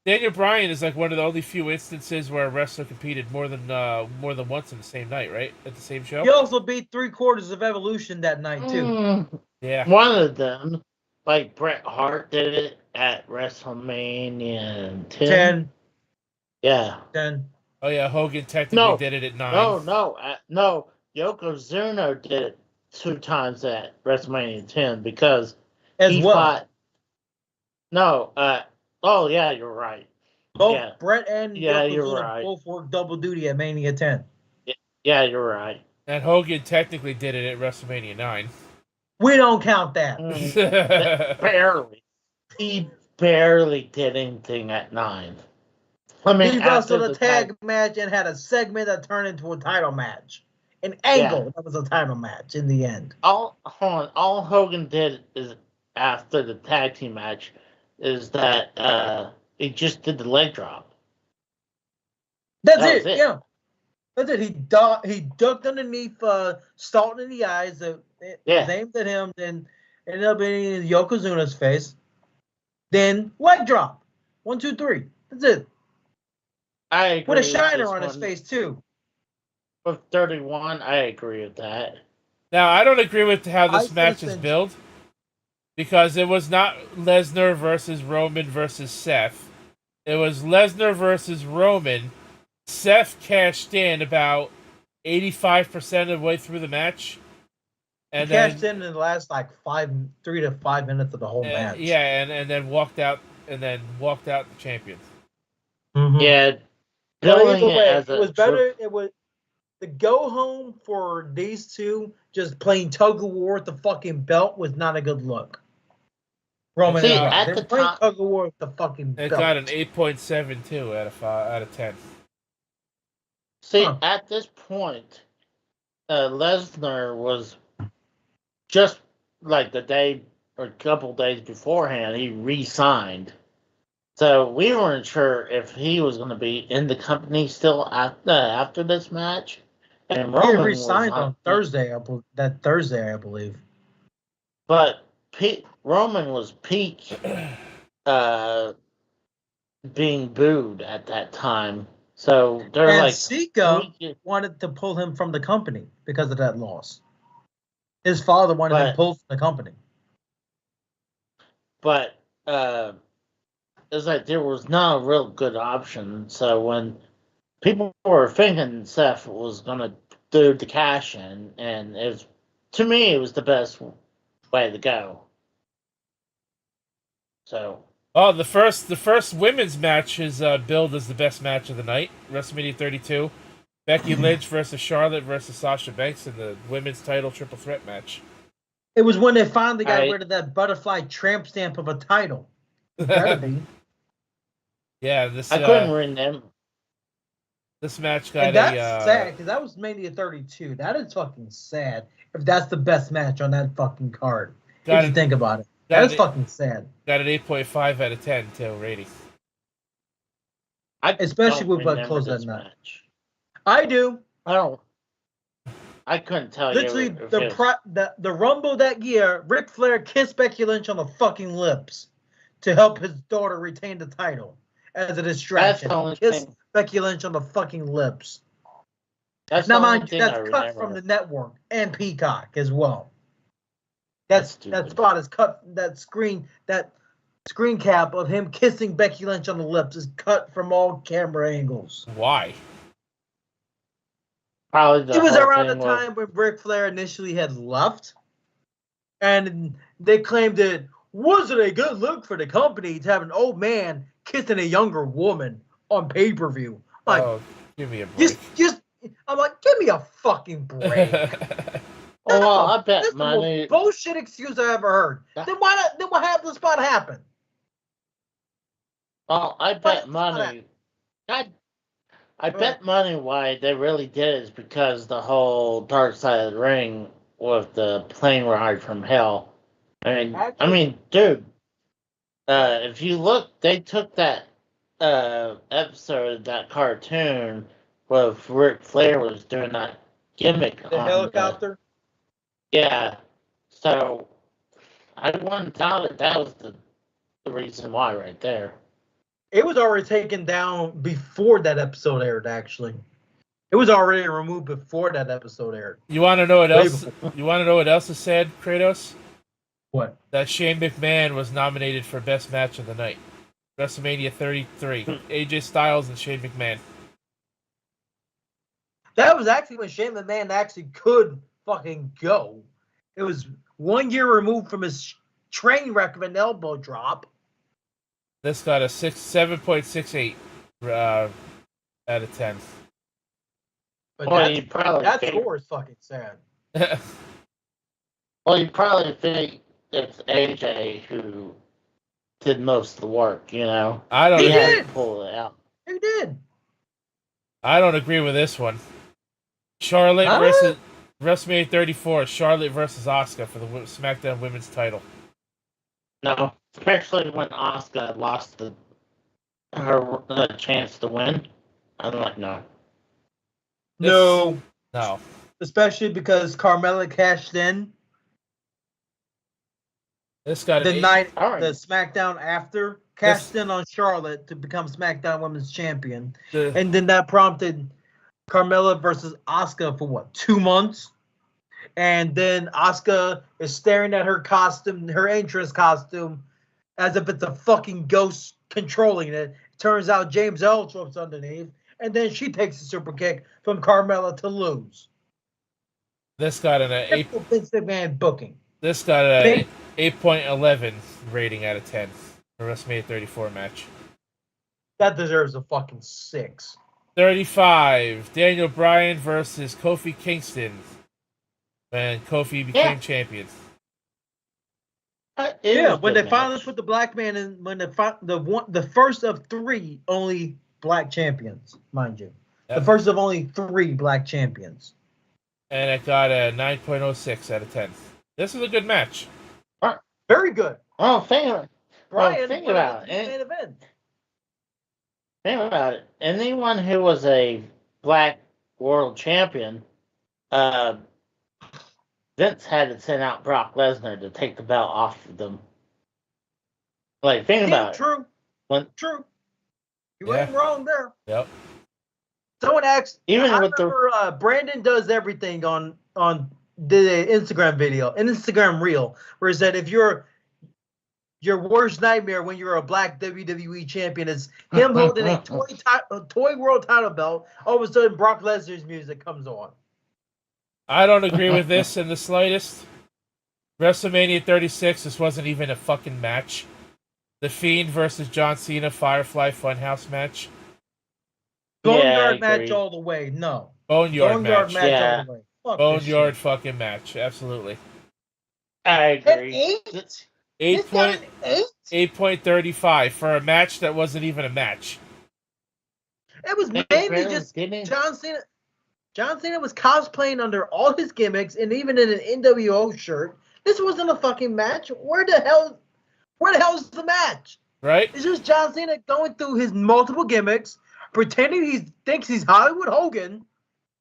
Daniel Bryan is like one of the only few instances where a wrestler competed more than once in the same night, right? At the same show. He also beat 3/4 of Evolution that night too. Yeah. One of them, like Bret Hart, did it at WrestleMania 10. Yeah. 10. Oh yeah, Hogan technically did it at 9. No. Yokozuna did it 2 times at WrestleMania 10 because he fought. No. Oh yeah, you're right. Both Bret and Yokozuna both worked double duty at Mania 10. Yeah, you're right. And Hogan technically did it at WrestleMania 9. We don't count that. Barely. He barely did anything at 9. I mean, he wrestled a tag match and had a segment that turned into a title match. An angle that was a title match in the end. All Hogan did is after the tag team match is that he just did the leg drop. That's it. Yeah. That's it. He ducked underneath Starlton in the eyes. Aimed at him, then ended up in Yokozuna's face. Then leg drop. 1, 2, 3. That's it. I agree. With a shiner on his face too. With 31, I agree with that. Now I don't agree with how this match is built. Because it was not Lesnar versus Roman versus Seth. It was Lesnar versus Roman. Seth cashed in about 85% of the way through the match. And cashed in the last 3 to 5 minutes of the whole match. Yeah, and then walked out the champion. Mm-hmm. Yeah. But either way, it was better. It was the go home for these two. Just playing tug of war with the fucking belt was not a good look. Roman at the time, tug of war with the fucking belt. It got an 8.72 out of 10. See, at this point, Lesnar was just like the day or a couple days beforehand, he re-signed. So we weren't sure if he was going to be in the company still after this match. And Roman he re-signed on Thursday. That Thursday, I believe. But Roman was peak being booed at that time. So they're Sika wanted to pull him from the company because of that loss. His father wanted him pulled from the company. But it's like there was not a real good option. So when people were thinking Seth was gonna do the cash in, and to me it was the best way to go. So. Oh, the first women's match is billed as the best match of the night. WrestleMania 32. Becky Lynch versus Charlotte versus Sasha Banks in the women's title triple threat match. It was when they finally got rid of that butterfly tramp stamp of a title. It better be. Yeah, this I couldn't read them. This match got that's sad because that was Mania 32. That is fucking sad if that's the best match on that fucking card. If you think about it. That's fucking sad. Got an 8.5 out of 10 to rating. Especially with what close that match. I do. I couldn't tell Literally, you. Literally, the Rumble that year, Ric Flair kissed Becky Lynch on the fucking lips to help his daughter retain the title as a distraction. Kiss Becky Lynch on the fucking lips. Now, mind you, that's cut from the network and Peacock as well. That spot is cut. That screen cap of him kissing Becky Lynch on the lips is cut from all camera angles. Why? It was around the time when Ric Flair initially had left, and they claimed it wasn't a good look for the company to have an old man kissing a younger woman on pay-per-view. Like, give me a break. I'm like, give me a fucking break. I bet money. The most bullshit excuse I ever heard. Then why not? Then what happened? The spot happened. Well, I bet money. I bet money why they really did it is because the whole Dark Side of the Ring with the plane ride from hell. I mean, dude. If you look, they took that episode of that cartoon where Ric Flair was doing that gimmick. The helicopter? Yeah. So, I wouldn't doubt that was the reason why right there. It was already taken down before that episode aired, actually. It was already removed before that episode aired. You want to know what else? You want to know what else is said, Kratos? What? That Shane McMahon was nominated for Best Match of the Night. WrestleMania 33. AJ Styles and Shane McMahon. That was actually when Shane McMahon actually could fucking go. It was 1 year removed from his train wreck of an elbow drop. This got a 7.68 out of 10. But that score is fucking sad. Well, you probably think it's AJ who did most of the work, you know? He did. Pull it out. He did. I don't agree with this one. Charlotte versus WrestleMania 34. Charlotte versus Asuka for the SmackDown Women's title. No, especially when Asuka lost her chance to win. I'm like, no. No. No. Especially because Carmella cashed in. This got the SmackDown after cashed in on Charlotte to become SmackDown Women's Champion, and then that prompted Carmella versus Asuka for 2 months, and then Asuka is staring at her costume, her entrance costume, as if it's a fucking ghost controlling it. Turns out James Ellsworth's underneath, and then she takes a super kick from Carmella to lose. This got an Vince McMahon booking. This got a 8.11 rating out of 10 for WrestleMania 34 match. That deserves a fucking 6. 35. Daniel Bryan versus Kofi Kingston when Kofi became champion. When they finally put the black man in, when the first of 3 only black champions, mind you. Yep. The first of only 3 black champions. And it got a 9.06 out of 10. This is a good match. Very good. Oh, think about it. Think about it. Anyone who was a black world champion, Vince had to send out Brock Lesnar to take the belt off of them. Like, think about it. True. You ain't wrong there. Yep. Someone asked. Brandon does everything on the Instagram video, an Instagram reel, where he said if you're your worst nightmare when you're a black WWE champion is him holding a toy world title belt. All of a sudden, Brock Lesnar's music comes on. I don't agree with this in the slightest. WrestleMania 36, this wasn't even a fucking match. The Fiend versus John Cena Firefly Funhouse match. Boneyard match all the way. No. Boneyard match all the way. Fuck Boneyard fucking match. Absolutely. I agree. 8.35 for a match that wasn't even a match. It was mainly just John Cena. John Cena was cosplaying under all his gimmicks and even in an NWO shirt. This wasn't a fucking match. Where the hell is the match? Right? It's just John Cena going through his multiple gimmicks, pretending he thinks he's Hollywood Hogan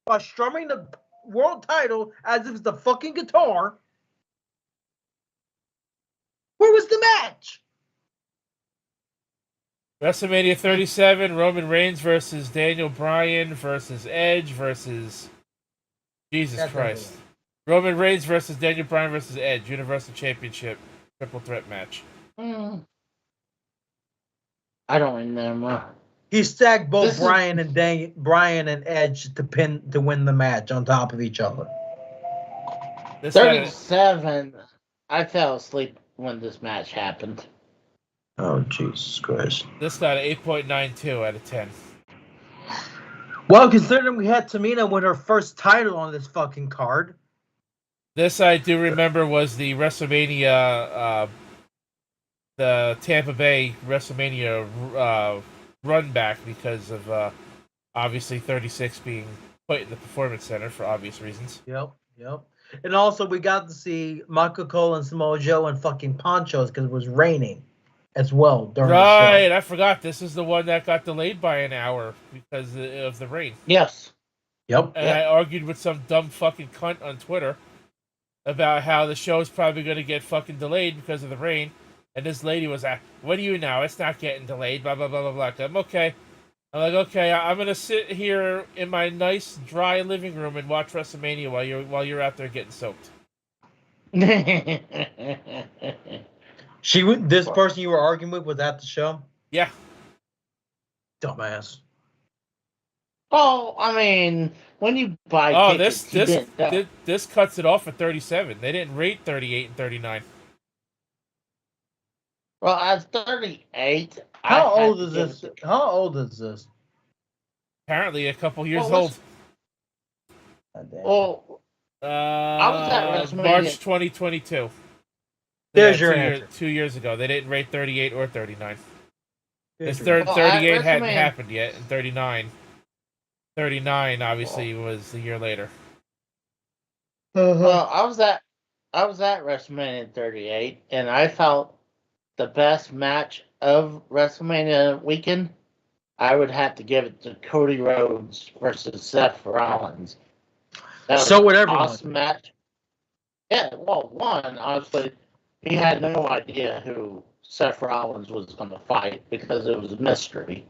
while strumming the world title as if it's the fucking guitar. Where was the match? WrestleMania 37, Roman Reigns versus Daniel Bryan versus Edge versus... Jesus Christ. Roman Reigns versus Daniel Bryan versus Edge, Universal Championship, triple threat match. I don't remember. He stacked both Bryan and Edge to win the match on top of each other. 37. I fell asleep when this match happened. Oh, Jesus Christ. This got an 8.92 out of 10. Well, considering we had Tamina win her first title on this fucking card. This I do remember was the WrestleMania, the Tampa Bay WrestleMania run back because of obviously 36 being put in the Performance Center for obvious reasons. Yep. And also we got to see Michael Cole and Samoa Joe in fucking ponchos because it was raining as well during the show. Right, I forgot. This is the one that got delayed by an hour because of the rain. Yes. Yep. And I argued with some dumb fucking cunt on Twitter about how the show's probably going to get fucking delayed because of the rain. And this lady was like, what do you know? It's not getting delayed, blah, blah, blah, blah, blah. I'm okay. I'm like, okay, I'm going to sit here in my nice, dry living room and watch WrestleMania while you're out there getting soaked. This person you were arguing with was at the show? Yeah. Dumbass. Oh, I mean, when you buy tickets, this cuts it off at 37. They didn't rate 38 and 39. Well, at 38, How old is this? Apparently a couple years old. Well, I was at WrestleMania. March 2022. There's your answer. 2 years ago. They didn't rate 38 or 39. This 38 hadn't happened yet, and 39 obviously was a year later. Well, I was at WrestleMania 38, and I felt the best match of WrestleMania weekend, I would have to give it to Cody Rhodes versus Seth Rollins. So would everyone. Awesome match. Yeah, well, one, honestly, he had no idea who Seth Rollins was going to fight because it was a mystery.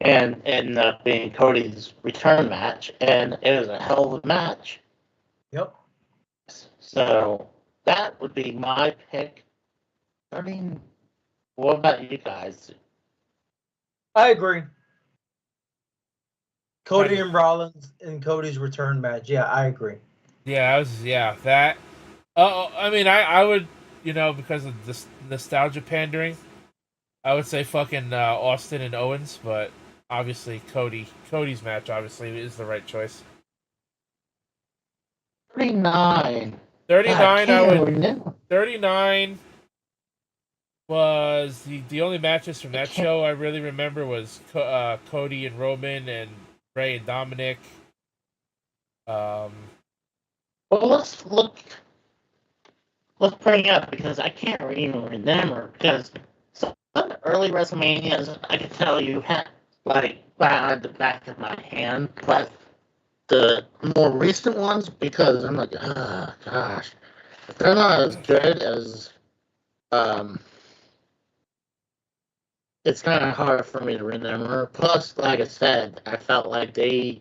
And it ended up being Cody's return match, and it was a hell of a match. Yep. So that would be my pick. I mean, what about you guys? I agree. Cody and Rollins in Cody's return match. Yeah, I agree. That. I mean, I would, because of this nostalgia pandering, I would say fucking Austin and Owens, but obviously Cody's match obviously is the right choice. 39. 39 was the only matches from that show I really remember was Cody and Roman and Ray and Dominic. Well, let's bring it up because I can't even remember because some of the early WrestleManias I can tell you had behind the back of my hand, but the more recent ones because I'm like, oh gosh, they're not as good as it's kind of hard for me to remember. Plus, like I said, I felt like these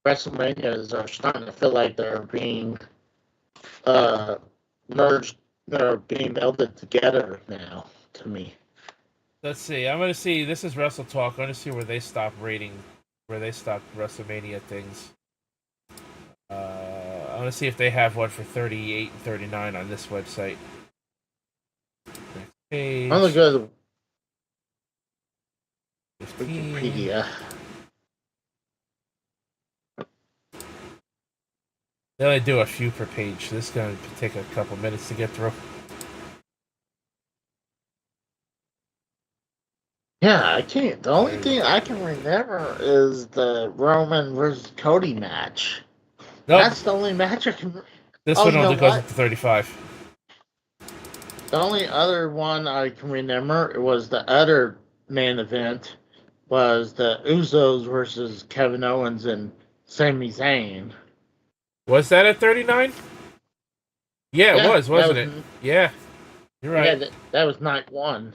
WrestleManias are starting to feel like they're being merged or being melded together now to me. Let's see. I'm gonna see. This is Wrestle Talk. I'm gonna see where they stop rating, where they stop WrestleMania things. I'm gonna see if they have one for 38 and 39 on this website. Next page. I'm gonna go to 15. Wikipedia. They only do a few per page. So this is gonna take a couple minutes to get through. Yeah, I can't. The only thing I can remember is the Roman versus Cody match. Nope. That's the only match I can. This one only goes up to 35. The only other one I can remember was the other main event was the Usos versus Kevin Owens and Sami Zayn. Was that at 39? Yeah, it was, wasn't it? Yeah, you're right. Yeah, that was night one.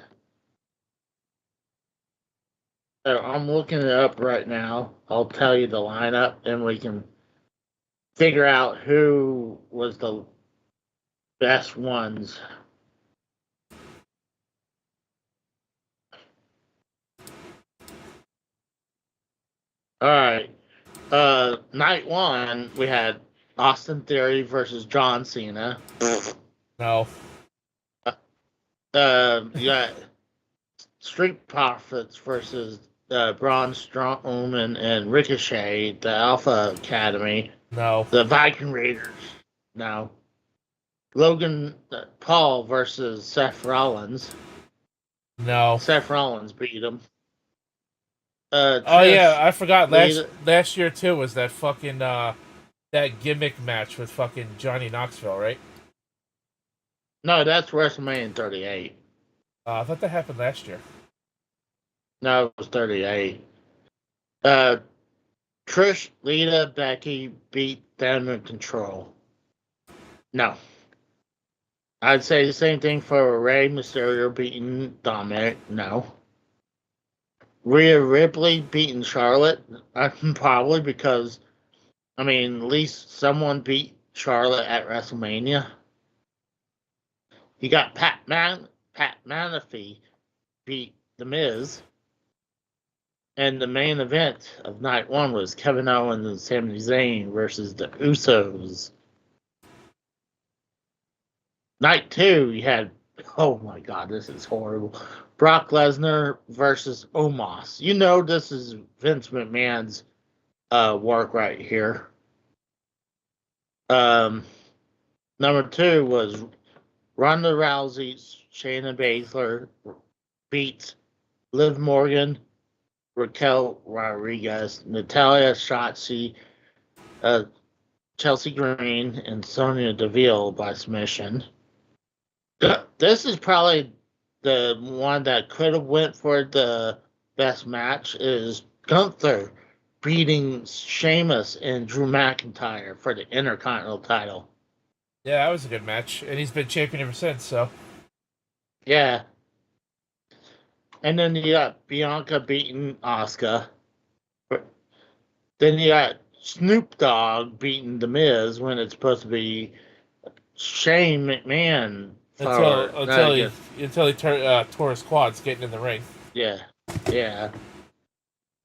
So I'm looking it up right now. I'll tell you the lineup, and we can figure out who was the best ones. All right. Night one, we had Austin Theory versus John Cena. No. You got Street Profits versus Braun Strowman and Ricochet, the Alpha Academy. No. The Viking Raiders. No. Logan Paul versus Seth Rollins. No. Seth Rollins beat him. Oh yeah, I forgot. Last year too was that fucking that gimmick match with fucking Johnny Knoxville, right? No, that's WrestleMania 38. I thought that happened last year. No, it was 38. Trish, Lita, Becky beat Damage Control. No. I'd say the same thing for Rey Mysterio beating Dominic. No. Rhea Ripley beating Charlotte. Probably because, I mean, at least someone beat Charlotte at WrestleMania. You got Pat McAfee beat The Miz. And the main event of night one was Kevin Owens and Sami Zayn versus the Usos. Night two, you had, oh my god, this is horrible. Brock Lesnar versus Omos. You know this is Vince McMahon's work right here. Number two was Ronda Rousey, Shayna Baszler beats Liv Morgan, Raquel Rodriguez, Natalia Shotzi, Chelsea Green, and Sonya Deville by submission. This is probably the one that could have went for the best match is Gunther beating Sheamus and Drew McIntyre for the Intercontinental title. Yeah, that was a good match, and he's been champion ever since, so. Yeah. And then you got Bianca beating Asuka. Then you got Snoop Dogg beating The Miz when it's supposed to be Shane McMahon. Until he tore his quads getting in the ring. Yeah.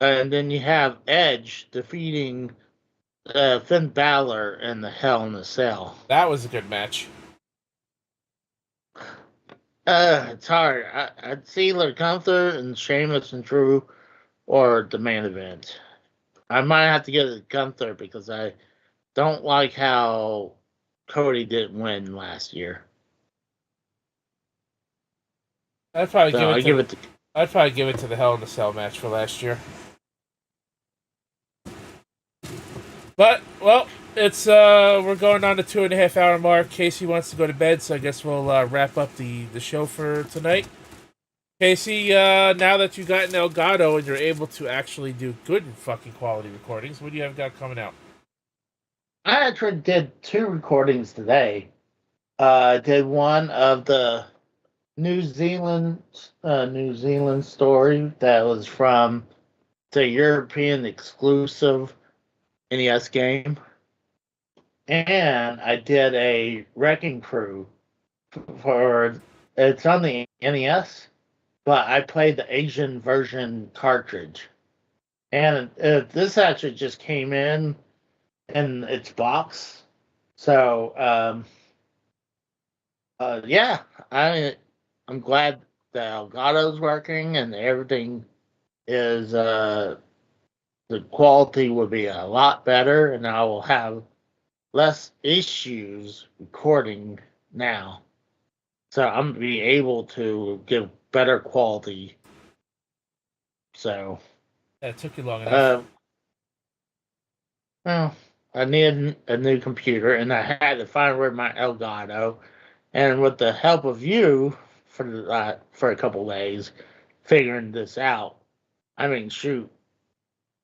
And then you have Edge defeating Finn Balor in the Hell in a Cell. That was a good match. It's hard. I'd see either Gunther and Sheamus and Drew or the main event. I might have to get Gunther because I don't like how Cody didn't win last year. I'd probably give it to the Hell in a Cell match for last year. But it's we're going on the 2.5 hour mark. Casey wants to go to bed, so I guess we'll wrap up the show for tonight. Casey, now that you've gotten Elgato and you're able to actually do good fucking quality recordings, what do you have got coming out? I actually did 2 recordings today. I did one of the New Zealand story that was from the European exclusive NES game. And I did a Wrecking Crew for it's on the NES, but I played the Asian version cartridge, and this actually just came in its box. So yeah, I'm glad the Elgato's working and everything is the quality will be a lot better, and I will have less issues recording now. So I'm gonna be able to give better quality. So That took you long enough. well, I needed a new computer, and I had to find where my Elgato. And with the help of you for a couple days, figuring this out. I mean, shoot.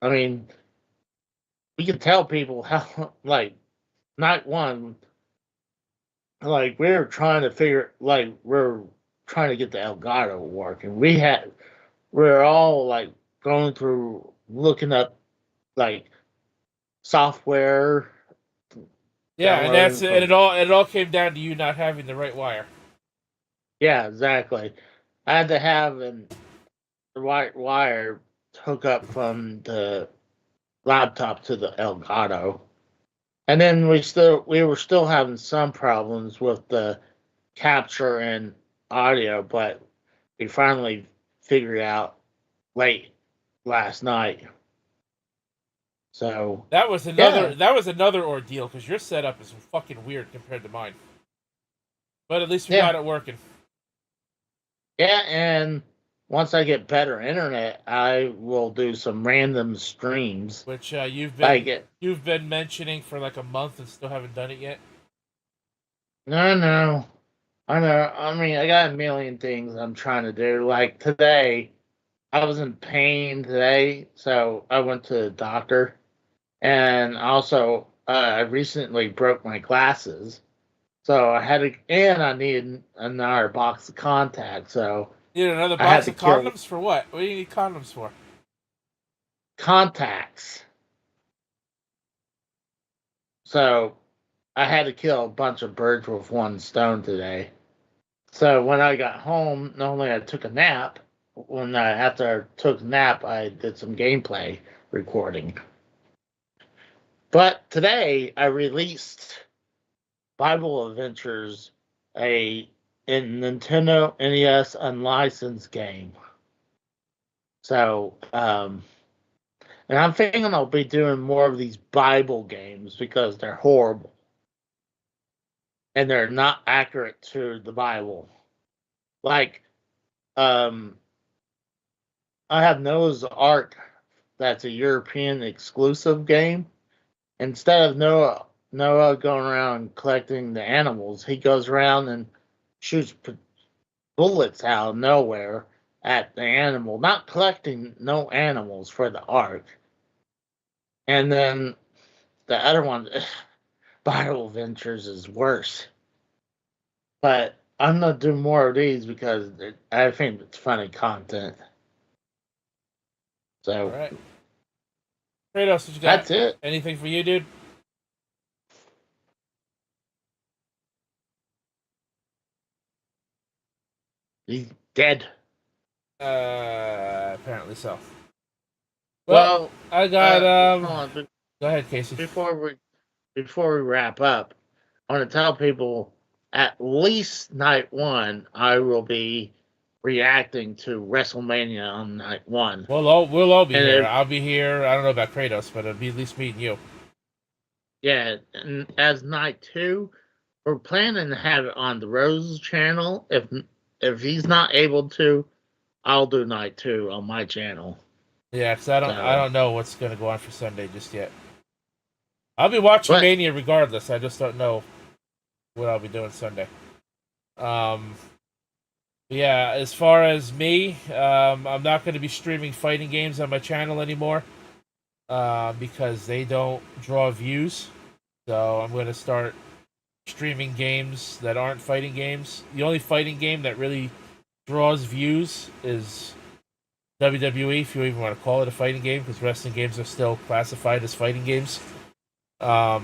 I mean, we can tell people how like night one, like we're trying to we're trying to get the Elgato working. We're all like going through looking up like software. Yeah, and Downloading it all came down to you not having the right wire. Yeah, exactly. I had to have the right wire hook up from the laptop to the Elgato. And then we were still having some problems with the capture and audio, but we finally figured out late last night. So that was another ordeal because your setup is fucking weird compared to mine. But at least we got it working. Yeah, and once I get better internet, I will do some random streams. Which you've been mentioning for like a month and still haven't done it yet. No. I know. I mean, I got a million things I'm trying to do. Like today, I was in pain today, so I went to the doctor. And also, I recently broke my glasses, so I needed another box of contacts. So you need another box of condoms for what? What do you need condoms for? Contacts. So I had to kill a bunch of birds with one stone today. So when I got home, not only I took a nap. After I took a nap, I did some gameplay recording. But today I released Bible Adventures, a Nintendo NES unlicensed game. So, and I'm thinking I'll be doing more of these Bible games because they're horrible. And they're not accurate to the Bible. Like, I have Noah's Ark, that's a European exclusive game. Instead of Noah going around collecting the animals, he goes around and shoots bullets out of nowhere at the animal, not collecting no animals for the ark. And then the other one, Bible Ventures, is worse. But I'm gonna do more of these because I think it's funny content. So, all right. Kratos, what you got? That's it. Anything for you, dude? He's dead. Apparently so. Well, I got go ahead, Casey. Before we wrap up, I want to tell people at least night one I will be reacting to WrestleMania on night one. We'll all be here. I'll be here. I don't know about Kratos, but it'll be at least me and you. Yeah, and as night two, we're planning to have it on the Rhodes channel. If he's not able to, I'll do night two on my channel. Yeah, because I don't know what's gonna go on for Sunday just yet. I'll be watching Mania regardless. I just don't know what I'll be doing Sunday. Yeah, as far as me, I'm not going to be streaming fighting games on my channel anymore because they don't draw views. So I'm going to start streaming games that aren't fighting games. The only fighting game that really draws views is WWE, if you even want to call it a fighting game, because wrestling games are still classified as fighting games. Tomorrow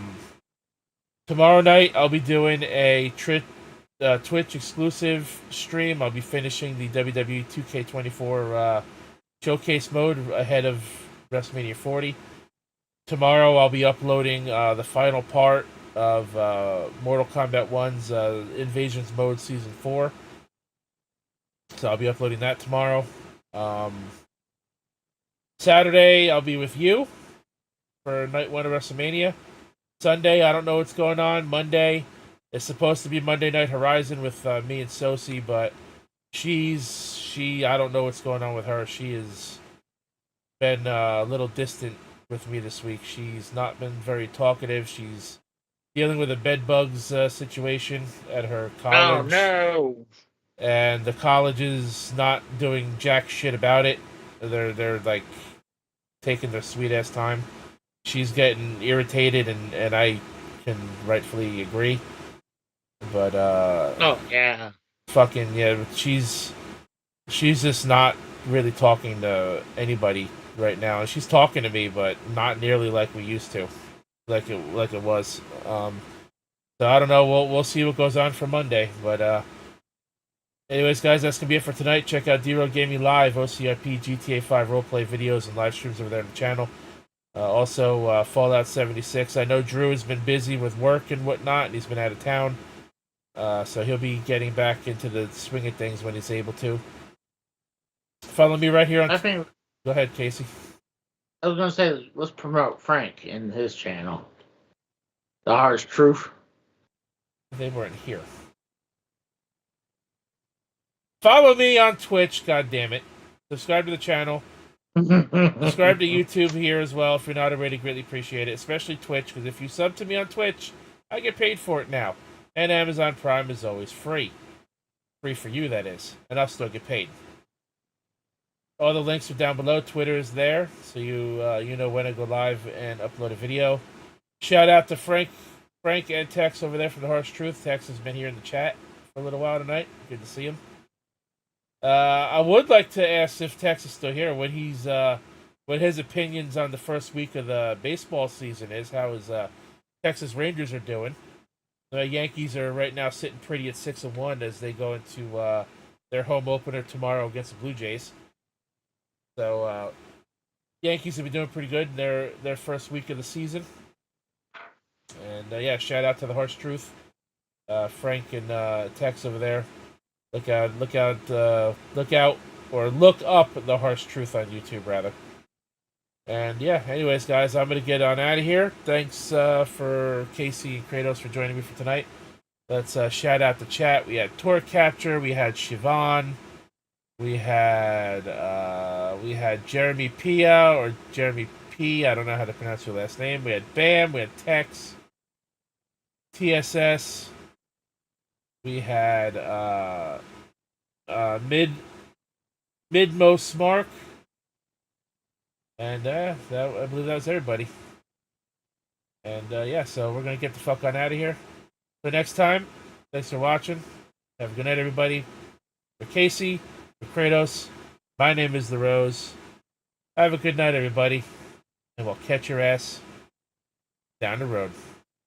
night, I'll be doing a Twitch exclusive stream. I'll be finishing the WWE 2K24 showcase mode ahead of WrestleMania 40. Tomorrow I'll be uploading the final part of Mortal Kombat 1's Invasions Mode Season 4. So I'll be uploading that tomorrow. Saturday I'll be with you for night 1 of WrestleMania. Sunday, I don't know what's going on. Monday, it's supposed to be Monday Night Horizon with me and Sosi, but I don't know what's going on with her. She has been a little distant with me this week. She's not been very talkative. She's dealing with a bed bugs situation at her college. Oh no! And the college is not doing jack shit about it. They're like taking their sweet ass time. She's getting irritated, and I can rightfully agree. But oh yeah, fucking yeah, she's just not really talking to anybody right now. And she's talking to me, but not nearly like we used to, like it was. So I don't know. We'll see what goes on for Monday. But anyways, guys, that's gonna be it for tonight. Check out D-Road Gaming Live, OCRP, GTA 5 roleplay videos and live streams over there on the channel. Also, Fallout 76. I know Drew has been busy with work and whatnot, and he's been out of town. So he'll be getting back into the swing of things when he's able to. Follow me right here on... Go ahead, Casey. I was going to say, let's promote Frank in his channel. The Harsh Truth. They weren't here. Follow me on Twitch, goddammit. Subscribe to the channel. Subscribe to YouTube here as well if you're not already. Greatly appreciate it, especially Twitch, because if you sub to me on Twitch, I get paid for it now. And Amazon Prime is always free. Free for you, that is. And I'll still get paid. All the links are down below. Twitter is there, so you know when I go live and upload a video. Shout out to Frank and Tex over there from The Harsh Truth. Tex has been here in the chat for a little while tonight. Good to see him. I would like to ask if Tex is still here, what his opinions on the first week of the baseball season is. How his Texas Rangers are doing. The Yankees are right now sitting pretty at 6-1 as they go into their home opener tomorrow against the Blue Jays. So Yankees have been doing pretty good in their first week of the season. And yeah, shout out to The Harsh Truth, Frank and Tex over there. Look out, or look up The Harsh Truth on YouTube, rather. And yeah, anyways, guys, I'm going to get on out of here. Thanks for Casey and Kratos for joining me for tonight. Let's shout out the chat. We had Torque Capture, we had Siobhan, we had Jeremy Pia, or Jeremy P, I don't know how to pronounce your last name. We had Bam, we had Tex, TSS, we had Midmost Mark, and I believe that was everybody. And yeah, so we're gonna get the fuck on out of here. For next time, thanks for watching. Have a good night, everybody. For Casey, for Kratos, my name is The Rose. Have a good night, everybody, and we'll catch your ass down the road.